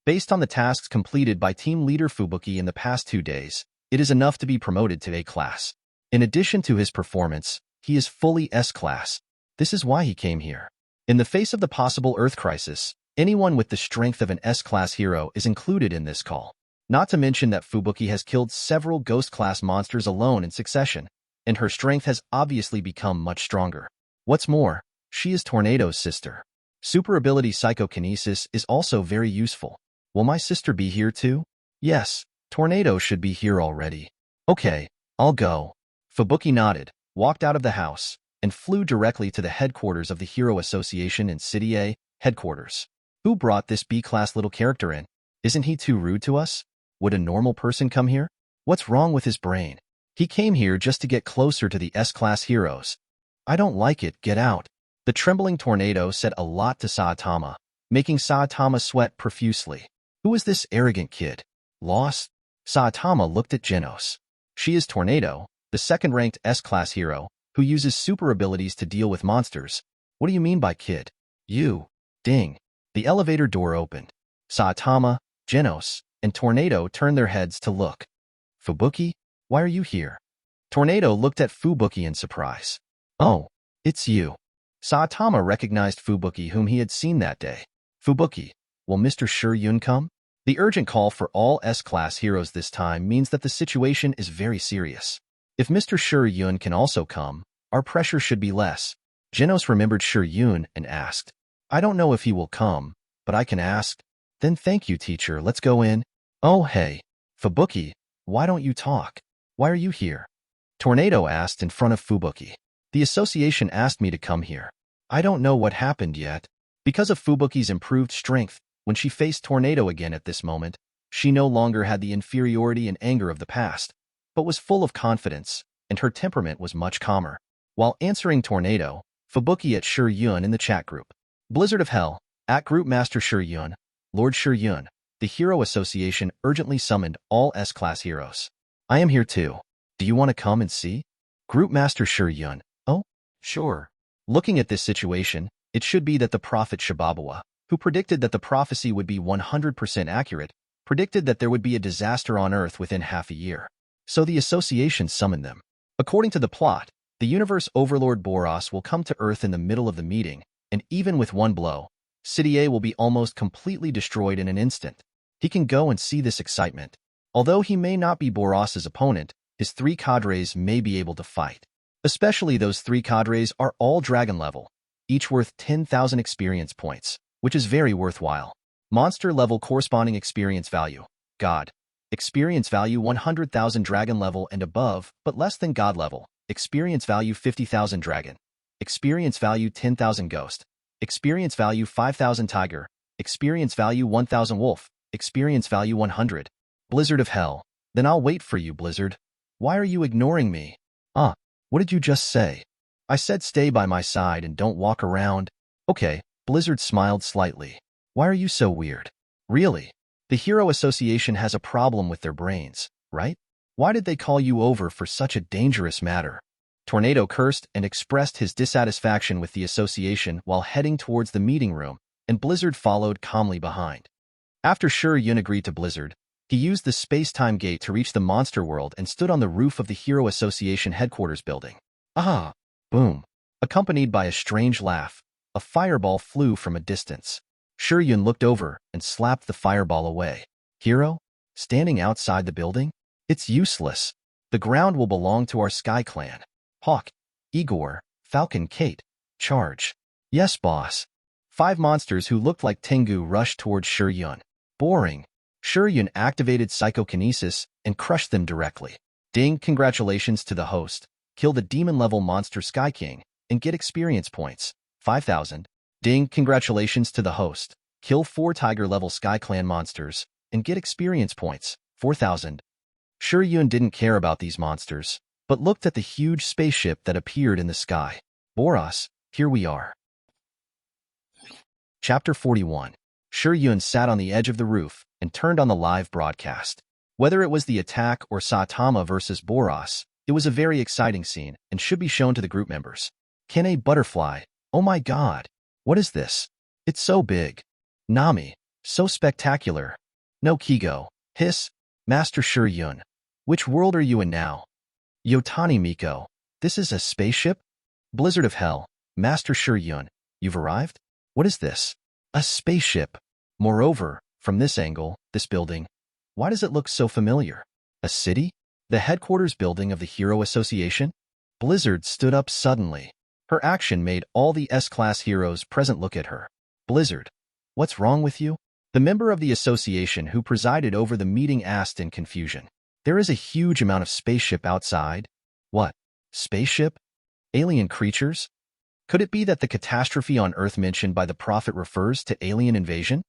[SPEAKER 1] Based on the tasks completed by team leader Fubuki in the past 2 days, it is enough to be promoted to A-Class. In addition to his performance, he is fully S-Class. This is why he came here. In the face of the possible Earth crisis, anyone with the strength of an S-Class hero is included in this call. Not to mention that Fubuki has killed several ghost-class monsters alone in succession, and her strength has obviously become much stronger. What's more, she is Tornado's sister. Super ability psychokinesis is also very useful. Will my sister be here too? Yes, Tornado should be here already. Okay, I'll go. Fubuki nodded, walked out of the house, and flew directly to the headquarters of the Hero Association in City A, headquarters. Who brought this B-class little character in? Isn't he too rude to us? Would a normal person come here? What's wrong with his brain? He came here just to get closer to the S-class heroes. I don't like it, get out. The trembling Tornado said a lot to Saitama, making Saitama sweat profusely. Who is this arrogant kid? Lost? Saitama looked at Genos. She is Tornado, the second-ranked S-class hero, who uses super abilities to deal with monsters. What do you mean by kid? You. Ding. The elevator door opened. Saitama, Genos, and Tornado turned their heads to look. Fubuki, why are you here? Tornado looked at Fubuki in surprise. Oh, it's you. Saitama recognized Fubuki, whom he had seen that day. Fubuki, will Mr. Shi Yun come? The urgent call for all S-class heroes this time means that the situation is very serious. If Mr. Shi Yun can also come, our pressure should be less. Genos remembered Shi Yun and asked, I don't know if he will come, but I can ask. Then thank you, teacher, let's go in. Oh hey, Fubuki, why don't you talk? Why are you here? Tornado asked in front of Fubuki. The association asked me to come here. I don't know what happened yet. Because of Fubuki's improved strength, when she faced Tornado again at this moment, she no longer had the inferiority and anger of the past, but was full of confidence, and her temperament was much calmer. While answering Tornado, Fubuki at Shi Yun in the chat group. Blizzard of Hell, at Group Master Shi Yun, Lord Shi Yun, the Hero Association urgently summoned all S-class heroes. I am here too. Do you want to come and see? Group Master Shi Yun. Oh, sure. Looking at this situation, it should be that the prophet Shibabawa, who predicted that the prophecy would be 100% accurate, predicted that there would be a disaster on Earth within half a year. So the association summoned them. According to the plot, the universe overlord Boros will come to Earth in the middle of the meeting, and even with one blow, City A will be almost completely destroyed in an instant. He can go and see this excitement. Although he may not be Boros's opponent, his 3 cadres may be able to fight. Especially those 3 cadres are all dragon level, each worth 10,000 experience points, which is very worthwhile. Monster level corresponding experience value. God. Experience value 100,000 dragon level and above, but less than God level. Experience value 50,000 dragon. Experience value 10,000 ghost. Experience value 5,000 tiger. Experience value 1,000 wolf. Experience value 100. Blizzard of Hell. Then I'll wait for you, Blizzard. Why are you ignoring me? What did you just say? I said stay by my side and don't walk around. Okay, Blizzard smiled slightly. Why are you so weird? Really? The Hero Association has a problem with their brains, right? Why did they call you over for such a dangerous matter? Tornado cursed and expressed his dissatisfaction with the association while heading towards the meeting room, and Blizzard followed calmly behind. After Shi Yun agreed to Blizzard, he used the space-time gate to reach the monster world and stood on the roof of the Hero Association headquarters building. Ah! Boom! Accompanied by a strange laugh, a fireball flew from a distance. Shi Yun looked over and slapped the fireball away. Hero? Standing outside the building? It's useless. The ground will belong to our Sky Clan. Hawk, Igor, Falcon, Kate, charge. Yes, boss. 5 monsters who looked like Tengu rushed towards Shi Yun. Boring. Shi Yun activated psychokinesis and crushed them directly. Ding, congratulations to the host. Kill the demon-level monster Sky King and get experience points. 5,000. Ding, congratulations to the host. Kill 4 tiger-level Sky Clan monsters and get experience points. 4,000. Shi Yun didn't care about these monsters, but looked at the huge spaceship that appeared in the sky. Boros, here we are. Chapter 41. Shi Yun sat on the edge of the roof and turned on the live broadcast. Whether it was the attack or Saitama versus Boros, it was a very exciting scene and should be shown to the group members. Can a butterfly? Oh my god. What is this? It's so big. Nami. So spectacular. No Kigo. Hiss. Master Shi Yun. Which world are you in now? Yotsuya Miko. This is a spaceship? Blizzard of Hell. Master Shi Yun. You've arrived? What is this? A spaceship. Moreover, from this angle, this building. Why does it look so familiar? A city? The headquarters building of the Hero Association? Blizzard stood up suddenly. Her action made all the S-class heroes present look at her. Blizzard, what's wrong with you? The member of the association who presided over the meeting asked in confusion. There is a huge amount of spaceship outside. What? Spaceship? Alien creatures? Could it be that the catastrophe on Earth mentioned by the prophet refers to alien invasion?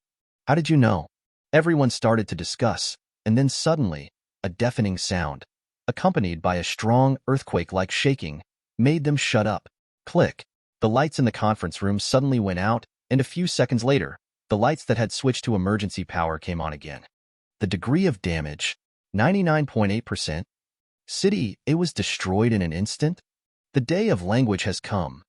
[SPEAKER 1] How did you know? Everyone started to discuss, and then suddenly, a deafening sound, accompanied by a strong earthquake-like shaking, made them shut up. Click. The lights in the conference room suddenly went out, and a few seconds later, the lights that had switched to emergency power came on again. The degree of damage, 99.8%. City, it was destroyed in an instant? The day of language has come.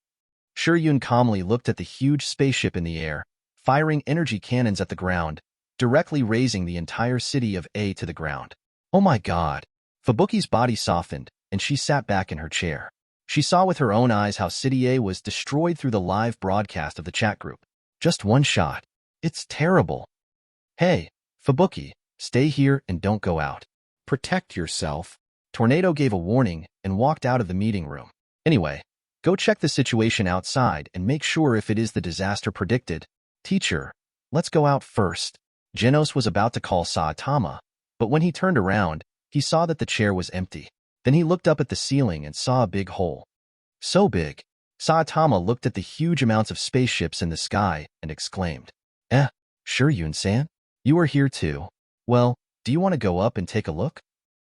[SPEAKER 1] Shi Yun calmly looked at the huge spaceship in the air, firing energy cannons at the ground, directly raising the entire city of A to the ground. Oh my god! Fubuki's body softened, and she sat back in her chair. She saw with her own eyes how City A was destroyed through the live broadcast of the chat group. Just one shot. It's terrible. Hey, Fubuki, stay here and don't go out. Protect yourself. Tornado gave a warning and walked out of the meeting room. Anyway, go check the situation outside and make sure if it is the disaster predicted. Teacher, let's go out first. Genos was about to call Saitama, but when he turned around, he saw that the chair was empty. Then he looked up at the ceiling and saw a big hole. So big. Saitama looked at the huge amounts of spaceships in the sky and exclaimed, Shi Yun-san? You are here too. Well, do you want to go up and take a look?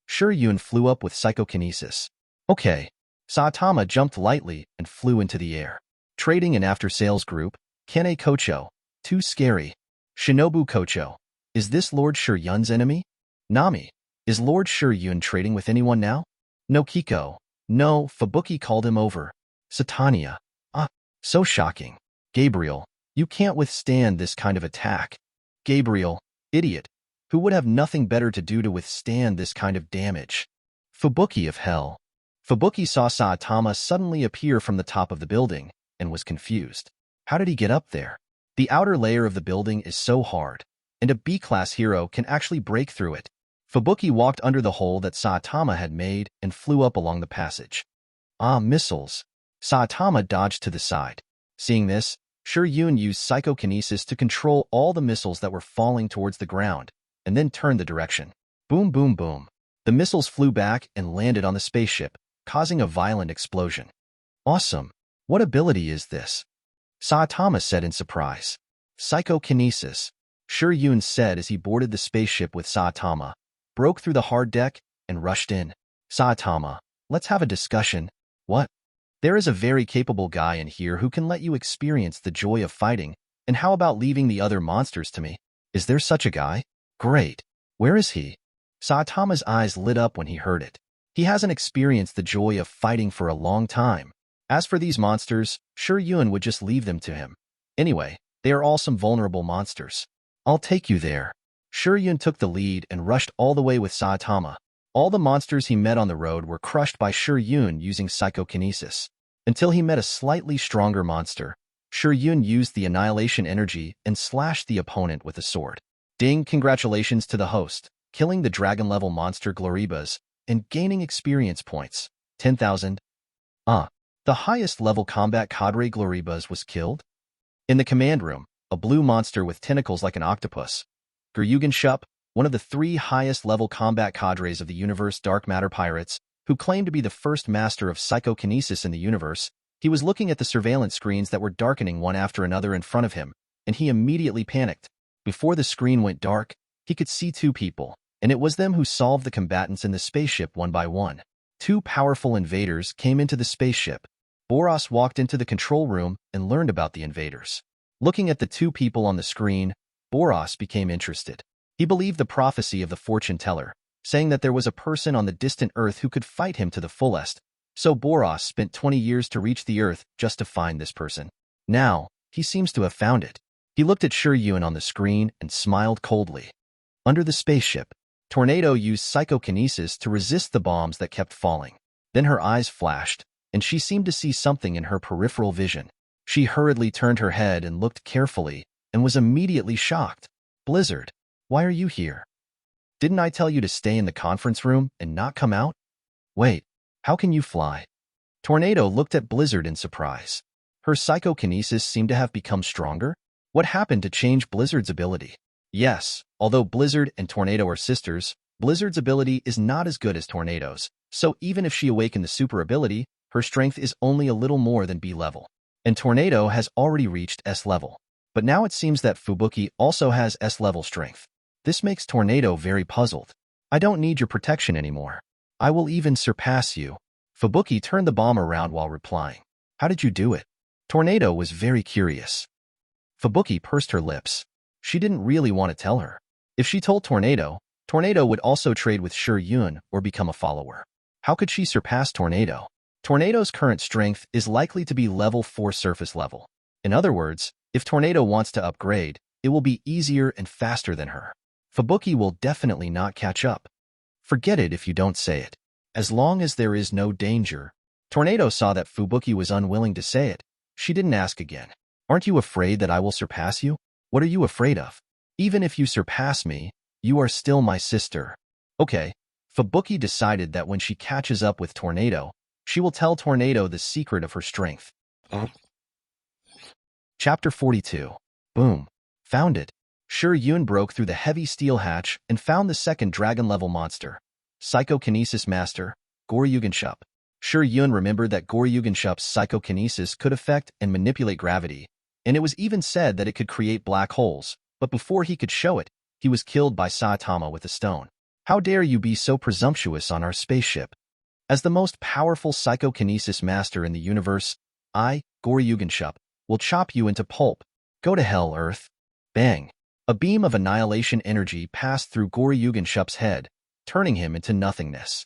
[SPEAKER 1] Shi Yun flew up with psychokinesis. Okay. Saitama jumped lightly and flew into the air. Trading and after-sales group, Kanae Kocho. Too scary. Shinobu Kocho. Is this Lord Shi Yun's enemy? Nami. Is Lord Shi Yun trading with anyone now? No Kiko. No, Fubuki called him over. Satania. So shocking. Gabriel. You can't withstand this kind of attack. Gabriel. Idiot. Who would have nothing better to do to withstand this kind of damage? Fubuki of hell. Fubuki saw Saitama suddenly appear from the top of the building and was confused. How did he get up there? The outer layer of the building is so hard, and a B-class hero can actually break through it. Fubuki walked under the hole that Saitama had made and flew up along the passage. Missiles. Saitama dodged to the side. Seeing this, Shi Yun used psychokinesis to control all the missiles that were falling towards the ground, and then turned the direction. Boom, boom, boom. The missiles flew back and landed on the spaceship, causing a violent explosion. Awesome. What ability is this? Saitama said in surprise. Psychokinesis. Shi Yun said as he boarded the spaceship with Saitama, broke through the hard deck, and rushed in. Saitama, let's have a discussion. What? There is a very capable guy in here who can let you experience the joy of fighting, and how about leaving the other monsters to me? Is there such a guy? Great. Where is he? Saitama's eyes lit up when he heard it. He hasn't experienced the joy of fighting for a long time. As for these monsters, Shi Yun would just leave them to him. Anyway, they are all some vulnerable monsters. I'll take you there. Shi Yun took the lead and rushed all the way with Saitama. All the monsters he met on the road were crushed by Shi Yun using psychokinesis. Until he met a slightly stronger monster, Shi Yun used the annihilation energy and slashed the opponent with a sword. Ding, congratulations to the host, killing the dragon-level monster Gloribas and gaining experience points. 10,000. The highest level combat cadre Gloribas was killed? In the command room, a blue monster with tentacles like an octopus. Guryugen Shup, one of the 3 highest level combat cadres of the universe Dark Matter Pirates, who claimed to be the first master of psychokinesis in the universe, he was looking at the surveillance screens that were darkening one after another in front of him, and he immediately panicked. Before the screen went dark, he could see 2 people, and it was them who solved the combatants in the spaceship one by one. 2 powerful invaders came into the spaceship. Boros walked into the control room and learned about the invaders. Looking at the 2 people on the screen, Boros became interested. He believed the prophecy of the fortune teller, saying that there was a person on the distant Earth who could fight him to the fullest. So Boros spent 20 years to reach the Earth just to find this person. Now, he seems to have found it. He looked at Shi Yun on the screen and smiled coldly. Under the spaceship, Tornado used psychokinesis to resist the bombs that kept falling. Then her eyes flashed, and she seemed to see something in her peripheral vision. She hurriedly turned her head and looked carefully, and was immediately shocked. Blizzard, why are you here? Didn't I tell you to stay in the conference room and not come out? Wait, how can you fly? Tornado looked at Blizzard in surprise. Her psychokinesis seemed to have become stronger. What happened to change Blizzard's ability? Yes, although Blizzard and Tornado are sisters, Blizzard's ability is not as good as Tornado's, so even if she awakened the super ability, her strength is only a little more than B level. And Tornado has already reached S level. But now it seems that Fubuki also has S level strength. This makes Tornado very puzzled. I don't need your protection anymore. I will even surpass you. Fubuki turned the bomb around while replying. How did you do it? Tornado was very curious. Fubuki pursed her lips. She didn't really want to tell her. If she told Tornado, Tornado would also trade with Shi Yun or become a follower. How could she surpass Tornado? Tornado's current strength is likely to be level 4 surface level. In other words, if Tornado wants to upgrade, it will be easier and faster than her. Fubuki will definitely not catch up. Forget it if you don't say it. As long as there is no danger. Tornado saw that Fubuki was unwilling to say it. She didn't ask again. Aren't you afraid that I will surpass you? What are you afraid of? Even if you surpass me, you are still my sister. Okay. Fubuki decided that when she catches up with Tornado, she will tell Tornado the secret of her strength. Chapter 42. Boom. Found it. Shi Yun broke through the heavy steel hatch and found the second dragon-level monster. Psychokinesis Master, Goryugenship. Shi Yun remembered that Goryugenship's psychokinesis could affect and manipulate gravity, and it was even said that it could create black holes, but before he could show it, he was killed by Saitama with a stone. How dare you be so presumptuous on our spaceship? As the most powerful psychokinesis master in the universe, I, Goryugenship, will chop you into pulp. Go to hell, Earth. Bang. A beam of annihilation energy passed through Goryugenship's head, turning him into nothingness.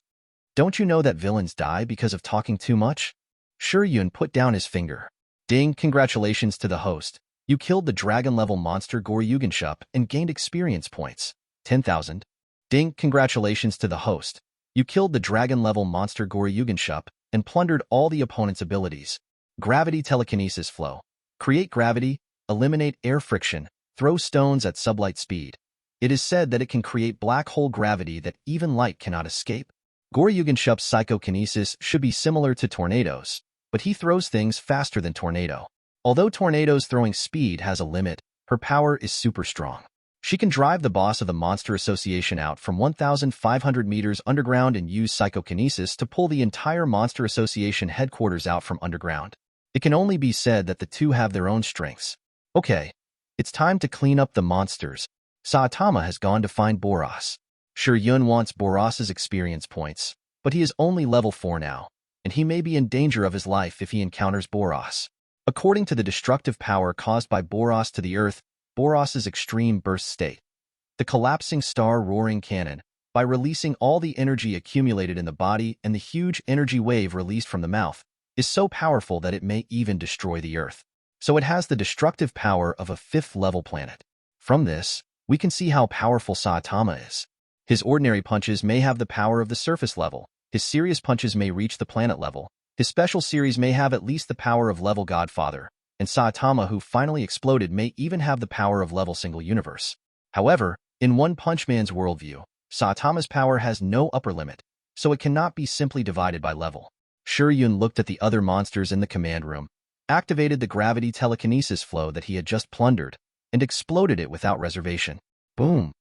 [SPEAKER 1] Don't you know that villains die because of talking too much? Shi Yun put down his finger. Ding, congratulations to the host. You killed the dragon-level monster Goryugenship and gained experience points. 10,000. Ding, congratulations to the host. You killed the dragon-level monster Goryugenship and plundered all the opponent's abilities. Gravity telekinesis flow. Create gravity, eliminate air friction, throw stones at sublight speed. It is said that it can create black hole gravity that even light cannot escape. Goryugenship's psychokinesis should be similar to Tornado's, but he throws things faster than Tornado. Although Tornado's throwing speed has a limit, her power is super strong. She can drive the boss of the Monster Association out from 1,500 meters underground and use psychokinesis to pull the entire Monster Association headquarters out from underground. It can only be said that the two have their own strengths. Okay, it's time to clean up the monsters. Saitama has gone to find Boros. Shi Yun wants Boros's experience points, but he is only level 4 now, and he may be in danger of his life if he encounters Boros. According to the destructive power caused by Boros to the Earth, Boros's extreme burst state, the collapsing star roaring cannon, by releasing all the energy accumulated in the body and the huge energy wave released from the mouth, is so powerful that it may even destroy the Earth. So it has the destructive power of a 5th-level planet. From this, we can see how powerful Saitama is. His ordinary punches may have the power of the surface level, his serious punches may reach the planet level, his special series may have at least the power of level Godfather, and Saitama who finally exploded may even have the power of level single universe. However, in One Punch Man's worldview, Saitama's power has no upper limit, so it cannot be simply divided by level. Shi Yun looked at the other monsters in the command room, activated the gravity telekinesis flow that he had just plundered, and exploded it without reservation. Boom!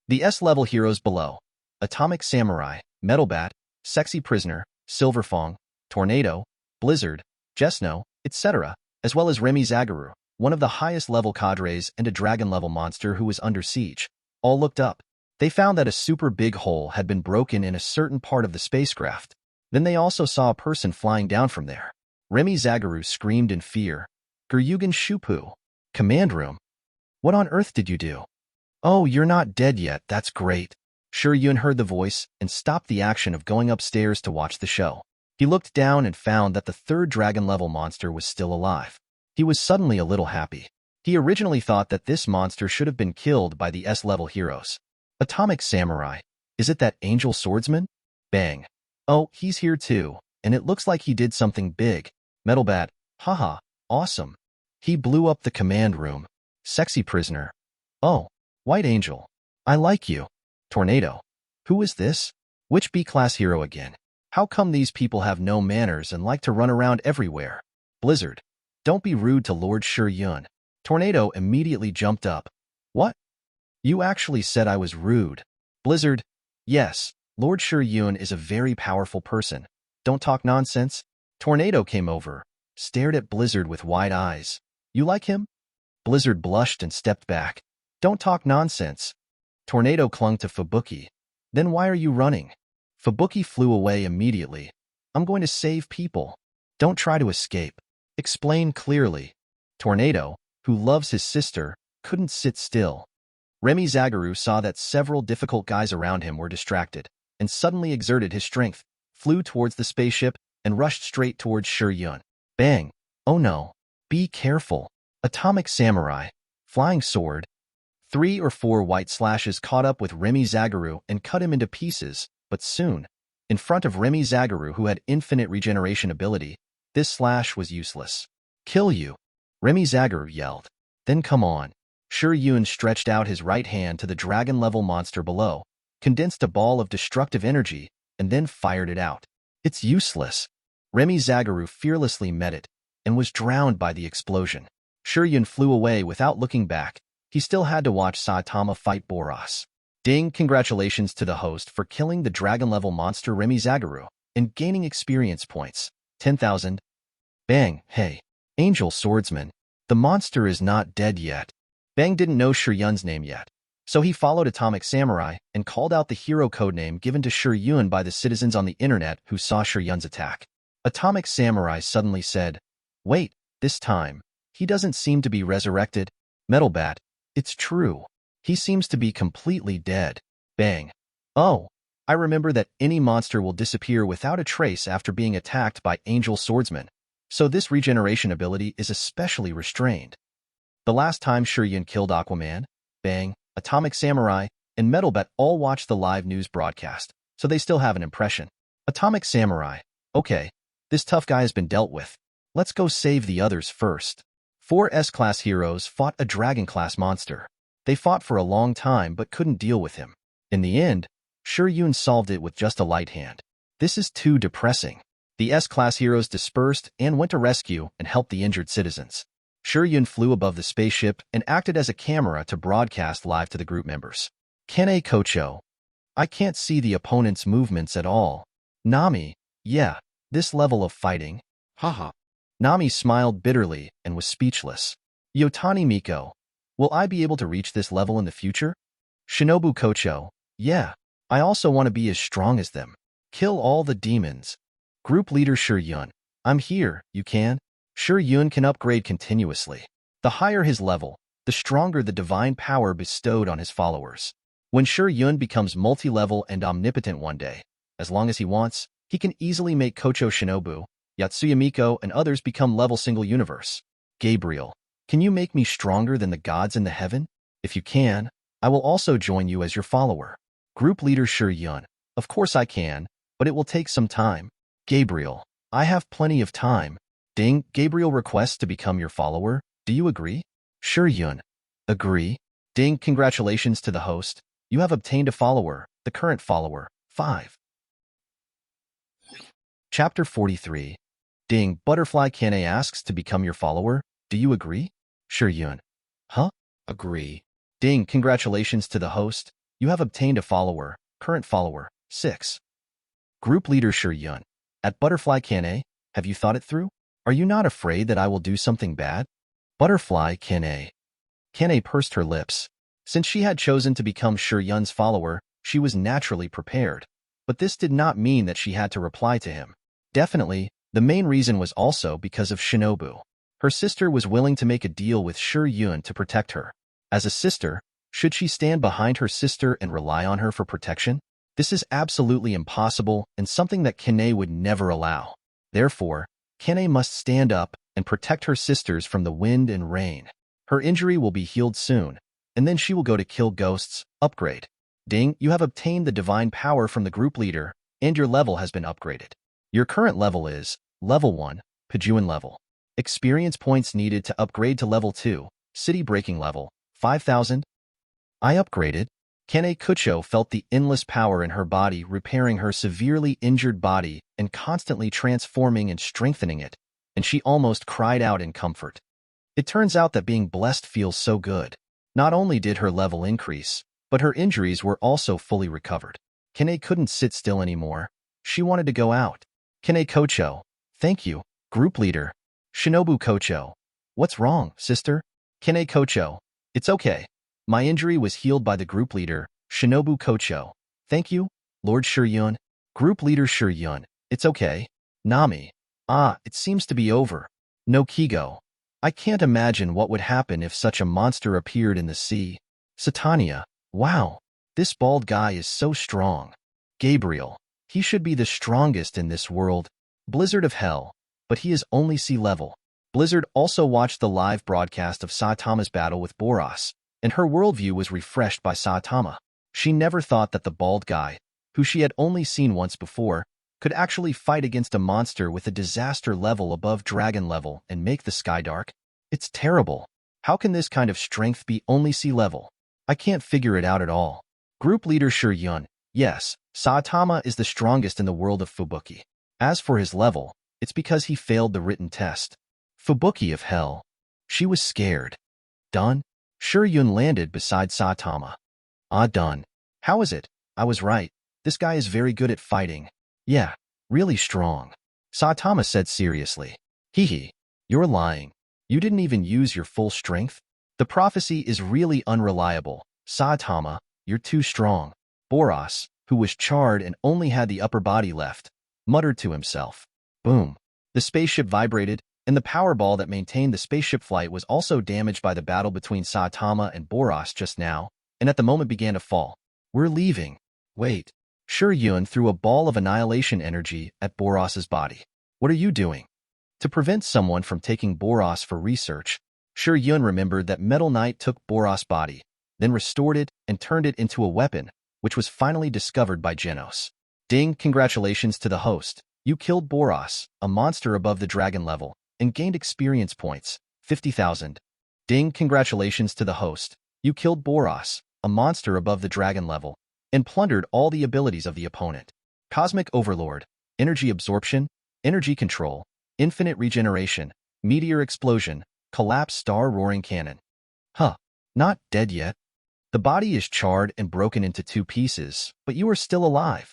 [SPEAKER 1] The S-level heroes below: Atomic Samurai, Metal Bat, Sexy Prisoner, Silver Fong, Tornado, Blizzard, Jesno, etc., as well as Remy Zagaru, one of the highest-level cadres and a dragon-level monster who was under siege, all looked up. They found that a super big hole had been broken in a certain part of the spacecraft. Then they also saw a person flying down from there. Remy Zagaru screamed in fear. Guryugen Shupu. Command room. What on earth did you do? Oh, you're not dead yet, that's great. Shi Yun heard the voice and stopped the action of going upstairs to watch the show. He looked down and found that the 3rd dragon-level monster was still alive. He was suddenly a little happy. He originally thought that this monster should have been killed by the S-level heroes. Atomic Samurai. Is it that angel swordsman? Bang. Oh, he's here too, and it looks like he did something big. Metal Bat. Haha, awesome. He blew up the command room. Sexy Prisoner. Oh, White Angel. I like you. Tornado. Who is this? Which B-class hero again? How come these people have no manners and like to run around everywhere? Blizzard. Don't be rude to Lord Shi Yun. Tornado immediately jumped up. What? You actually said I was rude. Blizzard. Yes, Lord Shi Yun is a very powerful person. Don't talk nonsense. Tornado came over, stared at Blizzard with wide eyes. You like him? Blizzard blushed and stepped back. Don't talk nonsense. Tornado clung to Fubuki. Then why are you running? Fubuki flew away immediately. I'm going to save people. Don't try to escape. Explain clearly. Tornado, who loves his sister, couldn't sit still. Remy Zagaru saw that several difficult guys around him were distracted, and suddenly exerted his strength, flew towards the spaceship, and rushed straight towards Shi Yun. Bang! Oh no! Be careful! Atomic Samurai, Flying Sword. 3 or 4 white slashes caught up with Remy Zagaru and cut him into pieces, but soon, in front of Remy Zagaru who had infinite regeneration ability, this slash was useless. Kill you! Remy Zagaru yelled. Then come on. Shi Yun stretched out his right hand to the dragon-level monster below, condensed a ball of destructive energy, and then fired it out. It's useless. Remy Zagaru fearlessly met it, and was drowned by the explosion. Shi Yun flew away without looking back. He still had to watch Saitama fight Boros. Ding! Congratulations to the host for killing the dragon-level monster Remy Zagaru and gaining experience points. 10,000. Bang! Hey, Angel Swordsman. The monster is not dead yet. Bang didn't know Shi Yun's name yet, so he followed Atomic Samurai and called out the hero codename given to Shi Yun by the citizens on the internet who saw Shi Yun's attack. Atomic Samurai suddenly said, Wait, this time, he doesn't seem to be resurrected. Metal Bat, it's true. He seems to be completely dead. Bang. Oh, I remember that any monster will disappear without a trace after being attacked by Angel Swordsman, so this regeneration ability is especially restrained. The last time Shi Yun killed Aquaman, Bang, Atomic Samurai, and Metal Bat all watched the live news broadcast, so they still have an impression. Atomic Samurai. Okay, this tough guy has been dealt with. Let's go save the others first. 4 S-class heroes fought a dragon-class monster. They fought for a long time but couldn't deal with him. In the end, Shi Yun solved it with just a light hand. This is too depressing. The S-class heroes dispersed and went to rescue and help the injured citizens. Shi Yun flew above the spaceship and acted as a camera to broadcast live to the group members. Kanae Kocho. I can't see the opponent's movements at all. Nami. Yeah, this level of fighting. Haha. Nami smiled bitterly and was speechless. Yotsuya Miko. Will I be able to reach this level in the future? Shinobu Kocho. Yeah, I also want to be as strong as them. Kill all the demons. Group leader Shi Yun. I'm here, you can. Shi Yun can upgrade continuously. The higher his level, the stronger the divine power bestowed on his followers. When Shi Yun becomes multi-level and omnipotent one day, as long as he wants, he can easily make Kocho Shinobu, Yotsuya Miko, and others become level single universe. Gabriel, can you make me stronger than the gods in the heaven? If you can, I will also join you as your follower. Group leader Shi Yun. Of course I can, but it will take some time. Gabriel, I have plenty of time. Ding! Gabriel requests to become your follower. Do you agree? Shi Yun. Agree. Ding! Congratulations to the host. You have obtained a follower, the current follower. 5. Chapter 43. Ding! Butterfly Kanae asks to become your follower. Do you agree? Shi Yun. Huh? Agree. Ding! Congratulations to the host. You have obtained a follower, current follower. 6. Group leader Shi Yun. At Butterfly Kanae, have you thought it through? Are you not afraid that I will do something bad? Butterfly Kanae. Kanae pursed her lips. Since she had chosen to become Shi Yun's follower, she was naturally prepared. But this did not mean that she had to reply to him. Definitely, the main reason was also because of Shinobu. Her sister was willing to make a deal with Shi Yun to protect her. As a sister, should she stand behind her sister and rely on her for protection? This is absolutely impossible and something that Kanae would never allow. Therefore, Kanae must stand up and protect her sisters from the wind and rain. Her injury will be healed soon, and then she will go to kill ghosts. Upgrade. Ding! You have obtained the divine power from the group leader, and your level has been upgraded. Your current level is level 1, Pajuan level. Experience points needed to upgrade to level 2, City Breaking level, 5,000. I upgraded. Kanae Kocho felt the endless power in her body repairing her severely injured body and constantly transforming and strengthening it, and she almost cried out in comfort. It turns out that being blessed feels so good. Not only did her level increase, but her injuries were also fully recovered. Kanae couldn't sit still anymore. She wanted to go out. Kanae Kocho, thank you. Group leader. Shinobu Kocho. What's wrong, sister? Kanae Kocho. It's okay. My injury was healed by the group leader, Shinobu Kocho. Thank you, Lord Shi Yun. Group leader Shi Yun. It's okay. Nami. It seems to be over. No Kigo. I can't imagine what would happen if such a monster appeared in the sea. Satania. Wow. This bald guy is so strong. Gabriel. He should be the strongest in this world. Blizzard of hell. But he is only sea level. Blizzard also watched the live broadcast of Saitama's battle with Boros, and her worldview was refreshed by Saitama. She never thought that the bald guy, who she had only seen once before, could actually fight against a monster with a disaster level above dragon level and make the sky dark. It's terrible. How can this kind of strength be only sea level? I can't figure it out at all. Group leader Shi Yun. Yes, Saitama is the strongest in the world of Fubuki. As for his level, it's because he failed the written test. Fubuki of hell. She was scared. Done? Shi Yun landed beside Saitama. Done. How is it? I was right. This guy is very good at fighting. Yeah, really strong. Saitama said seriously. Hehe. You're lying. You didn't even use your full strength? The prophecy is really unreliable. Saitama, you're too strong. Boros, who was charred and only had the upper body left, muttered to himself. Boom. The spaceship vibrated, and the power ball that maintained the spaceship flight was also damaged by the battle between Saitama and Boros just now, and at the moment began to fall. We're leaving. Wait. Shi Yun threw a ball of annihilation energy at Boros's body. What are you doing? To prevent someone from taking Boros for research, Shi Yun remembered that Metal Knight took Boros' body, then restored it and turned it into a weapon, which was finally discovered by Genos. Ding, congratulations to the host. You killed Boros, a monster above the dragon level, and gained experience points, 50,000. Ding, congratulations to the host. You killed Boros, a monster above the dragon level, and plundered all the abilities of the opponent. Cosmic Overlord, Energy Absorption, Energy Control, Infinite Regeneration, Meteor Explosion, Collapse Star Roaring Cannon. Not dead yet. The body is charred and broken into 2 pieces, but you are still alive.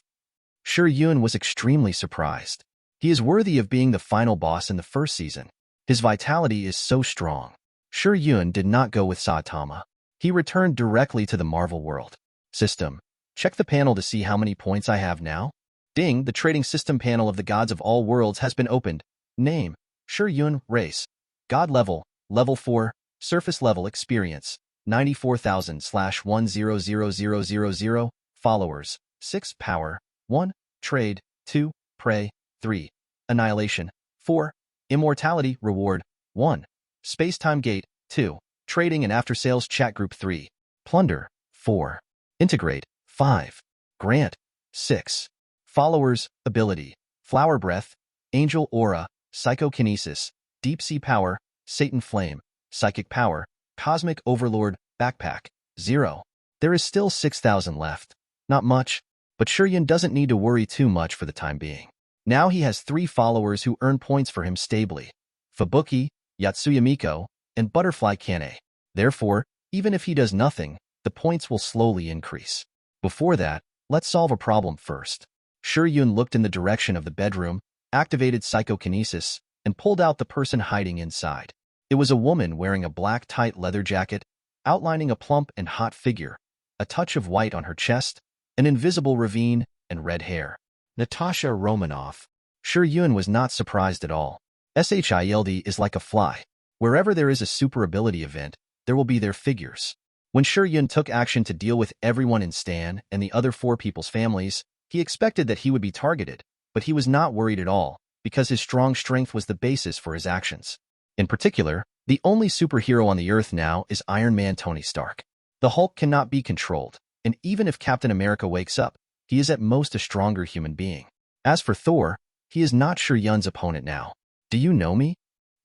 [SPEAKER 1] Shi Yun was extremely surprised. He is worthy of being the final boss in the first season. His vitality is so strong. Shi Yun did not go with Saitama. He returned directly to the Marvel world. System. Check the panel to see how many points I have now. Ding, the trading system panel of the gods of all worlds has been opened. Name. Shi Yun, race. God level, level 4, surface level experience, 94,000/100000. Followers, 6 power, 1, trade, 2, prey, 3, annihilation, 4, immortality reward, 1, space-time gate, 2, trading and after-sales chat group 3, plunder, 4, integrate, 5, grant, 6, followers, ability, flower breath, angel aura, psychokinesis, deep sea power, Satan flame, psychic power, cosmic overlord, backpack, 0. There is still 6,000 left. Not much, but Shi Yun doesn't need to worry too much for the time being. Now he has 3 followers who earn points for him stably. Fubuki, Yotsuya Miko, and Butterfly Kanae. Therefore, even if he does nothing, the points will slowly increase. Before that, let's solve a problem first. Shi Yun looked in the direction of the bedroom, activated psychokinesis, and pulled out the person hiding inside. It was a woman wearing a black tight leather jacket, outlining a plump and hot figure, a touch of white on her chest, an invisible ravine, and red hair. Natasha Romanoff. Shi Yun was not surprised at all. SHILD is like a fly. Wherever there is a super ability event, there will be their figures. When Shi Yun took action to deal with everyone in Stan and the other 4 people's families, he expected that he would be targeted, but he was not worried at all, because his strong strength was the basis for his actions. In particular, the only superhero on the Earth now is Iron Man Tony Stark. The Hulk cannot be controlled, and even if Captain America wakes up, he is at most a stronger human being. As for Thor, he is not Shi Yun's opponent now. Do you know me?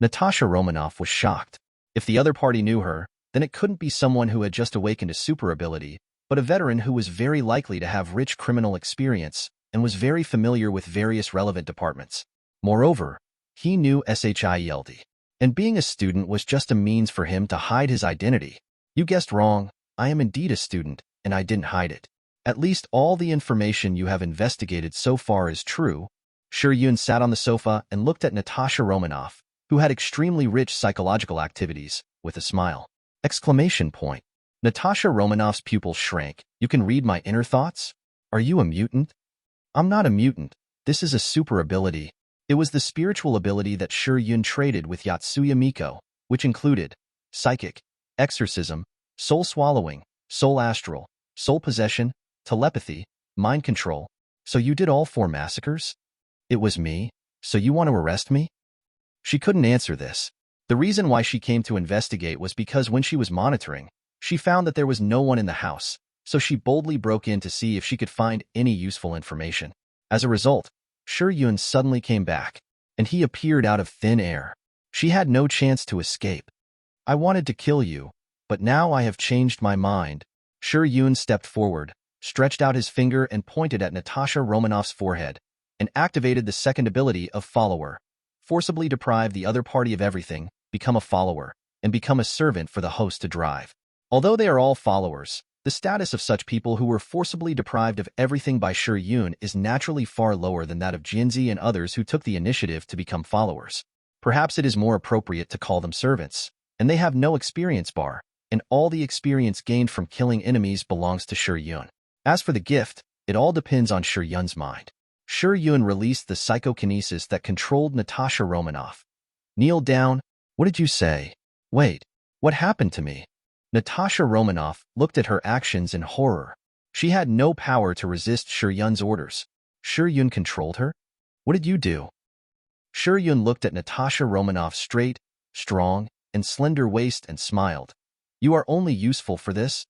[SPEAKER 1] Natasha Romanoff was shocked. If the other party knew her, then it couldn't be someone who had just awakened a super ability, but a veteran who was very likely to have rich criminal experience and was very familiar with various relevant departments. Moreover, he knew SHIELD, and being a student was just a means for him to hide his identity. You guessed wrong, I am indeed a student, and I didn't hide it. At least all the information you have investigated so far is true. Shi Yun sat on the sofa and looked at Natasha Romanoff, who had extremely rich psychological activities, with a smile. Exclamation point. Natasha Romanoff's pupils shrank. You can read my inner thoughts? Are you a mutant? I'm not a mutant. This is a super ability. It was the spiritual ability that Shi Yun traded with Yotsuya Miko, which included psychic, exorcism, soul swallowing, soul astral, soul possession, telepathy, mind control. So you did all 4 massacres? It was me? So you want to arrest me? She couldn't answer this. The reason why she came to investigate was because when she was monitoring, she found that there was no one in the house, so she boldly broke in to see if she could find any useful information. As a result, Shi Yun suddenly came back, and he appeared out of thin air. She had no chance to escape. I wanted to kill you, but now I have changed my mind. Shi Yun stepped forward, stretched out his finger and pointed at Natasha Romanoff's forehead, and activated the second ability of follower. Forcibly deprive the other party of everything, become a follower, and become a servant for the host to drive. Although they are all followers, the status of such people who were forcibly deprived of everything by Shi Yun is naturally far lower than that of Jinzi and others who took the initiative to become followers. Perhaps it is more appropriate to call them servants, and they have no experience bar, and all the experience gained from killing enemies belongs to Shi Yun. As for the gift, it all depends on Shi Yun's mind. Shi Yun released the psychokinesis that controlled Natasha Romanoff. Kneel down. What did you say? Wait, what happened to me? Natasha Romanoff looked at her actions in horror. She had no power to resist Shi Yun's orders. Shi Yun controlled her? What did you do? Shi Yun looked at Natasha Romanoff's straight, strong, and slender waist and smiled. You are only useful for this?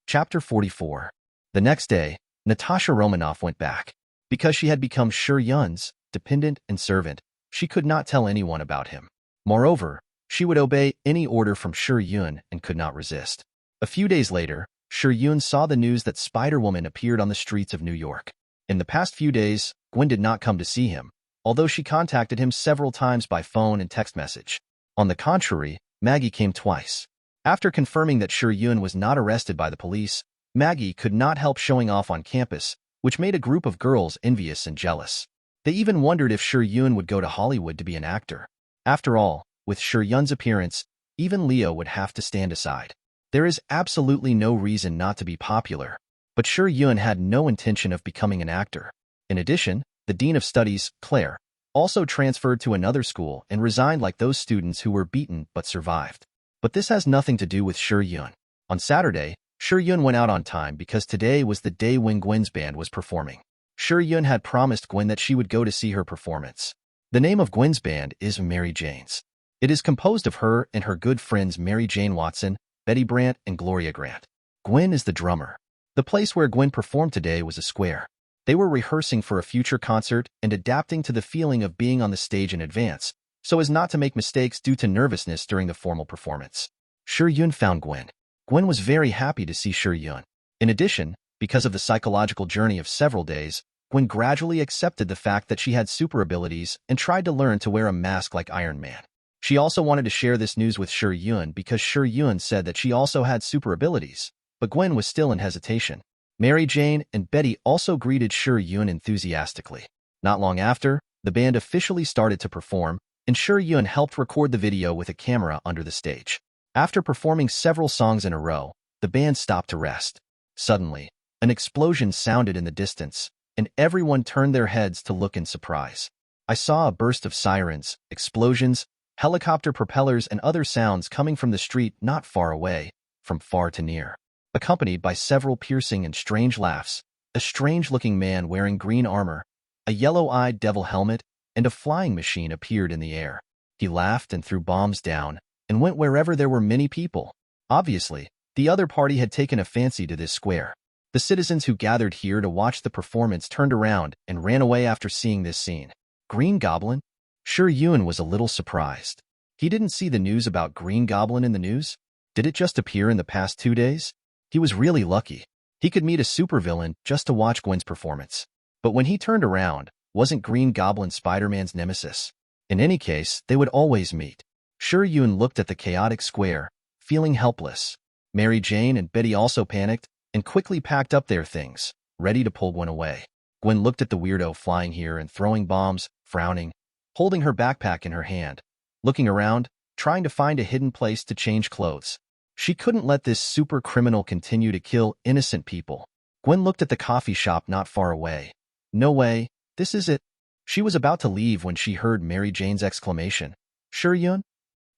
[SPEAKER 1] Chapter 44. The next day, Natasha Romanoff went back. Because she had become Shi Yun's dependent and servant, she could not tell anyone about him. Moreover, she would obey any order from Shi Yun and could not resist. A few days later, Shi Yun saw the news that Spider-Woman appeared on the streets of New York. In the past few days, Gwen did not come to see him, although she contacted him several times by phone and text message. On the contrary, Maggie came twice. After confirming that Shi Yun was not arrested by the police, Maggie could not help showing off on campus, which made a group of girls envious and jealous. They even wondered if Shi Yun would go to Hollywood to be an actor. After all, with Shi Yun's appearance, even Leo would have to stand aside. There is absolutely no reason not to be popular. But Shi Yun had no intention of becoming an actor. In addition, the Dean of Studies, Claire, also transferred to another school and resigned like those students who were beaten but survived. But this has nothing to do with Shi Yun. On Saturday, Shi Yun went out on time because today was the day when Gwen's band was performing. Shi Yun had promised Gwen that she would go to see her performance. The name of Gwen's band is Mary Jane's. It is composed of her and her good friends Mary Jane Watson, Betty Brant, and Gloria Grant. Gwen is the drummer. The place where Gwen performed today was a square. They were rehearsing for a future concert and adapting to the feeling of being on the stage in advance, so as not to make mistakes due to nervousness during the formal performance. Shi Yun found Gwen. Gwen was very happy to see Shi Yun. In addition, because of the psychological journey of several days, Gwen gradually accepted the fact that she had super abilities and tried to learn to wear a mask like Iron Man. She also wanted to share this news with Shi Yun because Shi Yun said that she also had super abilities, but Gwen was still in hesitation. Mary Jane and Betty also greeted Shi Yun enthusiastically. Not long after, the band officially started to perform, and Shi Yun helped record the video with a camera under the stage. After performing several songs in a row, the band stopped to rest. Suddenly, an explosion sounded in the distance, and everyone turned their heads to look in surprise. I saw a burst of sirens, explosions, helicopter propellers and other sounds coming from the street not far away, from far to near. Accompanied by several piercing and strange laughs, a strange-looking man wearing green armor, a yellow-eyed devil helmet, and a flying machine appeared in the air. He laughed and threw bombs down, and went wherever there were many people. Obviously, the other party had taken a fancy to this square. The citizens who gathered here to watch the performance turned around and ran away after seeing this scene. Green Goblin? Shi Yun was a little surprised. He didn't see the news about Green Goblin in the news. Did it just appear in the past 2 days? He was really lucky. He could meet a supervillain just to watch Gwen's performance. But when he turned around, wasn't Green Goblin Spider-Man's nemesis? In any case, they would always meet. Shi Yun looked at the chaotic square, feeling helpless. Mary Jane and Betty also panicked and quickly packed up their things, ready to pull Gwen away. Gwen looked at the weirdo flying here and throwing bombs, frowning, holding her backpack in her hand, looking around, trying to find a hidden place to change clothes. She couldn't let this super criminal continue to kill innocent people. Gwen looked at the coffee shop not far away. No way, this is it. She was about to leave when she heard Mary Jane's exclamation. Shi Yun?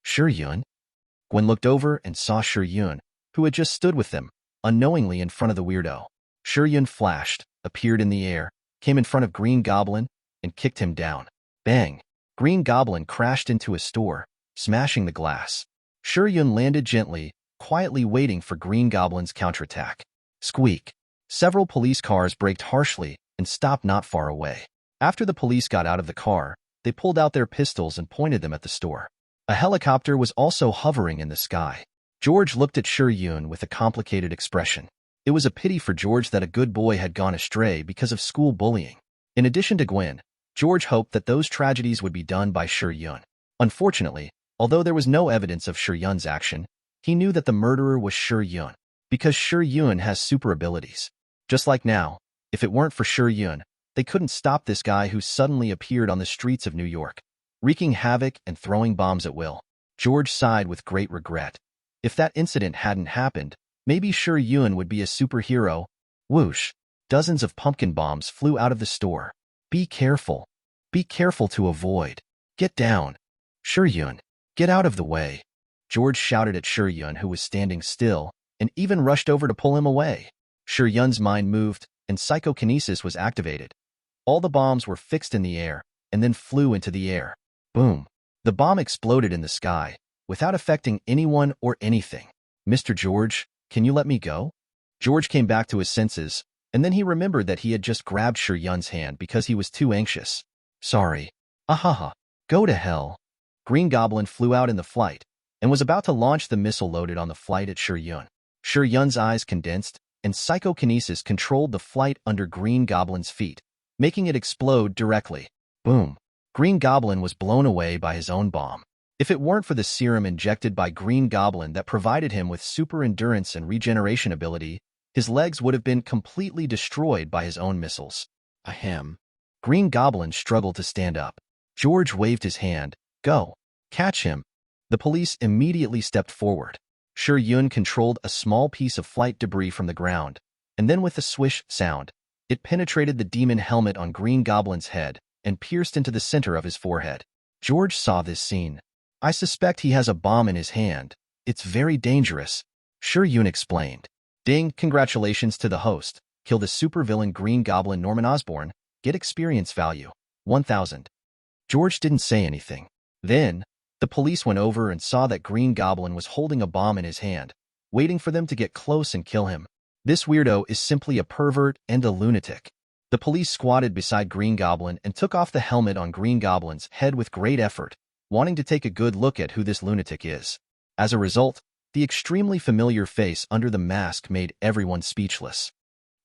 [SPEAKER 1] Shi Yun? Gwen looked over and saw Shi Yun, who had just stood with them, unknowingly in front of the weirdo. Shi Yun flashed, appeared in the air, came in front of Green Goblin, and kicked him down. Bang! Green Goblin crashed into a store, smashing the glass. Shi Yun landed gently, quietly waiting for Green Goblin's counterattack. Squeak! Several police cars braked harshly and stopped not far away. After the police got out of the car, they pulled out their pistols and pointed them at the store. A helicopter was also hovering in the sky. George looked at Shi Yun with a complicated expression. It was a pity for George that a good boy had gone astray because of school bullying. In addition to Gwen, George hoped that those tragedies would be done by Shi Yun. Unfortunately, although there was no evidence of Shi Yun's action, he knew that the murderer was Shi Yun, because Shi Yun has super abilities. Just like now, if it weren't for Shi Yun, they couldn't stop this guy who suddenly appeared on the streets of New York, wreaking havoc and throwing bombs at will. George sighed with great regret. If that incident hadn't happened, maybe Shi Yun would be a superhero. Whoosh! Dozens of pumpkin bombs flew out of the store. Be careful. Be careful to avoid. Get down. Shi Yun, get out of the way. George shouted at Shi Yun, who was standing still, and even rushed over to pull him away. Shi Yun's mind moved, and psychokinesis was activated. All the bombs were fixed in the air, and then flew into the air. Boom! The bomb exploded in the sky, without affecting anyone or anything. Mr. George, can you let me go? George came back to his senses, and then he remembered that he had just grabbed Shi Yun's hand because he was too anxious. Sorry. Ahaha. Go to hell. Green Goblin flew out in the flight, and was about to launch the missile loaded on the flight at Shi Yun. Shi Yun's eyes condensed, and psychokinesis controlled the flight under Green Goblin's feet, making it explode directly. Boom! Green Goblin was blown away by his own bomb. If it weren't for the serum injected by Green Goblin that provided him with super endurance and regeneration ability, his legs would have been completely destroyed by his own missiles. Ahem. Green Goblin struggled to stand up. George waved his hand. Go. Catch him. The police immediately stepped forward. Shi Yun controlled a small piece of flight debris from the ground, and then with a swish sound, it penetrated the demon helmet on Green Goblin's head and pierced into the center of his forehead. George saw this scene. I suspect he has a bomb in his hand. It's very dangerous. Shi Yun explained. Ding, congratulations to the host. Kill the supervillain Green Goblin Norman Osborn. Get experience value. 1,000. George didn't say anything. Then, the police went over and saw that Green Goblin was holding a bomb in his hand, waiting for them to get close and kill him. This weirdo is simply a pervert and a lunatic. The police squatted beside Green Goblin and took off the helmet on Green Goblin's head with great effort, wanting to take a good look at who this lunatic is. As a result, the extremely familiar face under the mask made everyone speechless.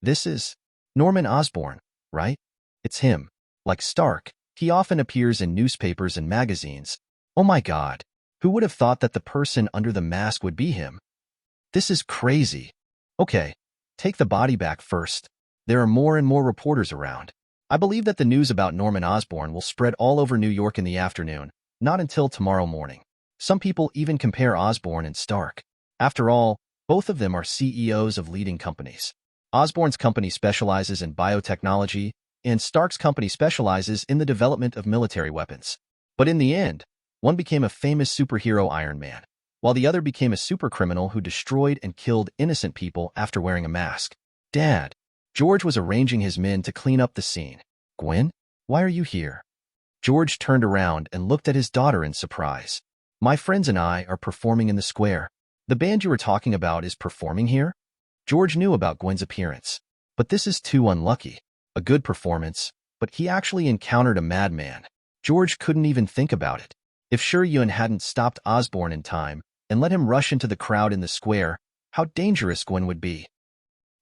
[SPEAKER 1] This is Norman Osborn, right? It's him. Like Stark, he often appears in newspapers and magazines. Oh my God, who would have thought that the person under the mask would be him? This is crazy. Okay, take the body back first. There are more and more reporters around. I believe that the news about Norman Osborn will spread all over New York in the afternoon, not until tomorrow morning. Some people even compare Osborn and Stark. After all, both of them are CEOs of leading companies. Osborn's company specializes in biotechnology, and Stark's company specializes in the development of military weapons. But in the end, one became a famous superhero Iron Man, while the other became a supercriminal who destroyed and killed innocent people after wearing a mask. Dad. George was arranging his men to clean up the scene. Gwen, why are you here? George turned around and looked at his daughter in surprise. My friends and I are performing in the square. The band you were talking about is performing here? George knew about Gwen's appearance. But this is too unlucky. A good performance, but he actually encountered a madman. George couldn't even think about it. If Shi Yun hadn't stopped Osborn in time and let him rush into the crowd in the square, how dangerous Gwen would be.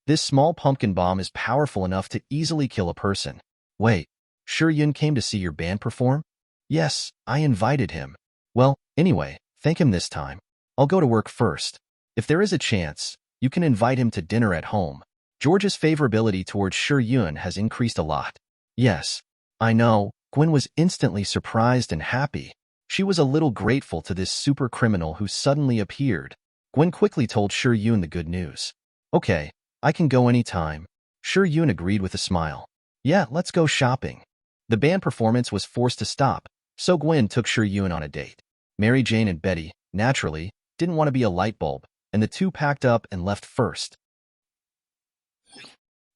[SPEAKER 1] This small pumpkin bomb is powerful enough to easily kill a person. Wait, Shi Yun came to see your band perform? Yes, I invited him. Well, anyway, thank him this time. I'll go to work first. If there is a chance, you can invite him to dinner at home. George's favorability towards Shi Yun has increased a lot. Yes, I know. Gwen was instantly surprised and happy. She was a little grateful to this super criminal who suddenly appeared. Gwen quickly told Shi Yun the good news. Okay, I can go anytime. Shi Yun agreed with a smile. Yeah, let's go shopping. The band performance was forced to stop, so Gwen took Shi Yun on a date. Mary Jane and Betty, naturally, didn't want to be a light bulb, and the two packed up and left first.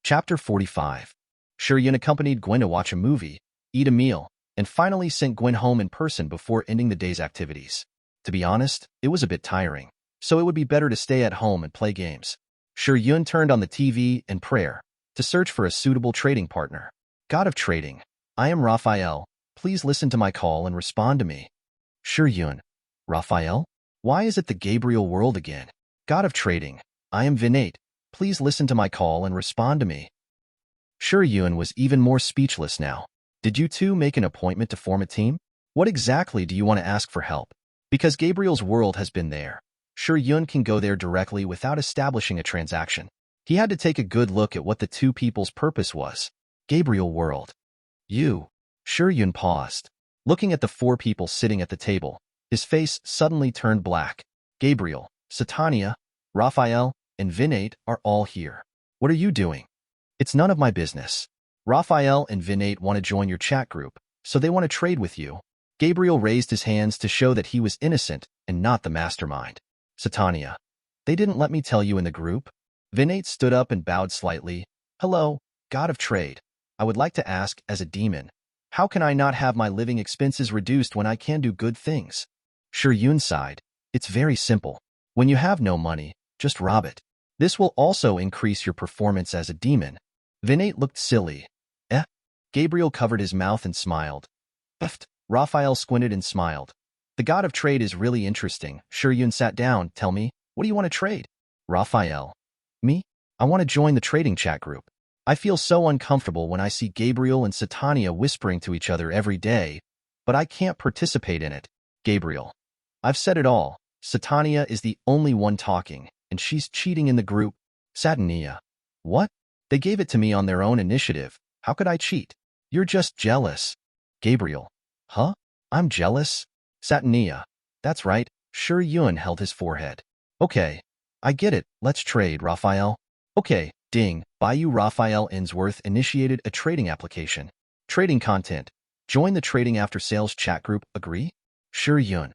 [SPEAKER 1] Chapter 45. Shi Yun accompanied Gwen to watch a movie, eat a meal, and finally sent Gwen home in person before ending the day's activities. To be honest, it was a bit tiring, so it would be better to stay at home and play games. Shi Yun turned on the TV and prayer to search for a suitable trading partner. God of trading, I am Raphael. Please listen to my call and respond to me. Shi Yun. Raphael? Why is it the Gabriel world again? God of trading, I am Vinate. Please listen to my call and respond to me. Shi Yun was even more speechless now. Did you two make an appointment to form a team? What exactly do you want to ask for help? Because Gabriel's world has been there. Shi Yun can go there directly without establishing a transaction. He had to take a good look at what the two people's purpose was. Gabriel world. You. Shi Yun paused. Looking at the four people sitting at the table, his face suddenly turned black. Gabriel, Satania, Raphael, and Vinate are all here. What are you doing? It's none of my business. Raphael and Vinate want to join your chat group, so they want to trade with you. Gabriel raised his hands to show that he was innocent and not the mastermind. Satania. They didn't let me tell you in the group. Vinate stood up and bowed slightly. Hello, God of Trade. I would like to ask, as a demon, how can I not have my living expenses reduced when I can do good things? Shi Yun sighed. It's very simple. When you have no money, just rob it. This will also increase your performance as a demon. Vinate looked silly. Gabriel covered his mouth and smiled. Raphael squinted and smiled. The God of Trade is really interesting. Shi Yun sat down. Tell me, what do you want to trade? Raphael. Me? I want to join the trading chat group. I feel so uncomfortable when I see Gabriel and Satania whispering to each other every day, but I can't participate in it. Gabriel. I've said it all. Satania is the only one talking, and she's cheating in the group. Satania. What? They gave it to me on their own initiative. How could I cheat? You're just jealous. Gabriel. Huh? I'm jealous? Satania. That's right. Shi Yun held his forehead. Okay. I get it. Let's trade, Raphael. Okay. Ding. Bayou Raphael Ainsworth initiated a trading application. Trading content. Join the trading after sales chat group. Agree? Shi Yun.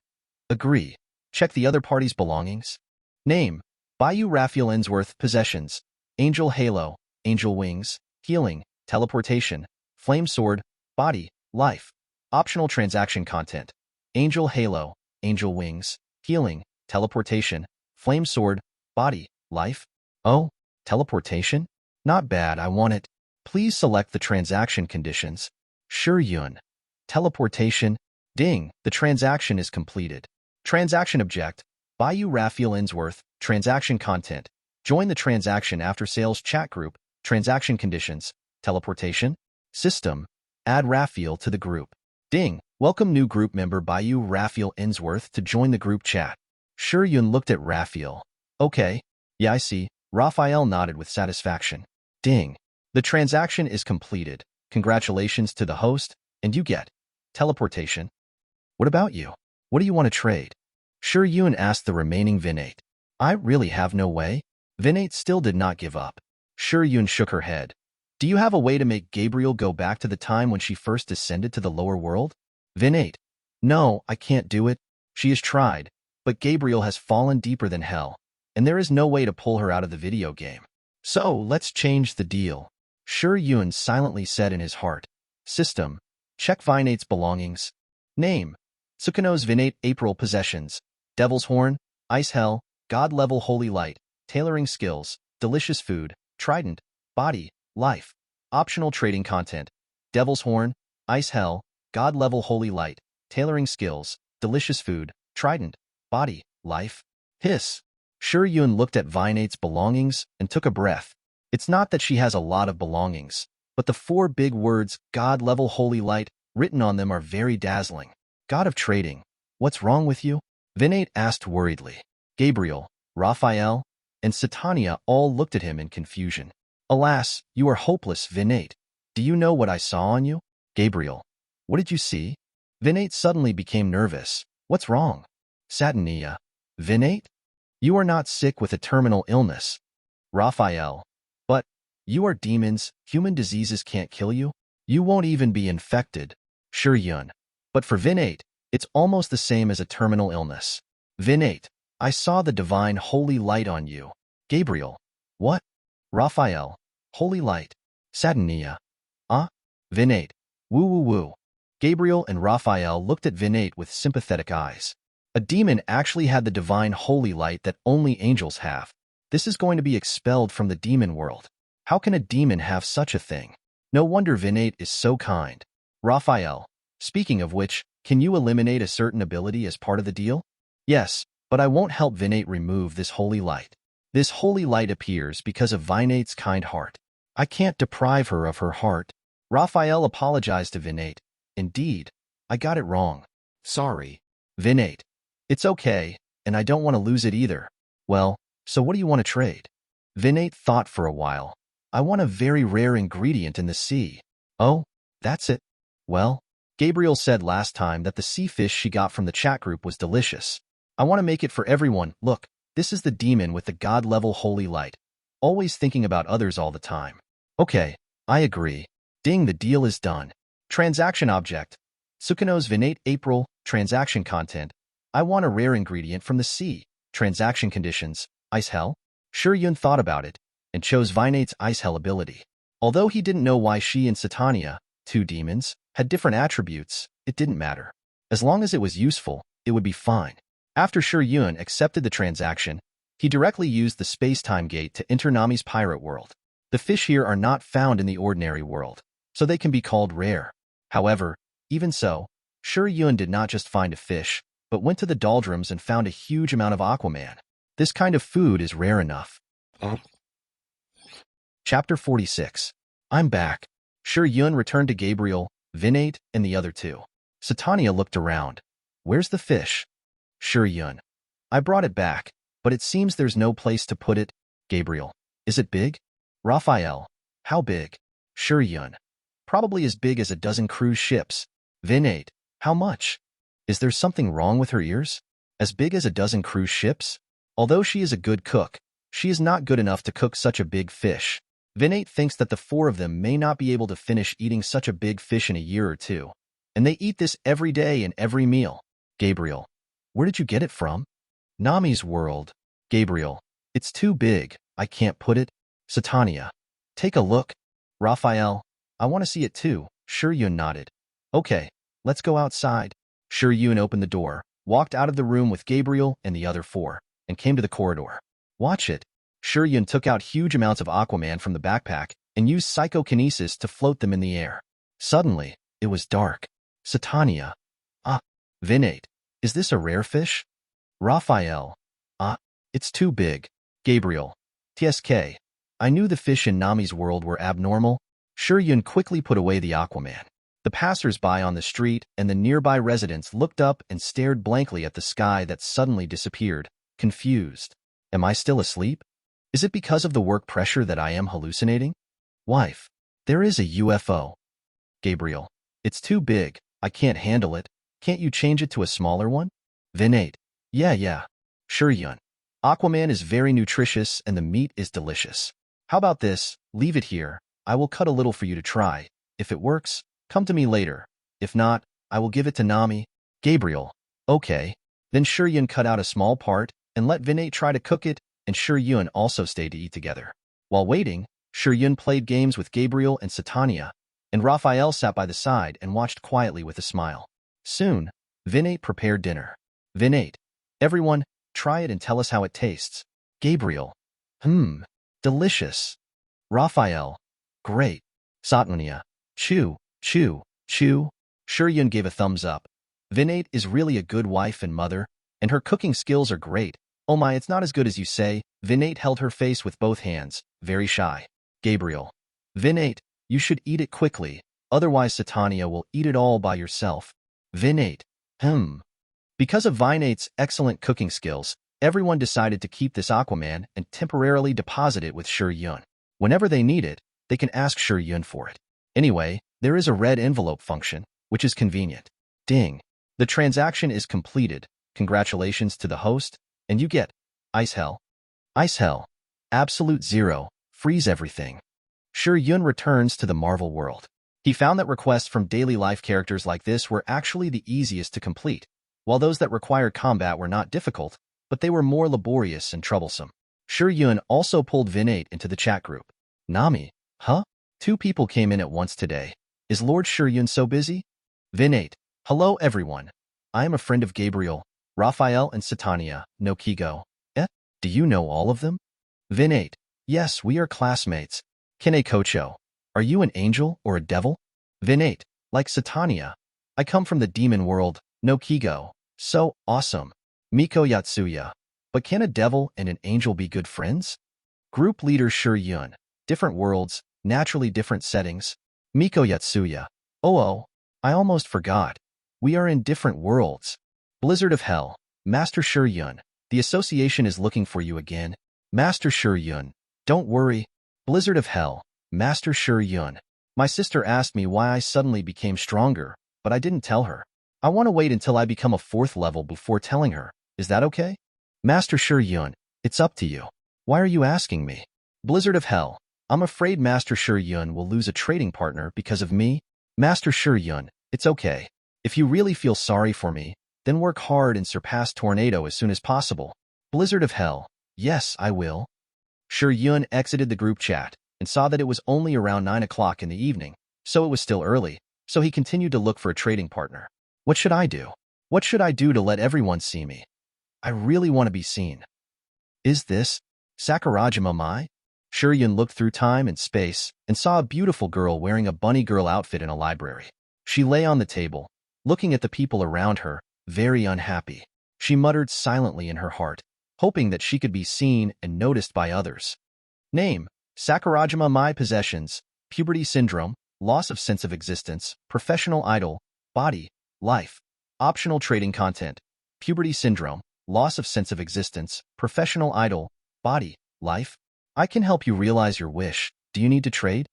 [SPEAKER 1] Agree. Check the other party's belongings. Name. Bayou Raphael Ainsworth. Possessions. Angel Halo. Angel Wings. Healing. Teleportation. Flame Sword. Body. Life. Optional transaction content. Angel Halo. Angel Wings. Healing. Teleportation. Flame Sword. Body. Life. Oh. Teleportation? Not bad, I want it. Please select the transaction conditions. Shi Yun. Teleportation. Ding, the transaction is completed. Transaction object. Bayou Raphael Ainsworth. Transaction content. Join the transaction after sales chat group. Transaction conditions. Teleportation. System. Add Raphael to the group. Ding, welcome new group member Bayou Raphael Ainsworth to join the group chat. Shi Yun looked at Raphael. Okay. Yeah, I see. Raphael nodded with satisfaction. Ding. The transaction is completed. Congratulations to the host, and you get teleportation. What about you? What do you want to trade? Shi Yun asked the remaining Vinate. I really have no way. Vinate still did not give up. Shi Yun shook her head. Do you have a way to make Gabriel go back to the time when she first descended to the lower world? Vinate. No, I can't do it. She has tried, but Gabriel has fallen deeper than hell, and there is no way to pull her out of the video game. So, let's change the deal. Shi Yun silently said in his heart. System. Check Vinate's belongings. Name. Tsukino's Vinate April Possessions. Devil's Horn. Ice Hell. God Level Holy Light. Tailoring Skills. Delicious Food. Trident. Body. Life. Optional trading content. Devil's Horn. Ice Hell. God Level Holy Light. Tailoring Skills. Delicious Food. Trident. Body. Life. Hiss. Shi Yun looked at Vinate's belongings and took a breath. It's not that she has a lot of belongings, but the 4 big words, God-level holy light, written on them are very dazzling. God of trading, what's wrong with you? Vinate asked worriedly. Gabriel, Raphael, and Satania all looked at him in confusion. Alas, you are hopeless, Vinate. Do you know what I saw on you? Gabriel, what did you see? Vinate suddenly became nervous. What's wrong? Satania, Vinate? You are not sick with a terminal illness. Raphael, but you are demons, human diseases can't kill you. You won't even be infected. Shi Yun, but for Vinate, it's almost the same as a terminal illness. Vinate, I saw the divine holy light on you. Gabriel, what? Raphael, holy light. Satania, Vinate, woo woo woo. Gabriel and Raphael looked at Vinate with sympathetic eyes. A demon actually had the divine holy light that only angels have. This is going to be expelled from the demon world. How can a demon have such a thing? No wonder Vinate is so kind. Raphael, speaking of which, can you eliminate a certain ability as part of the deal? Yes, but I won't help Vinate remove this holy light. This holy light appears because of Vinate's kind heart. I can't deprive her of her heart. Raphael apologized to Vinate. Indeed, I got it wrong. Sorry. Vinate. It's okay, and I don't want to lose it either. Well, so what do you want to trade? Vinate thought for a while. I want a very rare ingredient in the sea. Oh, that's it. Well, Gabriel said last time that the sea fish she got from the chat group was delicious. I want to make it for everyone. Look, this is the demon with the God-level holy light. Always thinking about others all the time. Okay, I agree. Ding, the deal is done. Transaction object. Sukino's Vinate April. Transaction content. I want a rare ingredient from the sea. Transaction conditions. Ice Hell? Shi Yun thought about it and chose Vinate's Ice Hell ability. Although he didn't know why she and Satania, 2 demons, had different attributes, it didn't matter. As long as it was useful, it would be fine. After Shi Yun accepted the transaction, he directly used the space-time gate to enter Nami's pirate world. The fish here are not found in the ordinary world, so they can be called rare. However, even so, Shi Yun did not just find a fish, but went to the doldrums and found a huge amount of Aquaman. This kind of food is rare enough. Chapter 46. I'm back. Shi Yun returned to Gabriel, Vinate, and the other 2. Satania looked around. Where's the fish? Shi Yun. I brought it back, but it seems there's no place to put it. Gabriel. Is it big? Raphael. How big? Shi Yun. Probably as big as a dozen cruise ships. Vinate. How much? Is there something wrong with her ears? As big as a dozen cruise ships? Although she is a good cook, she is not good enough to cook such a big fish. Vinate thinks that the 4 of them may not be able to finish eating such a big fish in a year or 2. And they eat this every day in every meal. Gabriel. Where did you get it from? Nami's world. Gabriel. It's too big. I can't put it. Satania. Take a look. Raphael. I want to see it too. Shi Yun nodded. Okay, let's go outside. Shi Yun opened the door, walked out of the room with Gabriel and the other 4, and came to the corridor. Watch it. Shi Yun took out huge amounts of Aquaman from the backpack and used psychokinesis to float them in the air. Suddenly, it was dark. Satania. Vinate. Is this a rare fish? Raphael. It's too big. Gabriel. TSK. I knew the fish in Nami's world were abnormal. Shi Yun quickly put away the Aquaman. The passers-by on the street and the nearby residents looked up and stared blankly at the sky that suddenly disappeared, confused. Am I still asleep? Is it because of the work pressure that I am hallucinating? Wife. There is a UFO. Gabriel. It's too big. I can't handle it. Can't you change it to a smaller one? Vinate. Yeah. Shi Yun. Aquaman is very nutritious and the meat is delicious. How about this? Leave it here. I will cut a little for you to try. If it works, come to me later. If not, I will give it to Nami. Gabriel. Okay. Then Shi Yun cut out a small part and let Vinate try to cook it, and Shi Yun also stayed to eat together. While waiting, Shi Yun played games with Gabriel and Satania, and Raphael sat by the side and watched quietly with a smile. Soon, Vinate prepared dinner. Vinate. Everyone, try it and tell us how it tastes. Gabriel. Delicious. Raphael. Great. Satania. Chew. Shi Yun gave a thumbs up. Vinate is really a good wife and mother, and her cooking skills are great. Oh my, it's not as good as you say. Vinate held her face with both hands, very shy. Gabriel. Vinate, you should eat it quickly, otherwise Satania will eat it all by yourself. Vinate. Because of Vinate's excellent cooking skills, everyone decided to keep this Aquaman and temporarily deposit it with Shi Yun. Whenever they need it, they can ask Shi Yun for it. Anyway, there is a red envelope function, which is convenient. Ding. The transaction is completed. Congratulations to the host, and you get Ice Hell. Ice Hell. Absolute zero. Freeze everything. Shi Yun returns to the Marvel world. He found that requests from daily life characters like this were actually the easiest to complete, while those that required combat were not difficult, but they were more laborious and troublesome. Shi Yun also pulled Vinate into the chat group. Nami, huh? 2 people came in at once today. Is Lord Shi Yun so busy? Vinate, hello everyone. I am a friend of Gabriel, Raphael and Satania, no Kigo. Do you know all of them? Vinate, yes, we are classmates. Kine Kocho, are you an angel or a devil? Vinate, like Satania. I come from the demon world, no Kigo. So awesome. Miko Yotsuya, but can a devil and an angel be good friends? Group leader Shi Yun, different worlds, naturally different settings. Miko Yotsuya, oh, I almost forgot. We are in different worlds. Blizzard of Hell, Master Shi Yun, the association is looking for you again. Master Shi Yun, don't worry. Blizzard of Hell, Master Shi Yun. My sister asked me why I suddenly became stronger, but I didn't tell her. I want to wait until I become a 4th level before telling her. Is that okay? Master Shi Yun, it's up to you. Why are you asking me? Blizzard of Hell, I'm afraid Master Shi Yun will lose a trading partner because of me. Master Shi Yun, it's okay. If you really feel sorry for me, then work hard and surpass Tornado as soon as possible. Blizzard of Hell, yes, I will. Shi Yun exited the group chat and saw that it was only around 9 o'clock in the evening, so it was still early, so he continued to look for a trading partner. What should I do? What should I do to let everyone see me? I really want to be seen. Is this Sakurajima Mai? Shi Yun looked through time and space and saw a beautiful girl wearing a bunny girl outfit in a library. She lay on the table, looking at the people around her, very unhappy. She muttered silently in her heart, hoping that she could be seen and noticed by others. Name, Sakurajima Mai. Possessions, puberty syndrome, loss of sense of existence, professional idol, body, life. Optional trading content, puberty syndrome, loss of sense of existence, professional idol, body, life. I can help you realize your wish. Do you need to trade?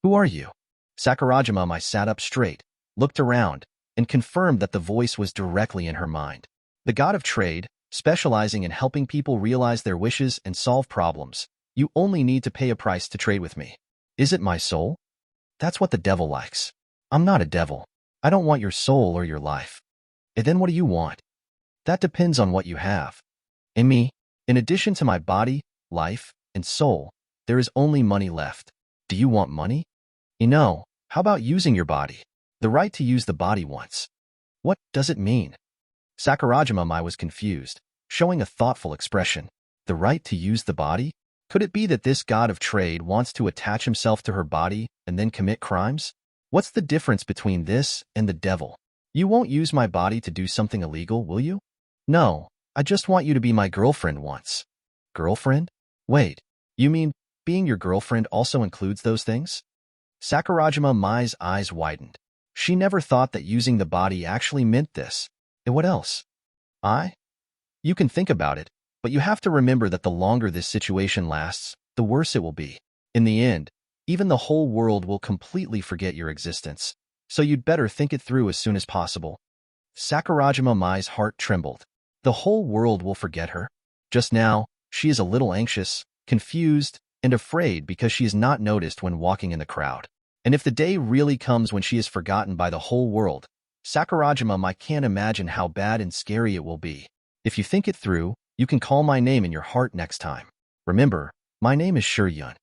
[SPEAKER 1] Who are you? Sakurajima Mai sat up straight, looked around, and confirmed that the voice was directly in her mind. The god of trade, specializing in helping people realize their wishes and solve problems. You only need to pay a price to trade with me. Is it my soul? That's what the devil likes. I'm not a devil. I don't want your soul or your life. And then what do you want? That depends on what you have. In me, in addition to my body, life, and soul, there is only money left. Do you want money? How about using your body? The right to use the body once. What does it mean? Sakurajima Mai was confused, showing a thoughtful expression. The right to use the body? Could it be that this god of trade wants to attach himself to her body and then commit crimes? What's the difference between this and the devil? You won't use my body to do something illegal, will you? No, I just want you to be my girlfriend once. Girlfriend? Wait, you mean being your girlfriend also includes those things? Sakurajima Mai's eyes widened. She never thought that using the body actually meant this. And what else? You can think about it, but you have to remember that the longer this situation lasts, the worse it will be. In the end, even the whole world will completely forget your existence. So you'd better think it through as soon as possible. Sakurajima Mai's heart trembled. The whole world will forget her. Just now, she is a little anxious, confused, and afraid because she is not noticed when walking in the crowd. And if the day really comes when she is forgotten by the whole world, Sakurajima Mai can't imagine how bad and scary it will be. If you think it through, you can call my name in your heart next time. Remember, my name is Shi Yun.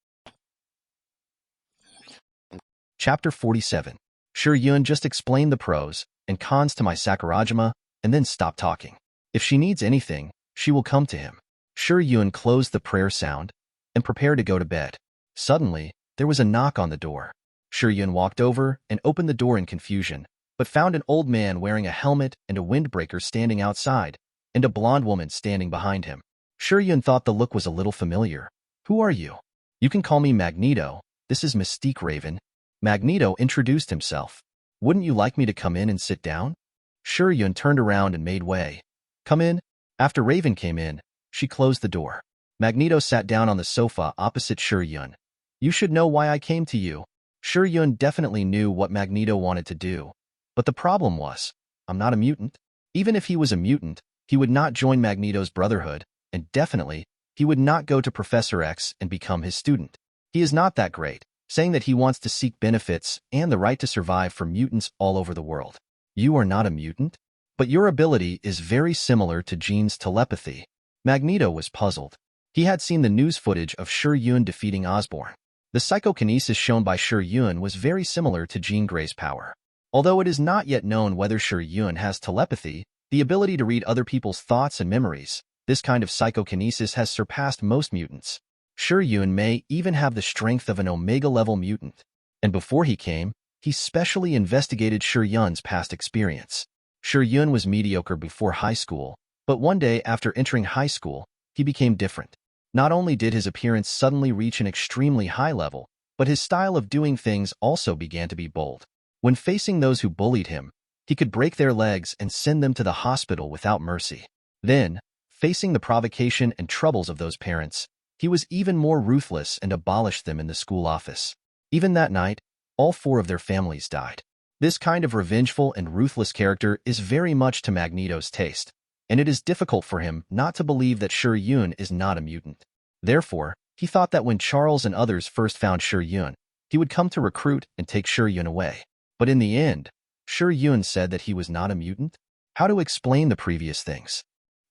[SPEAKER 1] Chapter 47. Shi Yun just explained the pros and cons to my Sakurajima and then stopped talking. If she needs anything, she will come to him. Shi Yun closed the prayer sound and prepared to go to bed. Suddenly, there was a knock on the door. Shi Yun walked over and opened the door in confusion, but found an old man wearing a helmet and a windbreaker standing outside, and a blonde woman standing behind him. Shi Yun thought the look was a little familiar. Who are you? You can call me Magneto. This is Mystique Raven. Magneto introduced himself. Wouldn't you like me to come in and sit down? Shi Yun turned around and made way. Come in. After Raven came in, she closed the door. Magneto sat down on the sofa opposite Shi Yun. You should know why I came to you. Shi Yun definitely knew what Magneto wanted to do. But the problem was, I'm not a mutant. Even if he was a mutant, he would not join Magneto's brotherhood, and definitely, he would not go to Professor X and become his student. He is not that great, saying that he wants to seek benefits and the right to survive for mutants all over the world. You are not a mutant? But your ability is very similar to Jean's telepathy. Magneto was puzzled. He had seen the news footage of Shi Yun defeating Osborn. The psychokinesis shown by Shi Yun was very similar to Jean Grey's power. Although it is not yet known whether Shi Yun has telepathy, the ability to read other people's thoughts and memories, this kind of psychokinesis has surpassed most mutants. Shi Yun may even have the strength of an Omega-level mutant. And before he came, he specially investigated Shi Yun's past experience. Shi Yun was mediocre before high school, but one day after entering high school, he became different. Not only did his appearance suddenly reach an extremely high level, but his style of doing things also began to be bold. When facing those who bullied him, he could break their legs and send them to the hospital without mercy. Then, facing the provocation and troubles of those parents, he was even more ruthless and abolished them in the school office. Even that night, all 4 of their families died. This kind of revengeful and ruthless character is very much to Magneto's taste, and it is difficult for him not to believe that Shi Yun is not a mutant. Therefore, he thought that when Charles and others first found Shi Yun, he would come to recruit and take Shi Yun away. But in the end, Shi Yun said that he was not a mutant? How to explain the previous things?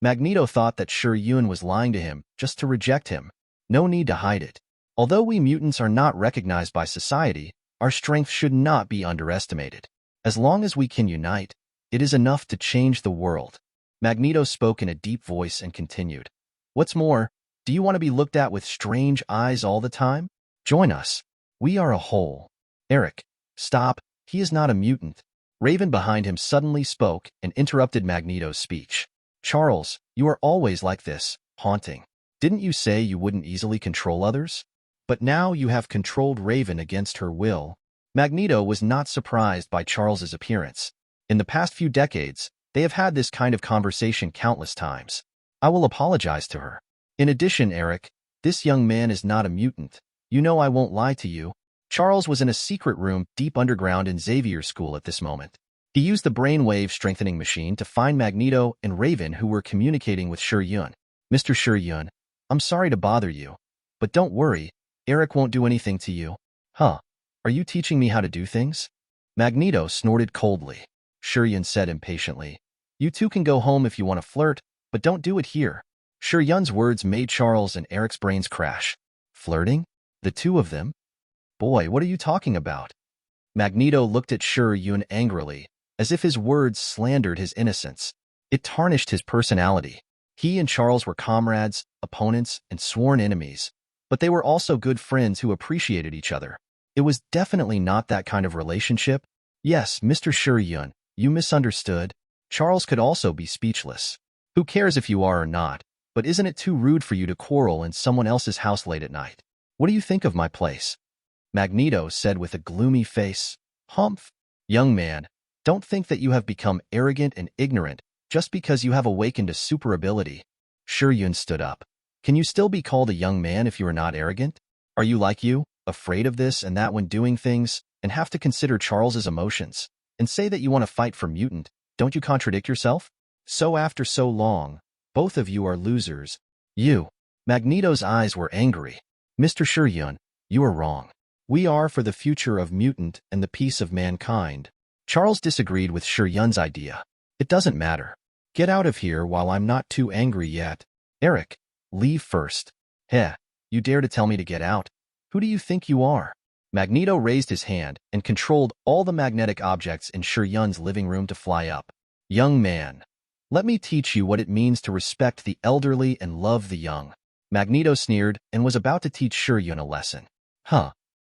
[SPEAKER 1] Magneto thought that Shi Yun was lying to him just to reject him. No need to hide it. Although we mutants are not recognized by society, our strength should not be underestimated. As long as we can unite, it is enough to change the world. Magneto spoke in a deep voice and continued. What's more, do you want to be looked at with strange eyes all the time? Join us. We are a whole. Eric, stop. He is not a mutant. Raven behind him suddenly spoke and interrupted Magneto's speech. Charles, you are always like this, haunting. Didn't you say you wouldn't easily control others? But now you have controlled Raven against her will. Magneto was not surprised by Charles's appearance. In the past few decades, they have had this kind of conversation countless times. I will apologize to her. In addition, Eric, this young man is not a mutant. You know I won't lie to you. Charles was in a secret room deep underground in Xavier's school at this moment. He used the brainwave strengthening machine to find Magneto and Raven, who were communicating with Shi Yun. Mr. Shi Yun, I'm sorry to bother you, but don't worry, Eric won't do anything to you. Huh? Are you teaching me how to do things? Magneto snorted coldly. Shi Yun said impatiently. You two can go home if you want to flirt, but don't do it here. Shi Yun's words made Charles and Eric's brains crash. Flirting? The 2 of them? Boy, what are you talking about? Magneto looked at Shi Yun angrily, as if his words slandered his innocence. It tarnished his personality. He and Charles were comrades, opponents, and sworn enemies, but they were also good friends who appreciated each other. It was definitely not that kind of relationship. Yes, Mr. Shi Yun, you misunderstood. Charles could also be speechless. Who cares if you are or not, but isn't it too rude for you to quarrel in someone else's house late at night? What do you think of my place? Magneto said with a gloomy face. Humph. Young man, don't think that you have become arrogant and ignorant just because you have awakened a super ability. Shi Yun stood up. Can you still be called a young man if you are not arrogant? Are you like you, afraid of this and that when doing things, and have to consider Charles's emotions, and say that you want to fight for mutant? Don't you contradict yourself? So after so long, both of you are losers. You. Magneto's eyes were angry. Mr. Shi Yun, you are wrong. We are for the future of mutant and the peace of mankind. Charles disagreed with Shi Yun's idea. It doesn't matter. Get out of here while I'm not too angry yet. Eric, leave first. Heh, you dare to tell me to get out? Who do you think you are? Magneto raised his hand and controlled all the magnetic objects in Shi Yun's living room to fly up. Young man, let me teach you what it means to respect the elderly and love the young. Magneto sneered and was about to teach Shi Yun a lesson. Huh.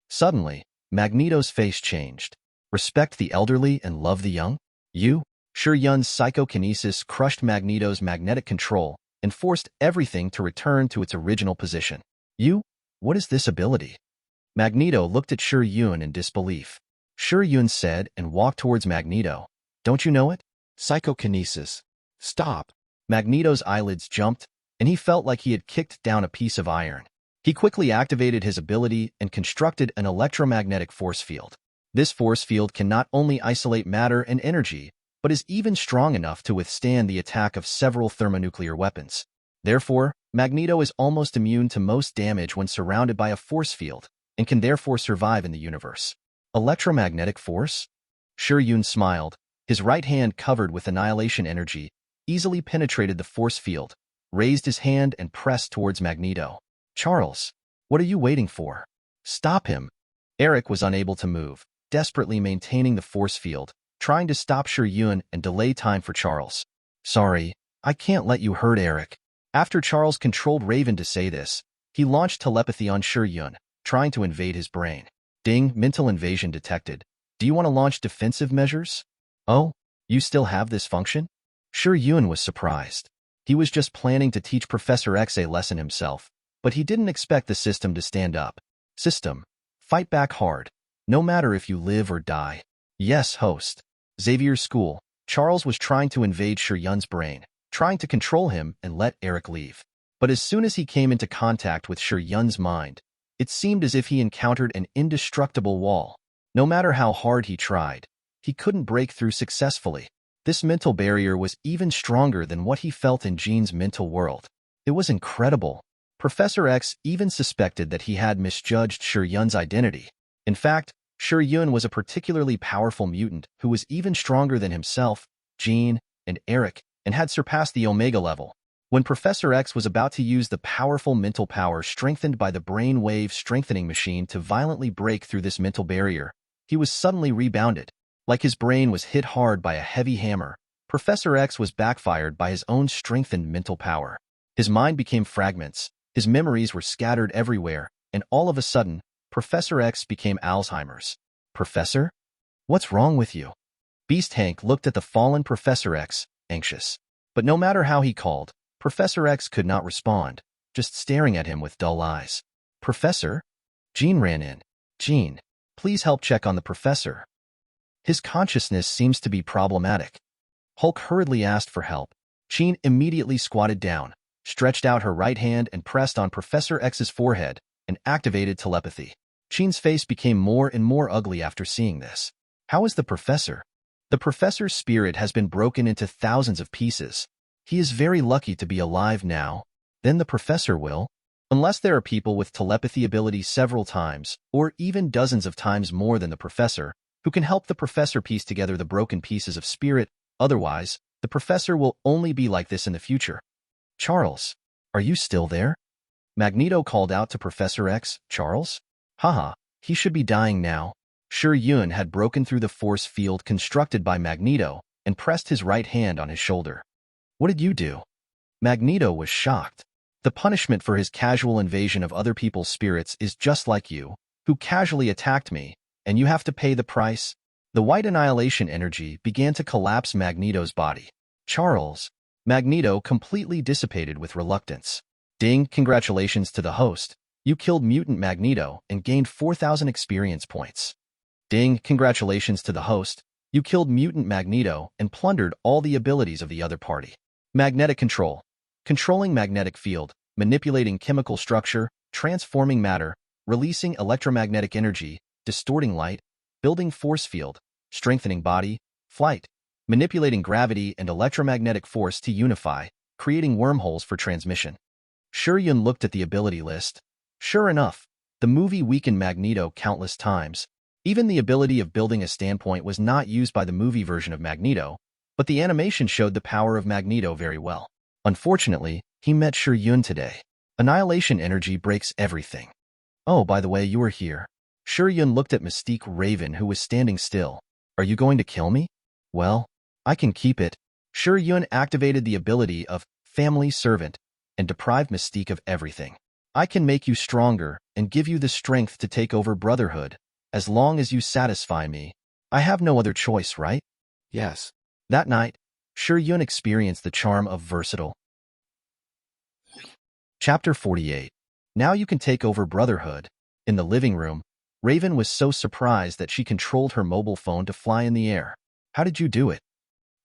[SPEAKER 1] Suddenly, Magneto's face changed. Respect the elderly and love the young? You? Shi Yun's psychokinesis crushed Magneto's magnetic control and forced everything to return to its original position. What is this ability? Magneto looked at Shi Yun in disbelief. Shi Yun said and walked towards Magneto. Don't you know it? Psychokinesis. Stop. Magneto's eyelids jumped, and he felt like he had kicked down a piece of iron. He quickly activated his ability and constructed an electromagnetic force field. This force field can not only isolate matter and energy, but is even strong enough to withstand the attack of several thermonuclear weapons. Therefore, Magneto is almost immune to most damage when surrounded by a force field, and can therefore survive in the universe. Electromagnetic force? Shi Yun smiled. His right hand, covered with annihilation energy, easily penetrated the force field, raised his hand and pressed towards Magneto. Charles, what are you waiting for? Stop him. Eric was unable to move, desperately maintaining the force field, trying to stop Shi Yun and delay time for Charles. Sorry, I can't let you hurt Eric. After Charles controlled Raven to say this, he launched telepathy on Shi Yun, trying to invade his brain. Ding, mental invasion detected. Do you want to launch defensive measures? Oh, you still have this function? Shi Yun was surprised. He was just planning to teach Professor X a lesson himself, but he didn't expect the system to stand up. System, fight back hard, no matter if you live or die. Yes, host. Xavier's school. Charles was trying to invade Shi Yun's brain, trying to control him and let Eric leave. But as soon as he came into contact with Shi Yun's mind, it seemed as if he encountered an indestructible wall. No matter how hard he tried, he couldn't break through successfully. This mental barrier was even stronger than what he felt in Jean's mental world. It was incredible. Professor X even suspected that he had misjudged Shi Yun's identity. In fact, Shi Yun was a particularly powerful mutant who was even stronger than himself, Jean, and Eric, and had surpassed the Omega level. When Professor X was about to use the powerful mental power strengthened by the brain wave strengthening machine to violently break through this mental barrier, he was suddenly rebounded. Like his brain was hit hard by a heavy hammer, Professor X was backfired by his own strengthened mental power. His mind became fragments, his memories were scattered everywhere, and all of a sudden, Professor X became Alzheimer's. Professor? What's wrong with you? Beast Hank looked at the fallen Professor X, anxious. But no matter how he called, Professor X could not respond, just staring at him with dull eyes. Professor? Jean ran in. Jean, please help check on the professor. His consciousness seems to be problematic. Hulk hurriedly asked for help. Jean immediately squatted down, stretched out her right hand and pressed on Professor X's forehead, and activated telepathy. Jean's face became more and more ugly after seeing this. How is the professor? The professor's spirit has been broken into thousands of pieces. He is very lucky to be alive now. Then the professor will, unless there are people with telepathy ability several times, or even dozens of times more than the professor, who can help the professor piece together the broken pieces of spirit. Otherwise, the professor will only be like this in the future. Charles, are you still there? Magneto called out to Professor X. Charles? Haha, he should be dying now. Shi Yun had broken through the force field constructed by Magneto and pressed his right hand on his shoulder. What did you do? Magneto was shocked. The punishment for his casual invasion of other people's spirits is just like you, who casually attacked me, and you have to pay the price. The white annihilation energy began to collapse Magneto's body. Charles, Magneto completely dissipated with reluctance. Ding, congratulations to the host. You killed Mutant Magneto and gained 4,000 experience points. Ding, congratulations to the host. You killed Mutant Magneto and plundered all the abilities of the other party. Magnetic control. Controlling magnetic field, manipulating chemical structure, transforming matter, releasing electromagnetic energy, distorting light, building force field, strengthening body, flight, manipulating gravity and electromagnetic force to unify, creating wormholes for transmission. Shi Yun looked at the ability list. Sure enough, the movie weakened Magneto countless times. Even the ability of building a standpoint was not used by the movie version of Magneto, but the animation showed the power of Magneto very well. Unfortunately, he met Shi Yun today. Annihilation energy breaks everything. Oh, by the way, you are here. Shi Yun looked at Mystique Raven, who was standing still. Are you going to kill me? Well, I can keep it. Shi Yun activated the ability of Family Servant and deprived Mystique of everything. I can make you stronger and give you the strength to take over Brotherhood, as long as you satisfy me. I have no other choice, right? Yes. That night, Shi Yun experienced the charm of versatile Chapter 48. Now you can take over Brotherhood. In the living room, Raven was so surprised that she controlled her mobile phone to fly in the air. How did you do it?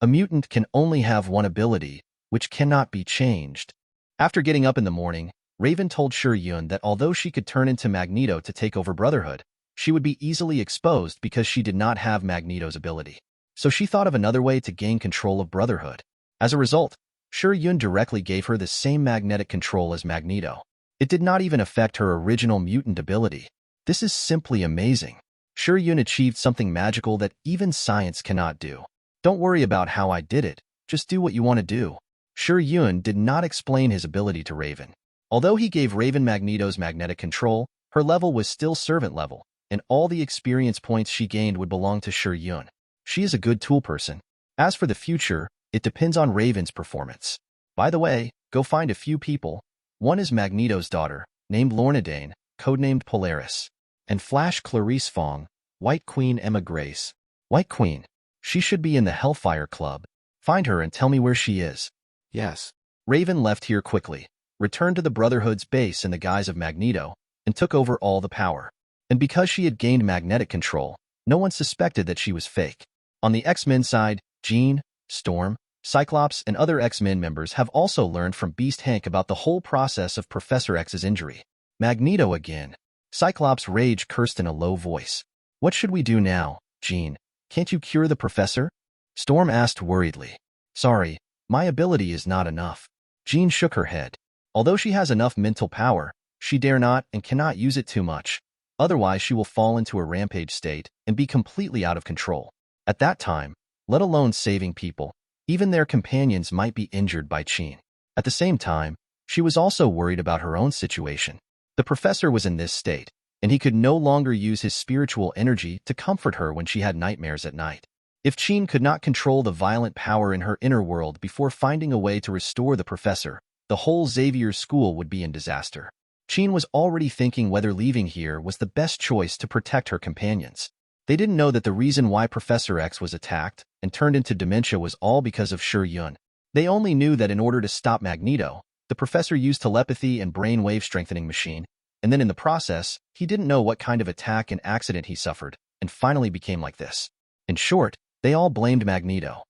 [SPEAKER 1] A mutant can only have one ability, which cannot be changed. After getting up in the morning, Raven told Shi Yun that although she could turn into Magneto to take over Brotherhood, she would be easily exposed because she did not have Magneto's ability. So she thought of another way to gain control of Brotherhood. As a result, Shi Yun directly gave her the same magnetic control as Magneto. It did not even affect her original mutant ability. This is simply amazing. Shi Yun achieved something magical that even science cannot do. Don't worry about how I did it, just do what you want to do. Shi Yun did not explain his ability to Raven. Although he gave Raven Magneto's magnetic control, her level was still servant level, and all the experience points she gained would belong to Shi Yun. She is a good tool person. As for the future, it depends on Raven's performance. By the way, go find a few people. One is Magneto's daughter, named Lorna Dane, codenamed Polaris, and Flash Clarice Fong, White Queen Emma Grace. White Queen. She should be in the Hellfire Club. Find her and tell me where she is.
[SPEAKER 2] Yes.
[SPEAKER 1] Raven left here quickly, returned to the Brotherhood's base in the guise of Magneto, and took over all the power. And because she had gained magnetic control, no one suspected that she was fake. On the X-Men side, Jean, Storm, Cyclops, and other X-Men members have also learned from Beast Hank about the whole process of Professor X's injury. Magneto again. Cyclops rage cursed in a low voice. What should we do now, Jean? Can't you cure the professor? Storm asked worriedly. Sorry, my ability is not enough. Jean shook her head. Although she has enough mental power, she dare not and cannot use it too much. Otherwise, she will fall into a rampage state and be completely out of control. At that time, let alone saving people, even their companions might be injured by Jean. At the same time, she was also worried about her own situation. The professor was in this state, and he could no longer use his spiritual energy to comfort her when she had nightmares at night. If Jean could not control the violent power in her inner world before finding a way to restore the professor, the whole Xavier's school would be in disaster. Jean was already thinking whether leaving here was the best choice to protect her companions. They didn't know that the reason why Professor X was attacked and turned into dementia was all because of Shi Yun. They only knew that in order to stop Magneto, the professor used telepathy and brainwave strengthening machine, and then in the process, he didn't know what kind of attack and accident he suffered, and finally became like this. In short, they all blamed Magneto.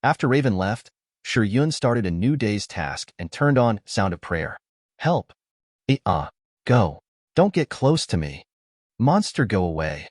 [SPEAKER 1] After Raven left, Shi Yun started a new day's task and turned on Sound of Prayer. Help. Go. Don't get close to me. Monster, go away.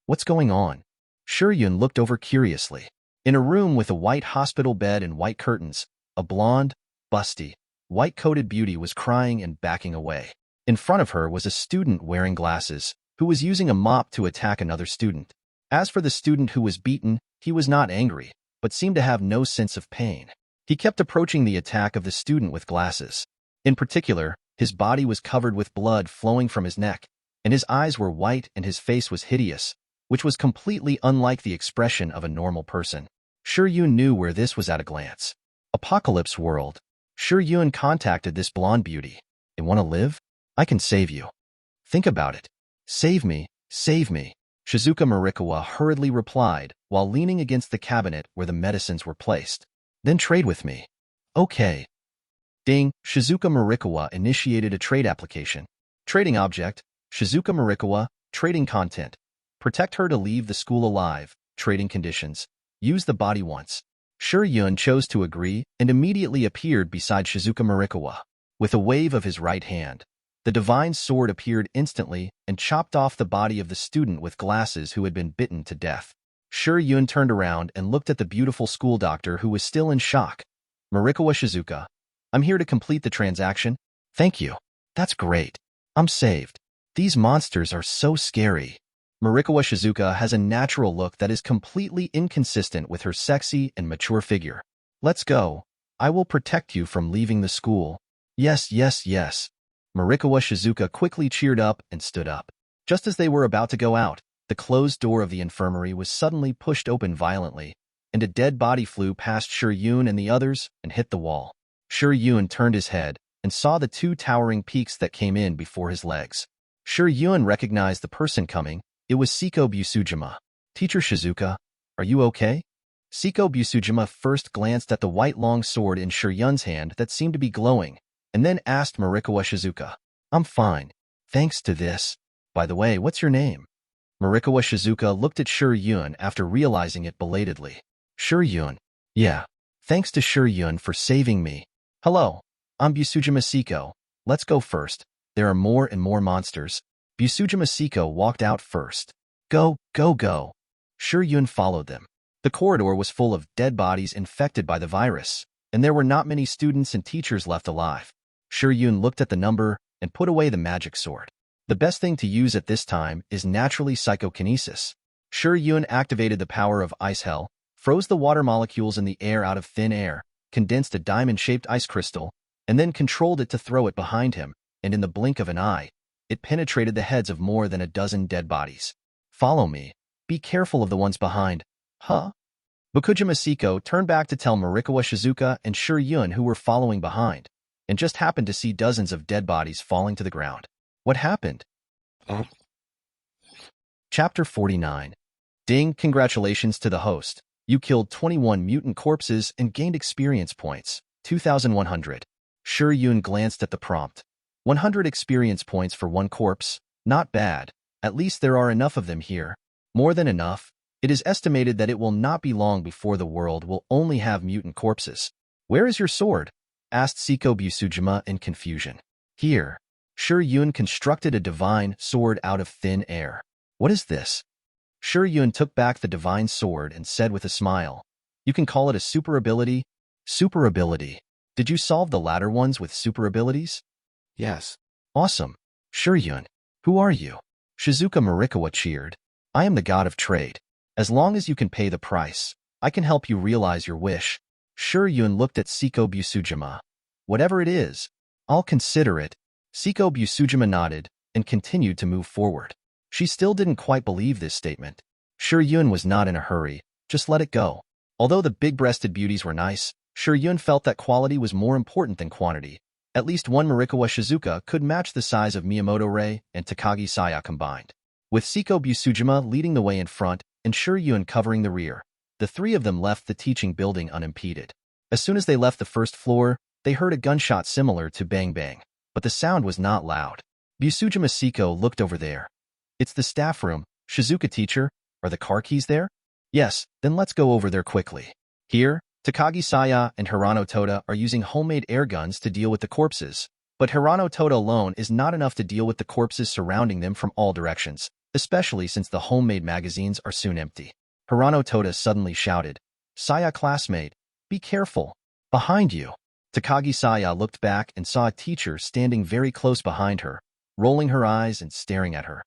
[SPEAKER 1] What's going on? Shi Yun looked over curiously. In a room with a white hospital bed and white curtains, a blonde, busty, white-coated beauty was crying and backing away. In front of her was a student wearing glasses, who was using a mop to attack another student. As for the student who was beaten, he was not angry, but seemed to have no sense of pain. He kept approaching the attack of the student with glasses. In particular, his body was covered with blood flowing from his neck, and his eyes were white and his face was hideous, which was completely unlike the expression of a normal person. Shi Yun knew where this was at a glance. Apocalypse World. Shi Yun contacted this blonde beauty. You want to live? I can save you. Think about it. Save me, save me. Shizuka Marikawa hurriedly replied while leaning against the cabinet where the medicines were placed. Then trade with me. Okay. Ding, Shizuka Marikawa initiated a trade application. Trading object, Shizuka Marikawa, trading content. Protect her to leave the school alive, trading conditions. Use the body once. Shi Yun chose to agree and immediately appeared beside Shizuka Marikawa. With a wave of his right hand, the divine sword appeared instantly and chopped off the body of the student with glasses who had been bitten to death. Shi Yun turned around and looked at the beautiful school doctor who was still in shock. Marikawa Shizuka, I'm here to complete the transaction. Thank you. That's great. I'm saved. These monsters are so scary. Marikawa Shizuka has a natural look that is completely inconsistent with her sexy and mature figure. Let's go. I will protect you from leaving the school. Yes, yes, yes. Marikawa Shizuka quickly cheered up and stood up. Just as they were about to go out, the closed door of the infirmary was suddenly pushed open violently, and a dead body flew past Shi Yun and the others and hit the wall. Shi Yun turned his head and saw the two towering peaks that came in before his legs. Shi Yun recognized the person coming. It was Seiko Busujima. Teacher Shizuka, are you okay? Seiko Busujima first glanced at the white long sword in Shi Yun's hand that seemed to be glowing, and then asked Marikawa Shizuka. I'm fine. Thanks to this. By the way, what's your name? Marikawa Shizuka looked at Shi Yun after realizing it belatedly. Shi Yun. Yeah. Thanks to Shi Yun for saving me. Hello. I'm Busujima Saeko. Let's go first. There are more and more monsters. Busujima Saeko walked out first. Go, go, go. Shi Yun followed them. The corridor was full of dead bodies infected by the virus, and there were not many students and teachers left alive. Shi Yun looked at the number and put away the magic sword. The best thing to use at this time is naturally psychokinesis. Shi Yun activated the power of Ice Hell, froze the water molecules in the air out of thin air, condensed a diamond-shaped ice crystal, and then controlled it to throw it behind him, and in the blink of an eye, it penetrated the heads of more than a dozen dead bodies. Follow me. Be careful of the ones behind. Huh? Busujima Saeko turned back to tell Marikawa Shizuka and Shi Yun who were following behind, and just happened to see dozens of dead bodies falling to the ground. What happened? Chapter 49. Ding, congratulations to the host. You killed 21 mutant corpses and gained experience points, 2,100. Shi Yun glanced at the prompt. 100 experience points for one corpse. Not bad. At least there are enough of them here. More than enough. It is estimated that it will not be long before the world will only have mutant corpses. Where is your sword? Asked Saeko Busujima in confusion. Here. Shi Yun constructed a divine sword out of thin air. What is this? Shi Yun took back the divine sword and said with a smile, You can call it a super ability. Super ability. Did you solve the latter ones with super abilities?
[SPEAKER 2] Yes.
[SPEAKER 1] Awesome. Shi Yun. Who are you? Shizuka Marikawa cheered. I am the god of trade. As long as you can pay the price, I can help you realize your wish. Shi Yun looked at Saeko Busujima. Whatever it is, I'll consider it. Saeko Busujima nodded and continued to move forward. She still didn't quite believe this statement. Shi Yun was not in a hurry. Just let it go. Although the big-breasted beauties were nice, Shi Yun felt that quality was more important than quantity. At least one Marikawa Shizuka could match the size of Miyamoto Rei and Takagi Saya combined. With Saeko Busujima leading the way in front and Shi Yun covering the rear, the three of them left the teaching building unimpeded. As soon as they left the first floor, they heard a gunshot similar to bang bang, but the sound was not loud. Busujima Saeko looked over there. It's the staff room. Shizuka teacher, are the car keys there? Yes, then let's go over there quickly. Here, Takagi Saya and Hirano Toda are using homemade air guns to deal with the corpses, but Hirano Toda alone is not enough to deal with the corpses surrounding them from all directions, especially since the homemade magazines are soon empty. Hirano Toda suddenly shouted, Saya classmate, be careful. Behind you. Takagi Saya looked back and saw a teacher standing very close behind her, rolling her eyes and staring at her.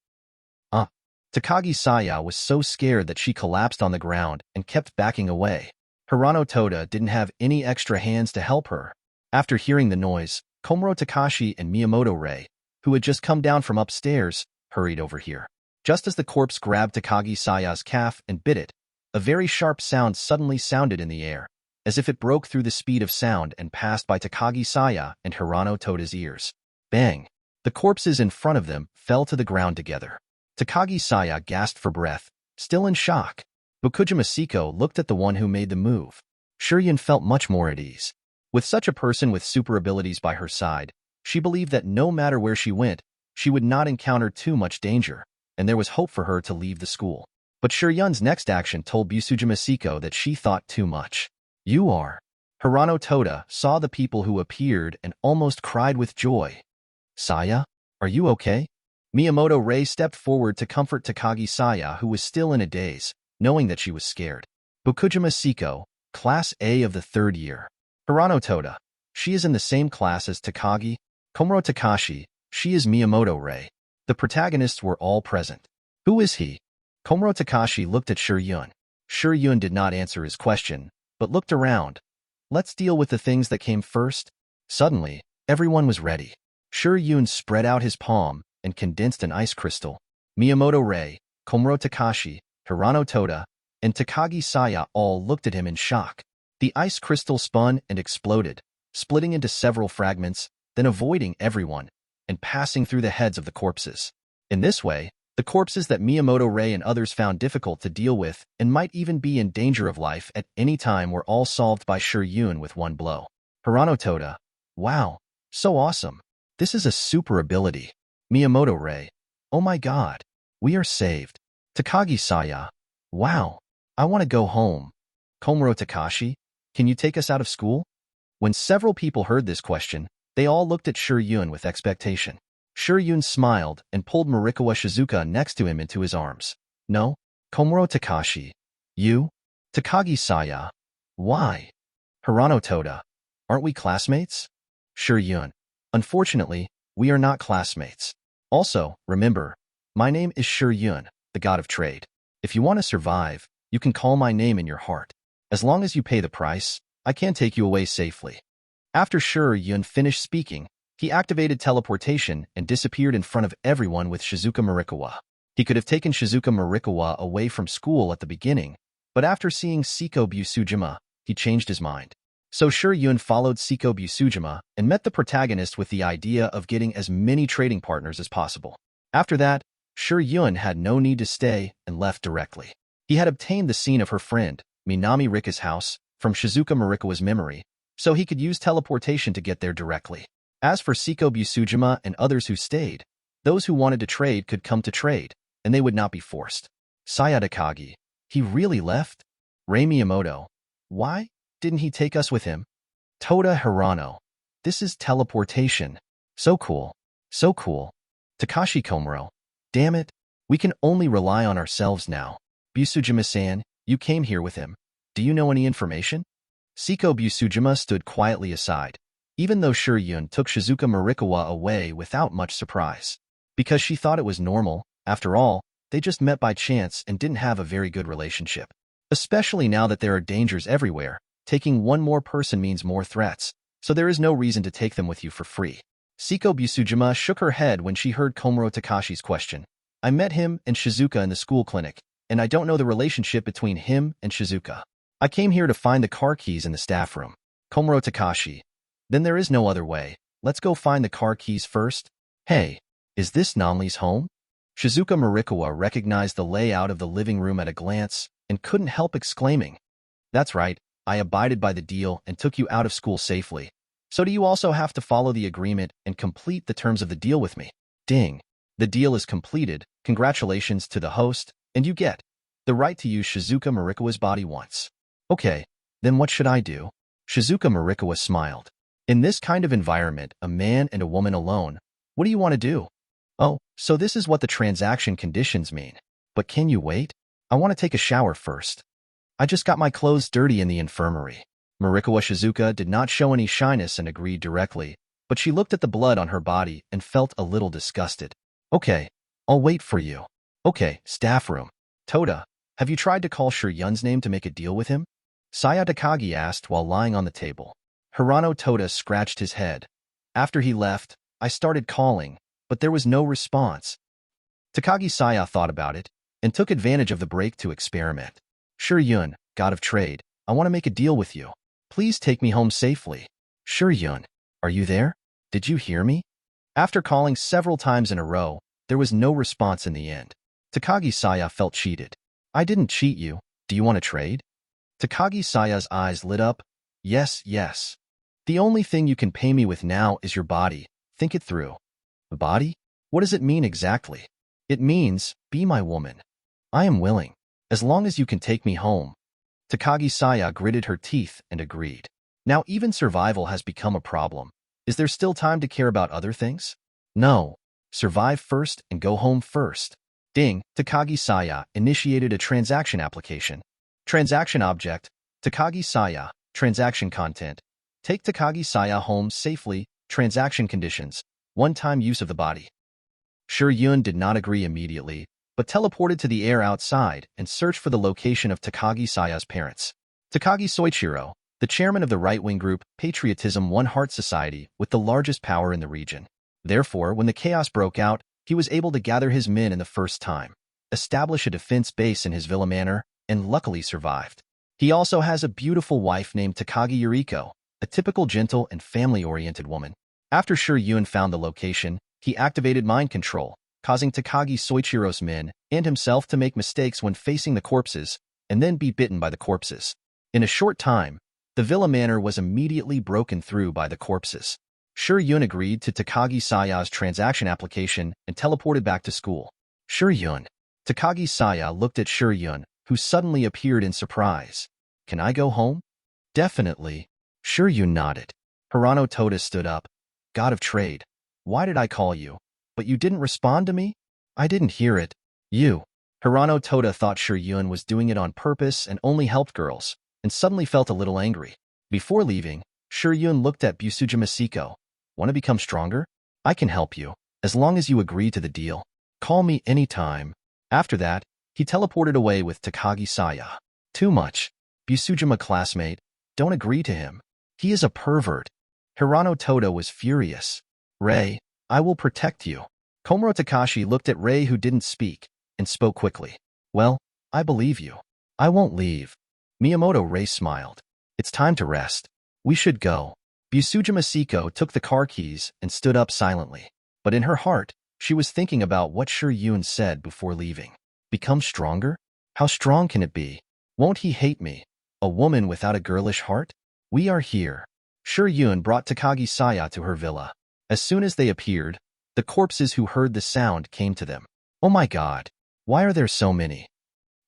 [SPEAKER 1] Takagi Saya was so scared that she collapsed on the ground and kept backing away. Hirano Toda didn't have any extra hands to help her. After hearing the noise, Komuro Takashi and Miyamoto Rei, who had just come down from upstairs, hurried over here. Just as the corpse grabbed Takagi Saya's calf and bit it, a very sharp sound suddenly sounded in the air, as if it broke through the speed of sound and passed by Takagi Saya and Hirano Toda's ears. Bang! The corpses in front of them fell to the ground together. Takagi Saya gasped for breath, still in shock. Busujima Saeko looked at the one who made the move. Shi Yun felt much more at ease. With such a person with super abilities by her side, she believed that no matter where she went, she would not encounter too much danger, and there was hope for her to leave the school. But Shi Yun's next action told Busujima Saeko that she thought too much. You are. Hirano Toda saw the people who appeared and almost cried with joy. Saya, are you okay? Miyamoto Rei stepped forward to comfort Takagi Saya, who was still in a daze, knowing that she was scared. Busujima Saeko, Class A of the 3rd year. Hirano Toda, she is in the same class as Takagi. Komuro Takashi, she is Miyamoto Rei. The protagonists were all present. Who is he? Komuro Takashi looked at Shi Yun. Shi Yun did not answer his question, but looked around. Let's deal with the things that came first. Suddenly, everyone was ready. Shi Yun spread out his palm and condensed an ice crystal. Miyamoto Rei, Komuro Takashi, Hirano Toda, and Takagi Saya all looked at him in shock. The ice crystal spun and exploded, splitting into several fragments, then avoiding everyone, and passing through the heads of the corpses. In this way, the corpses that Miyamoto Rei and others found difficult to deal with and might even be in danger of life at any time were all solved by Shi Yun with one blow. Hirano Toda, wow, So awesome. This is a super ability. Miyamoto Rei. Oh my god. We are saved. Takagi Saya. Wow. I want to go home. Komuro Takashi, can you take us out of school? When several people heard this question, they all looked at Shi Yun with expectation. Shi Yun smiled and pulled Marikawa Shizuka next to him into his arms. No, Komuro Takashi. You? Takagi Saya. Why? Hirano Toda. Aren't we classmates? Shi Yun. Unfortunately, we are not classmates. Also, remember, my name is Shi Yun, the god of trade. If you want to survive, you can call my name in your heart. As long as you pay the price, I can take you away safely. After Shi Yun finished speaking, he activated teleportation and disappeared in front of everyone with Shizuka Marikawa. He could have taken Shizuka Marikawa away from school at the beginning, but after seeing Seiko Busujima, he changed his mind. So Shi Yun followed Seiko Busujima and met the protagonist with the idea of getting as many trading partners as possible. After that, Shi Yun had no need to stay and left directly. He had obtained the scene of her friend, Minami Rika's house, from Shizuka Marikawa's memory, so he could use teleportation to get there directly. As for Seiko Busujima and others who stayed, those who wanted to trade could come to trade, and they would not be forced. Saya Takagi. He really left? Rei Miyamoto. Why didn't he take us with him? Toda Hirano. This is teleportation. So cool. So cool. Takashi Komuro. Damn it. We can only rely on ourselves now. Busujima-san, you came here with him. Do you know any information? Seiko Busujima stood quietly aside, even though Shi Yun took Shizuka Marikawa away without much surprise. Because she thought it was normal, after all, they just met by chance and didn't have a very good relationship. Especially now that there are dangers everywhere, taking one more person means more threats, so there is no reason to take them with you for free. Seiko Busujima shook her head when she heard Komuro Takashi's question. I met him and Shizuka in the school clinic, and I don't know the relationship between him and Shizuka. I came here to find the car keys in the staff room. Komuro Takashi. Then there is no other way. Let's go find the car keys first. Hey, is this Nami's home? Shizuka Marikawa recognized the layout of the living room at a glance and couldn't help exclaiming. That's right, I abided by the deal and took you out of school safely. So do you also have to follow the agreement and complete the terms of the deal with me? Ding. The deal is completed. Congratulations to the host, and you get the right to use Shizuka Marikawa's body once. Okay, then what should I do? Shizuka Marikawa smiled. In this kind of environment, a man and a woman alone, what do you want to do? Oh, so this is what the transaction conditions mean. But can you wait? I want to take a shower first. I just got my clothes dirty in the infirmary. Marikawa Shizuka did not show any shyness and agreed directly, but she looked at the blood on her body and felt a little disgusted. Okay, I'll wait for you. Okay, staff room. Toda, have you tried to call Shi Yun's name to make a deal with him? Saya Takagi asked while lying on the table. Hirano Toda scratched his head. After he left, I started calling, but there was no response. Takagi Saya thought about it and took advantage of the break to experiment. Shi Yun, god of trade, I want to make a deal with you. Please take me home safely. Shi Yun, are you there? Did you hear me? After calling several times in a row, there was no response in the end. Takagi Saya felt cheated. I didn't cheat you. Do you want to trade? Takagi Saya's eyes lit up. Yes, yes. The only thing you can pay me with now is your body. Think it through. The body? What does it mean exactly? It means, be my woman. I am willing, as long as you can take me home. Takagi Saya gritted her teeth and agreed. Now even survival has become a problem. Is there still time to care about other things? No. Survive first and go home first. Ding, Takagi Saya initiated a transaction application. Transaction object, Takagi Saya, transaction content. Take Takagi Saya home safely, transaction conditions, one-time use of the body. Shi Yun did not agree immediately, but teleported to the air outside and searched for the location of Takagi Saya's parents. Takagi Soichiro, the chairman of the right-wing group Patriotism One Heart Society with the largest power in the region. Therefore, when the chaos broke out, he was able to gather his men in the first time, establish a defense base in his villa manor, and luckily survived. He also has a beautiful wife named Takagi Yuriko, a typical gentle and family-oriented woman. After Shi Yun found the location, he activated mind control, causing Takagi Soichiro's men and himself to make mistakes when facing the corpses, and then be bitten by the corpses. In a short time, the villa manor was immediately broken through by the corpses. Shi Yun agreed to Takagi Saya's transaction application and teleported back to school. Shi Yun. Takagi Saya looked at Shi Yun, who suddenly appeared in surprise. Can I go home? Definitely. Shi Yun nodded. Hirano Toda stood up. God of Trade. Why did I call you? But you didn't respond to me? I didn't hear it. You. Hirano Toda thought Shi Yun was doing it on purpose and only helped girls, and suddenly felt a little angry. Before leaving, Shi Yun looked at Busujima Saeko. Want to become stronger? I can help you, as long as you agree to the deal. Call me anytime. After that, he teleported away with Takagi Saya. Too much. Busujima classmate, don't agree to him. He is a pervert. Hirano Toda was furious. Rei, I will protect you. Komuro Takashi looked at Rei, who didn't speak, and spoke quickly. Well, I believe you. I won't leave. Miyamoto Rei smiled. It's time to rest. We should go. Busujima Saeko took the car keys and stood up silently. But in her heart, she was thinking about what Shi Yun said before leaving. Become stronger? How strong can it be? Won't he hate me? A woman without a girlish heart? We are here. Shi Yun brought Takagi Saya to her villa. As soon as they appeared, the corpses who heard the sound came to them. Oh my god. Why are there so many?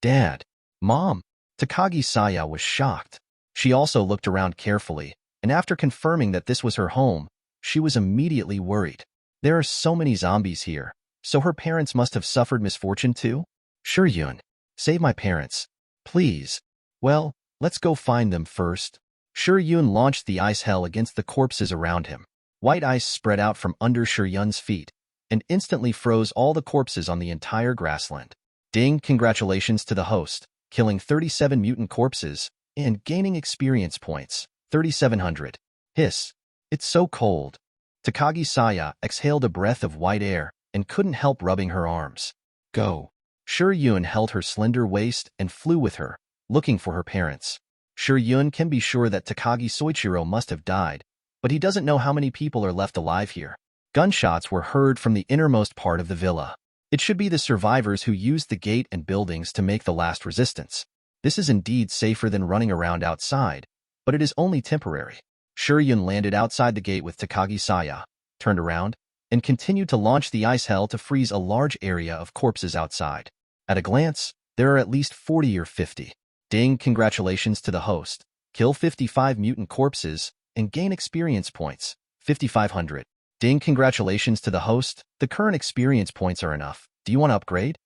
[SPEAKER 1] Dad. Mom. Takagi Saya was shocked. She also looked around carefully, and after confirming that this was her home, she was immediately worried. There are so many zombies here, so her parents must have suffered misfortune too? Shi Yun. Save my parents. Please. Well, let's go find them first. Shi Yun launched the ice hell against the corpses around him. White ice spread out from under Shi Yun's feet, and instantly froze all the corpses on the entire grassland. Ding, congratulations to the host, killing 37 mutant corpses, and gaining experience points, 3,700. Hiss. It's so cold. Takagi Saya exhaled a breath of white air and couldn't help rubbing her arms. Go. Shi Yun held her slender waist and flew with her, looking for her parents. Shi Yun can be sure that Takagi Soichiro must have died, but he doesn't know how many people are left alive here. Gunshots were heard from the innermost part of the villa. It should be the survivors who used the gate and buildings to make the last resistance. This is indeed safer than running around outside, but it is only temporary. Shi Yun landed outside the gate with Takagi Saya, turned around, and continued to launch the ice hell to freeze a large area of corpses outside. At a glance, there are at least 40 or 50. Ding, congratulations to the host. Kill 55 mutant corpses and gain experience points, 5,500. Ding, congratulations to the host. The current experience points are enough. Do you want to upgrade?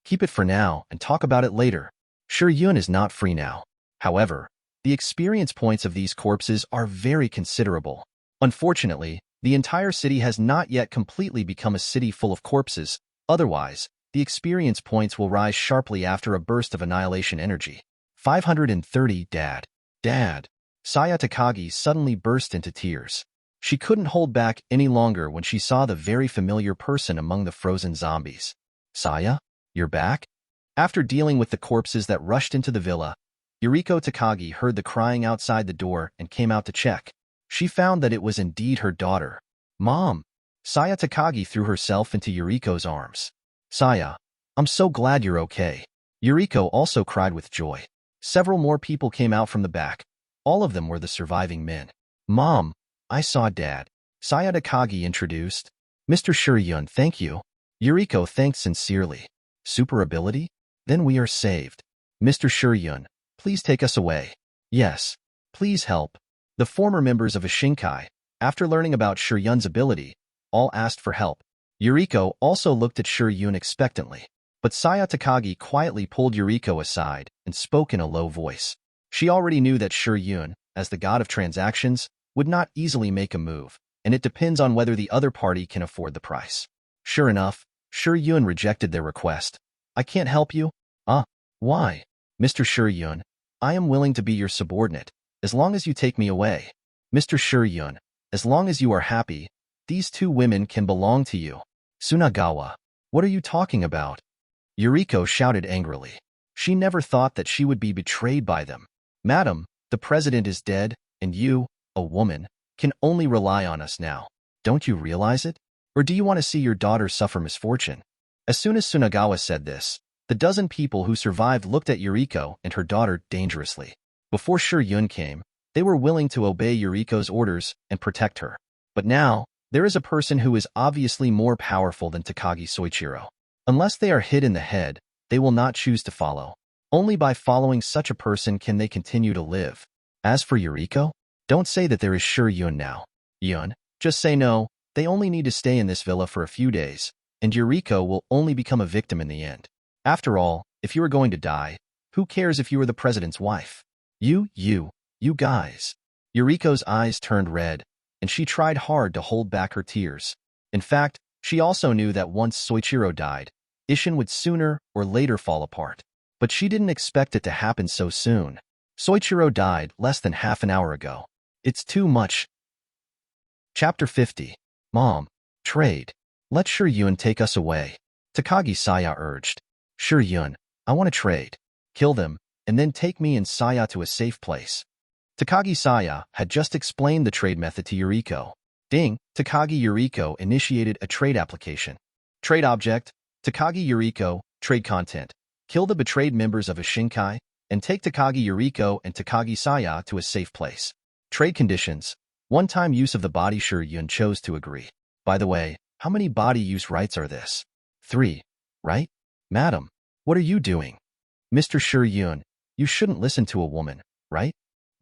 [SPEAKER 1] Keep it for now and talk about it later. Shi Yun is not free now. However, the experience points of these corpses are very considerable. Unfortunately, the entire city has not yet completely become a city full of corpses. Otherwise, the experience points will rise sharply after a burst of annihilation energy. 530. Dad. Dad. Saya Takagi suddenly burst into tears. She couldn't hold back any longer when she saw the very familiar person among the frozen zombies. Saya? You're back? After dealing with the corpses that rushed into the villa, Yuriko Takagi heard the crying outside the door and came out to check. She found that it was indeed her daughter. Mom! Saya Takagi threw herself into Yuriko's arms. Saya, I'm so glad you're okay. Yuriko also cried with joy. Several more people came out from the back. All of them were the surviving men. Mom, I saw Dad. Saya Takagi introduced. Mr. Shi Yun, thank you. Yuriko thanked sincerely. Super ability? Then we are saved. Mr. Shi Yun, please take us away. Yes. Please help. The former members of Ishinkai, after learning about Shi Yun's ability, all asked for help. Yuriko also looked at Shi Yun expectantly, but Saya Takagi quietly pulled Yuriko aside and spoke in a low voice. She already knew that Shi Yun, as the god of transactions, would not easily make a move, and it depends on whether the other party can afford the price. Sure enough, Shi Yun rejected their request. I can't help you? Why? Mr. Shi Yun, I am willing to be your subordinate, as long as you take me away. Mr. Shi Yun, as long as you are happy, these two women can belong to you. Sunagawa, what are you talking about? Yuriko shouted angrily. She never thought that she would be betrayed by them. Madam, the president is dead, and you, a woman, can only rely on us now. Don't you realize it? Or do you want to see your daughter suffer misfortune? As soon as Sunagawa said this, the dozen people who survived looked at Yuriko and her daughter dangerously. Before Shi Yun came, they were willing to obey Yuriko's orders and protect her. But now, there is a person who is obviously more powerful than Takagi Soichiro. Unless they are hit in the head, they will not choose to follow. Only by following such a person can they continue to live. As for Yuriko, don't say that there is Shi Yun now. Yun, just say no, they only need to stay in this villa for a few days, and Yuriko will only become a victim in the end. After all, if you are going to die, who cares if you are the president's wife? You guys. Yuriko's eyes turned red, and she tried hard to hold back her tears. In fact, she also knew that once Soichiro died, Isshin would sooner or later fall apart. But she didn't expect it to happen so soon. Soichiro died less than half an hour ago. It's too much. Chapter 50. Mom. Trade. Let Shi Yun take us away. Takagi Saya urged. Shi Yun, I want to trade. Kill them, and then take me and Saya to a safe place. Takagi Saya had just explained the trade method to Yuriko. Ding, Takagi Yuriko initiated a trade application. Trade object, Takagi Yuriko, trade content. Kill the betrayed members of a Shinkai, and take Takagi Yuriko and Takagi Saya to a safe place. Trade conditions. One-time use of the body. Shi Yun chose to agree. By the way, how many body use rights are this? 3, right? Madam, what are you doing? Mr. Shi Yun, you shouldn't listen to a woman, right?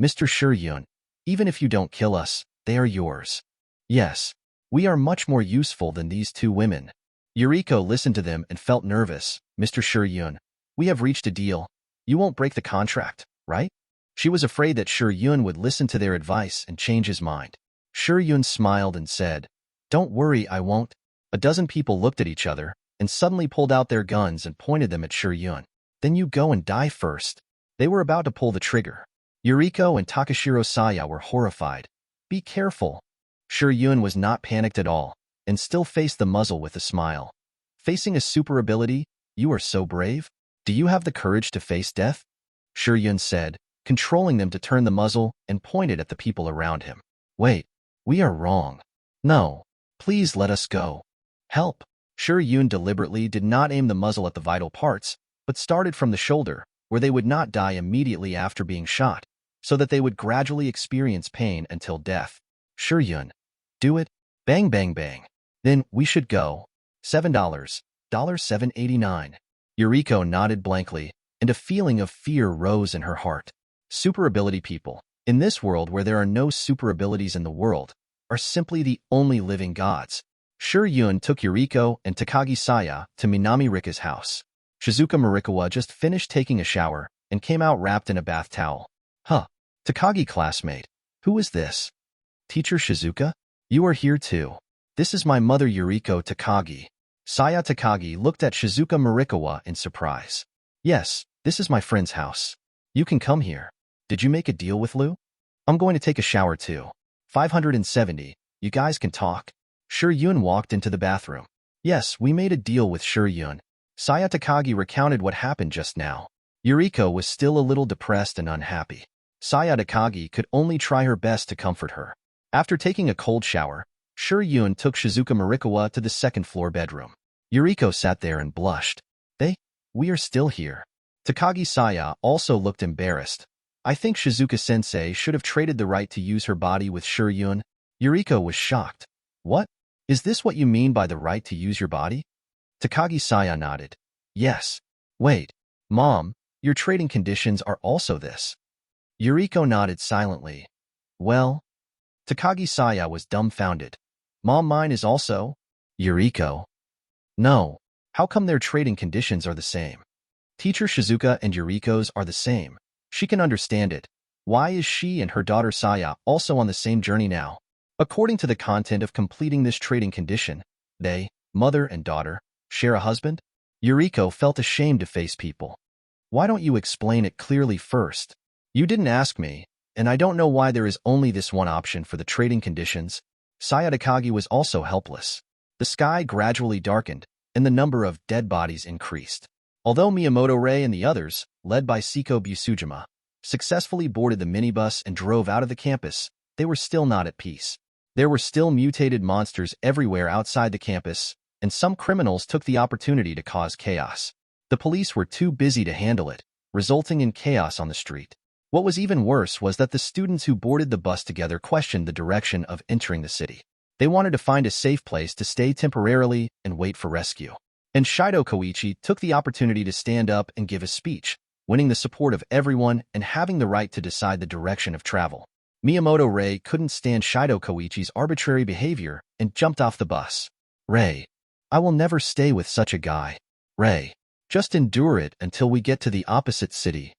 [SPEAKER 1] Mr. Shi Yun, even if you don't kill us, they are yours. Yes, we are much more useful than these two women. Yuriko listened to them and felt nervous. Mr. Shi Yun, we have reached a deal. You won't break the contract, right? She was afraid that Shi Yun would listen to their advice and change his mind. Shi Yun smiled and said, Don't worry, I won't. A dozen people looked at each other and suddenly pulled out their guns and pointed them at Shi Yun. Then you go and die first. They were about to pull the trigger. Yuriko and Takashiro Saya were horrified. Be careful. Shi Yun was not panicked at all and still faced the muzzle with a smile. Facing a super ability, you are so brave? Do you have the courage to face death? Shi Yun said, controlling them to turn the muzzle and pointed at the people around him. Wait, we are wrong. No, please let us go. Help. Shi Yun deliberately did not aim the muzzle at the vital parts, but started from the shoulder, where they would not die immediately after being shot, so that they would gradually experience pain until death. Shi Yun, do it. Bang, bang, bang. Then we should go. $7. $7.89. Yuriko nodded blankly, and a feeling of fear rose in her heart. Super ability people, in this world where there are no super abilities in the world, are simply the only living gods. Shi Yun took Yuriko and Takagi Saya to Minami Rika's house. Shizuka Marikawa just finished taking a shower and came out wrapped in a bath towel. Huh. Takagi classmate. Who is this? Teacher Shizuka? You are here too. This is my mother Yuriko Takagi. Saya Takagi looked at Shizuka Marikawa in surprise. Yes, this is my friend's house. You can come here. Did you make a deal with Lou? I'm going to take a shower too. 570. You guys can talk. Shi Yun walked into the bathroom. Yes, we made a deal with Shi Yun. Saya Takagi recounted what happened just now. Yuriko was still a little depressed and unhappy. Saya Takagi could only try her best to comfort her. After taking a cold shower, Shi Yun took Shizuka Marikawa to the second-floor bedroom. Yuriko sat there and blushed. We are still here. Takagi Saya also looked embarrassed. I think Shizuka-sensei should have traded the right to use her body with Shi Yun. Yuriko was shocked. What? Is this what you mean by the right to use your body? Takagi Saya nodded. Yes. Wait. Mom, your trading conditions are also this. Yuriko nodded silently. Well? Takagi Saya was dumbfounded. Mom, mine is also? Yuriko. No. How come their trading conditions are the same? Teacher Shizuka and Yuriko's are the same. She can understand it. Why is she and her daughter Saya also on the same journey now? According to the content of completing this trading condition, they, mother and daughter, share a husband? Yuriko felt ashamed to face people. Why don't you explain it clearly first? You didn't ask me, and I don't know why there is only this one option for the trading conditions. Saya Takagi was also helpless. The sky gradually darkened, and the number of dead bodies increased. Although Miyamoto Rei and the others, led by Seiko Busujima, successfully boarded the minibus and drove out of the campus, they were still not at peace. There were still mutated monsters everywhere outside the campus, and some criminals took the opportunity to cause chaos. The police were too busy to handle it, resulting in chaos on the street. What was even worse was that the students who boarded the bus together questioned the direction of entering the city. They wanted to find a safe place to stay temporarily and wait for rescue. And Shido Koichi took the opportunity to stand up and give a speech, winning the support of everyone and having the right to decide the direction of travel. Miyamoto Rei couldn't stand Shido Koichi's arbitrary behavior and jumped off the bus. Rei, I will never stay with such a guy. Rei, just endure it until we get to the opposite city,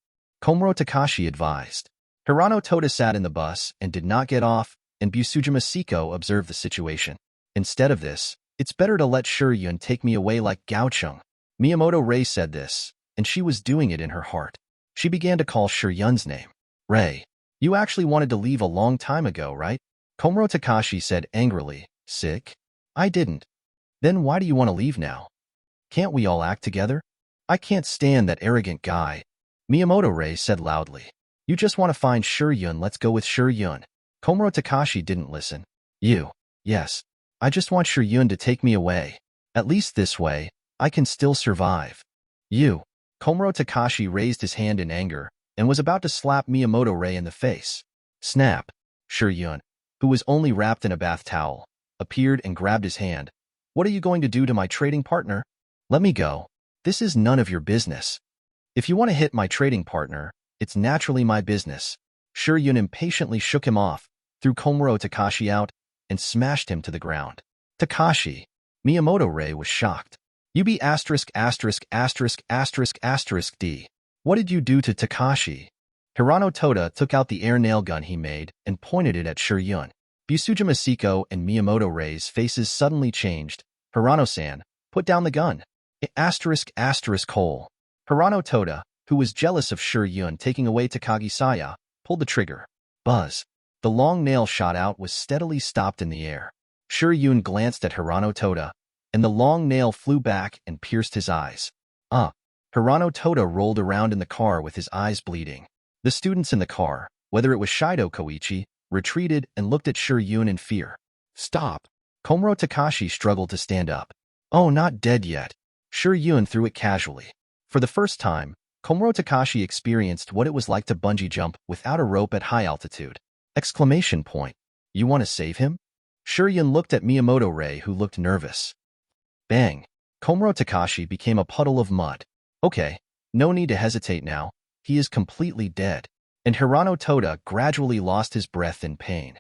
[SPEAKER 1] Komuro Takashi advised. Hirano Toda sat in the bus and did not get off, and Busujima Saeko observed the situation. Instead of this, it's better to let Shi Yun take me away like Gaocheng. Miyamoto Rei said this, and she was doing it in her heart. She began to call Shi Yun's name. Rei, you actually wanted to leave a long time ago, right? Komuro Takashi said angrily. Sick? I didn't. Then why do you want to leave now? Can't we all act together? I can't stand that arrogant guy. Miyamoto Rei said loudly. You just want to find Shi Yun, let's go with Shi Yun. Komuro Takashi didn't listen. Yes. I just want Shi Yun to take me away. At least this way, I can still survive. Komuro Takashi raised his hand in anger and was about to slap Miyamoto Rei in the face. Snap. Shi Yun, who was only wrapped in a bath towel, appeared and grabbed his hand. What are you going to do to my trading partner? Let me go. This is none of your business. If you want to hit my trading partner, it's naturally my business. Shi Yun impatiently shook him off, threw Komuro Takashi out, and smashed him to the ground. Takashi. Miyamoto Rei was shocked. You be asterisk asterisk asterisk asterisk asterisk D. What did you do to Takashi? Hirano Toda took out the air nail gun he made and pointed it at Shi Yun. Busujima Saeko and Miyamoto Rei's faces suddenly changed. Hirano-san, put down the gun. Asterisk asterisk hole. Hirano Toda, who was jealous of Shi Yun taking away Takagi Saya, pulled the trigger. Buzz. The long nail shot out was steadily stopped in the air. Shi Yun glanced at Hirano Toda, and the long nail flew back and pierced his eyes. Hirano Toda rolled around in the car with his eyes bleeding. The students in the car, whether it was Shido Koichi, retreated and looked at Shi Yun in fear. Stop. Komuro Takashi struggled to stand up. Oh, not dead yet. Shi Yun threw it casually. For the first time, Komuro Takashi experienced what it was like to bungee jump without a rope at high altitude. Exclamation point. You want to save him? Shi Yun looked at Miyamoto Rei, who looked nervous. Bang. Komuro Takashi became a puddle of mud. Okay, no need to hesitate now. He is completely dead. And Hirano Toda gradually lost his breath in pain.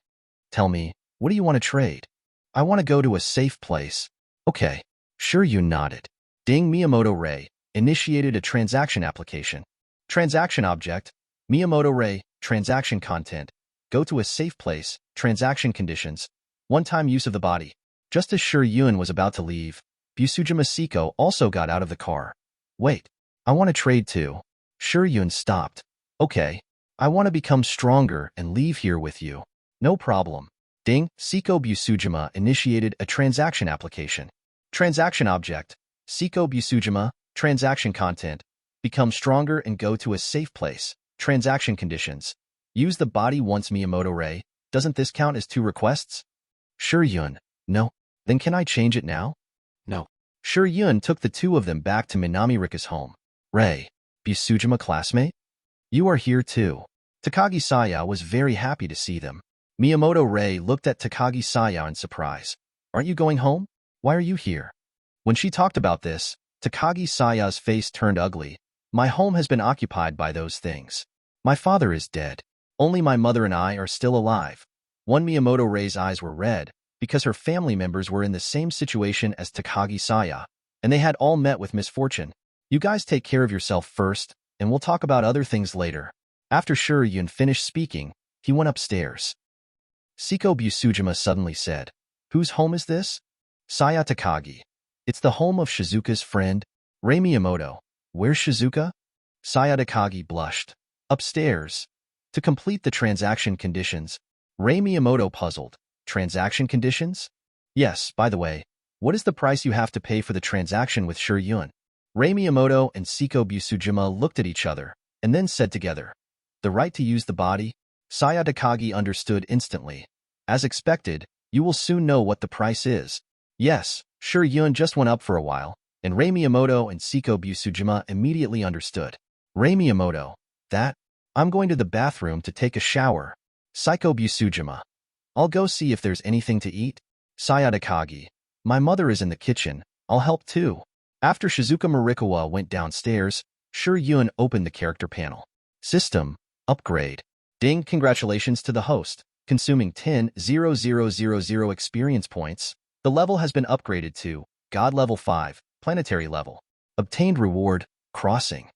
[SPEAKER 1] Tell me, what do you want to trade? I want to go to a safe place. Okay. Shi Yun nodded. Ding. Miyamoto Rei initiated a transaction application. Transaction object. Miyamoto Rei, transaction content. Go to a safe place, transaction conditions. One-time use of the body. Just as Shi Yun was about to leave, Busujima Saeko also got out of the car. Wait, I want to trade too. Shi Yun stopped. Okay, I want to become stronger and leave here with you. No problem. Ding. Saeko Busujima initiated a transaction application. Transaction object. Saeko Busujima, transaction content. Become stronger and go to a safe place. Transaction conditions. Use the body once. Miyamoto Rei, doesn't this count as 2 requests? Shi Yun, no. Then can I change it now? No. Shi Yun took the 2 of them back to Minami Rika's home. Rei, Busujima classmate? You are here too. Takagi Saya was very happy to see them. Miyamoto Rei looked at Takagi Saya in surprise. Aren't you going home? Why are you here? When she talked about this, Takagi Saya's face turned ugly. My home has been occupied by those things. My father is dead. Only my mother and I are still alive. One. Miyamoto Rei's eyes were red because her family members were in the same situation as Takagi Saya, and they had all met with misfortune. You guys take care of yourself first, and we'll talk about other things later. After Shi Yun finished speaking, he went upstairs. Saeko Busujima suddenly said, Whose home is this? Saya Takagi. It's the home of Shizuka's friend, Rei Miyamoto. Where's Shizuka? Saya Takagi blushed. Upstairs. To complete the transaction conditions, Rei Miyamoto puzzled. Transaction conditions? Yes, by the way, what is the price you have to pay for the transaction with Shi Yun? Rei Miyamoto and Saeko Busujima looked at each other, and then said together, The right to use the body? Saya Takagi understood instantly. As expected, you will soon know what the price is. Yes, Shi Yun just went up for a while, and Rei Miyamoto and Saeko Busujima immediately understood. Rei Miyamoto, that? I'm going to the bathroom to take a shower. Saeko Busujima. I'll go see if there's anything to eat. Sayada Kagi. My mother is in the kitchen. I'll help too. After Shizuka Marikawa went downstairs, Shi Yun opened the character panel. System. Upgrade. Ding, congratulations to the host. Consuming 10,000 experience points, the level has been upgraded to God Level 5, Planetary Level. Obtained reward, Crossing.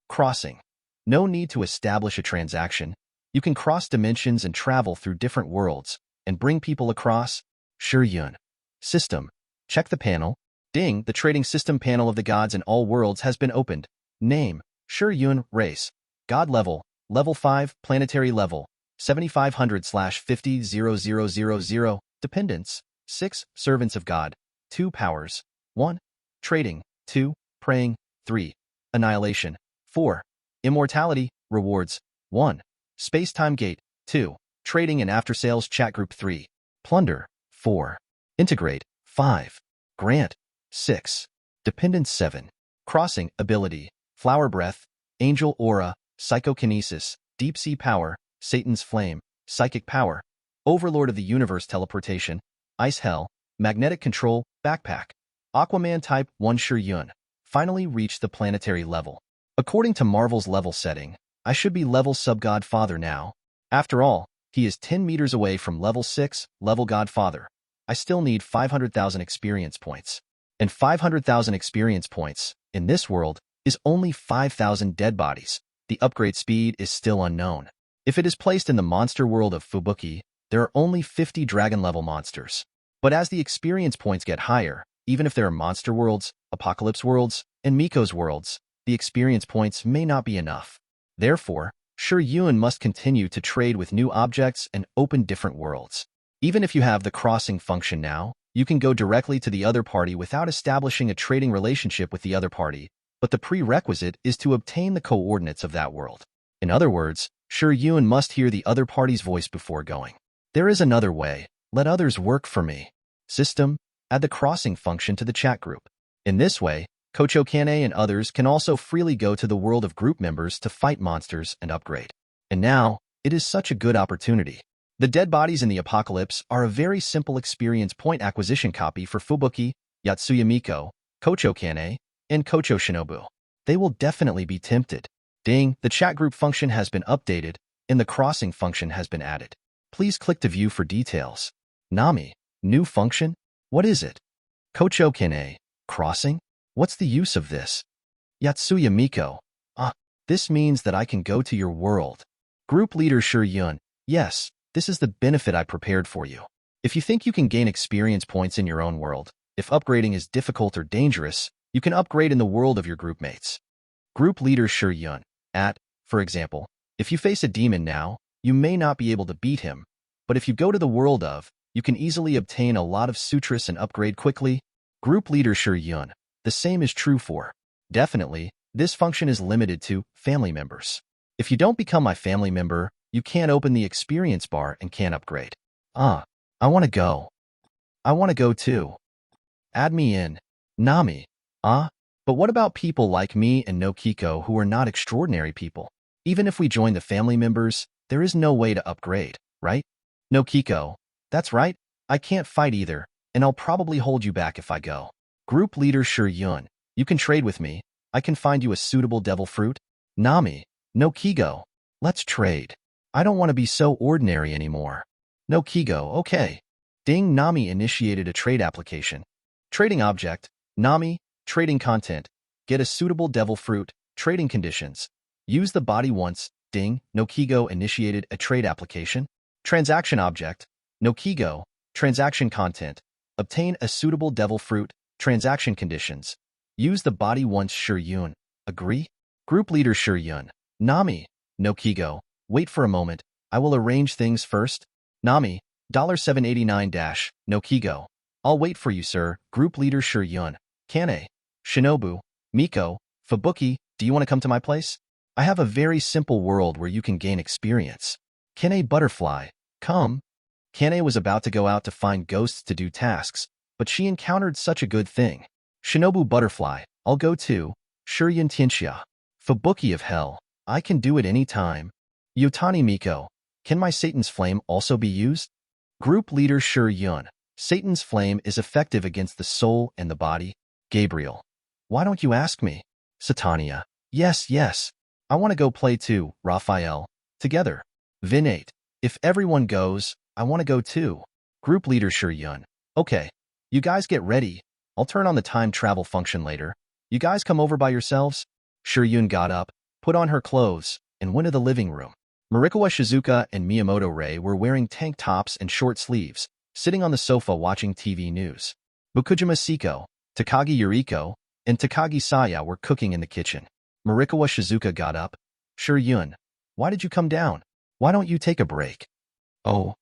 [SPEAKER 1] Crossing. No need to establish a transaction. You can cross dimensions and travel through different worlds, and bring people across. Shi Yun. System. Check the panel. Ding, the trading system panel of the gods in all worlds has been opened. Name. Shi Yun, Race. God Level, Level 5, Planetary Level. 7500/50,000. Dependents. 6. Servants of God. 2. Powers. 1. Trading. 2. Praying. 3. Annihilation. 4. Immortality. Rewards. 1. Space-Time Gate. 2. Trading and After-Sales Chat Group. 3. Plunder. 4. Integrate. 5. Grant. 6. Dependence. 7. Crossing. Ability. Flower Breath. Angel Aura. Psychokinesis. Deep Sea Power. Satan's Flame. Psychic Power. Overlord of the Universe Teleportation. Ice Hell. Magnetic Control. Backpack. Aquaman Type 1. Shi Yun. Finally reached the planetary level. According to Marvel's level setting, I should be level Sub-God-Father now. After all, he is 10 meters away from level 6, level Godfather. I still need 500,000 experience points. And 500,000 experience points, in this world, is only 5,000 dead bodies. The upgrade speed is still unknown. If it is placed in the monster world of Fubuki, there are only 50 dragon-level monsters. But as the experience points get higher, even if there are monster worlds, apocalypse worlds, and Miko's worlds, the experience points may not be enough. Therefore, Shi Yun must continue to trade with new objects and open different worlds. Even if you have the crossing function now, you can go directly to the other party without establishing a trading relationship with the other party, but the prerequisite is to obtain the coordinates of that world. In other words, Shi Yun must hear the other party's voice before going. There is another way. Let others work for me. System. Add the crossing function to the chat group. In this way, Kocho Kanae and others can also freely go to the world of group members to fight monsters and upgrade. And now, it is such a good opportunity. The dead bodies in the apocalypse are a very simple experience point acquisition copy for Fubuki, Yotsuya Miko, Kocho Kanae, and Kocho Shinobu. They will definitely be tempted. Ding, the chat group function has been updated, and the crossing function has been added. Please click to view for details. Nami, new function? What is it? Kocho Kanae, crossing? What's the use of this? Yotsuya Miko, this means that I can go to your world. Group leader Shi Yun, yes, this is the benefit I prepared for you. If you think you can gain experience points in your own world, if upgrading is difficult or dangerous, you can upgrade in the world of your group mates. Group leader Shi Yun, for example, if you face a demon now, you may not be able to beat him, but if you go to the world of, you can easily obtain a lot of sutras and upgrade quickly. Group leader Shi Yun, the same is true for. Definitely, this function is limited to family members. If you don't become my family member, you can't open the experience bar and can't upgrade. I want to go. I want to go too. Add me in. Nami. But what about people like me and Nokiko who are not extraordinary people? Even if we join the family members, there is no way to upgrade, right? Nokiko. That's right, I can't fight either, and I'll probably hold you back if I go. Group leader Shi Yun, you can trade with me. I can find you a suitable devil fruit. Nami. Nokiko. Let's trade. I don't want to be so ordinary anymore. Nokiko, okay. Ding, Nami initiated a trade application. Trading object. Nami. Trading content. Get a suitable devil fruit. Trading conditions. Use the body once. Ding, Nokiko initiated a trade application. Transaction object. Nokiko. Transaction content. Obtain a suitable devil fruit. Transaction conditions. Use the body once. Shi Yun. Agree? Group leader Shi Yun. Nami. Nokiko. Wait for a moment. I will arrange things first. Nami. $789. Nokiko. I'll wait for you, sir. Group leader Shi Yun. Kanae. Shinobu. Miko. Fubuki. Do you want to come to my place? I have a very simple world where you can gain experience. Kanae Butterfly. Come. Kanae was about to go out to find ghosts to do tasks, but she encountered such a good thing. Shinobu Butterfly. I'll go too. Shi Yun Tianxia. Fubuki of Hell. I can do it any time. Yotani Miko. Can my Satan's Flame also be used? Group leader Shi Yun. Satan's flame is effective against the soul and the body. Gabriel. Why don't you ask me? Satania. Yes, yes. I want to go play too, Raphael. Together. Vin 8. If everyone goes, I want to go too. Group leader Shi Yun. Okay. You guys get ready. I'll turn on the time travel function later. You guys come over by yourselves? Shi Yun got up, put on her clothes, and went to the living room. Marikawa Shizuka and Miyamoto Rei were wearing tank tops and short sleeves, sitting on the sofa watching TV news. Busujima Saeko, Takagi Yuriko, and Takagi Saya were cooking in the kitchen. Marikawa Shizuka got up. Shi Yun, why did you come down? Why don't you take a break? Oh,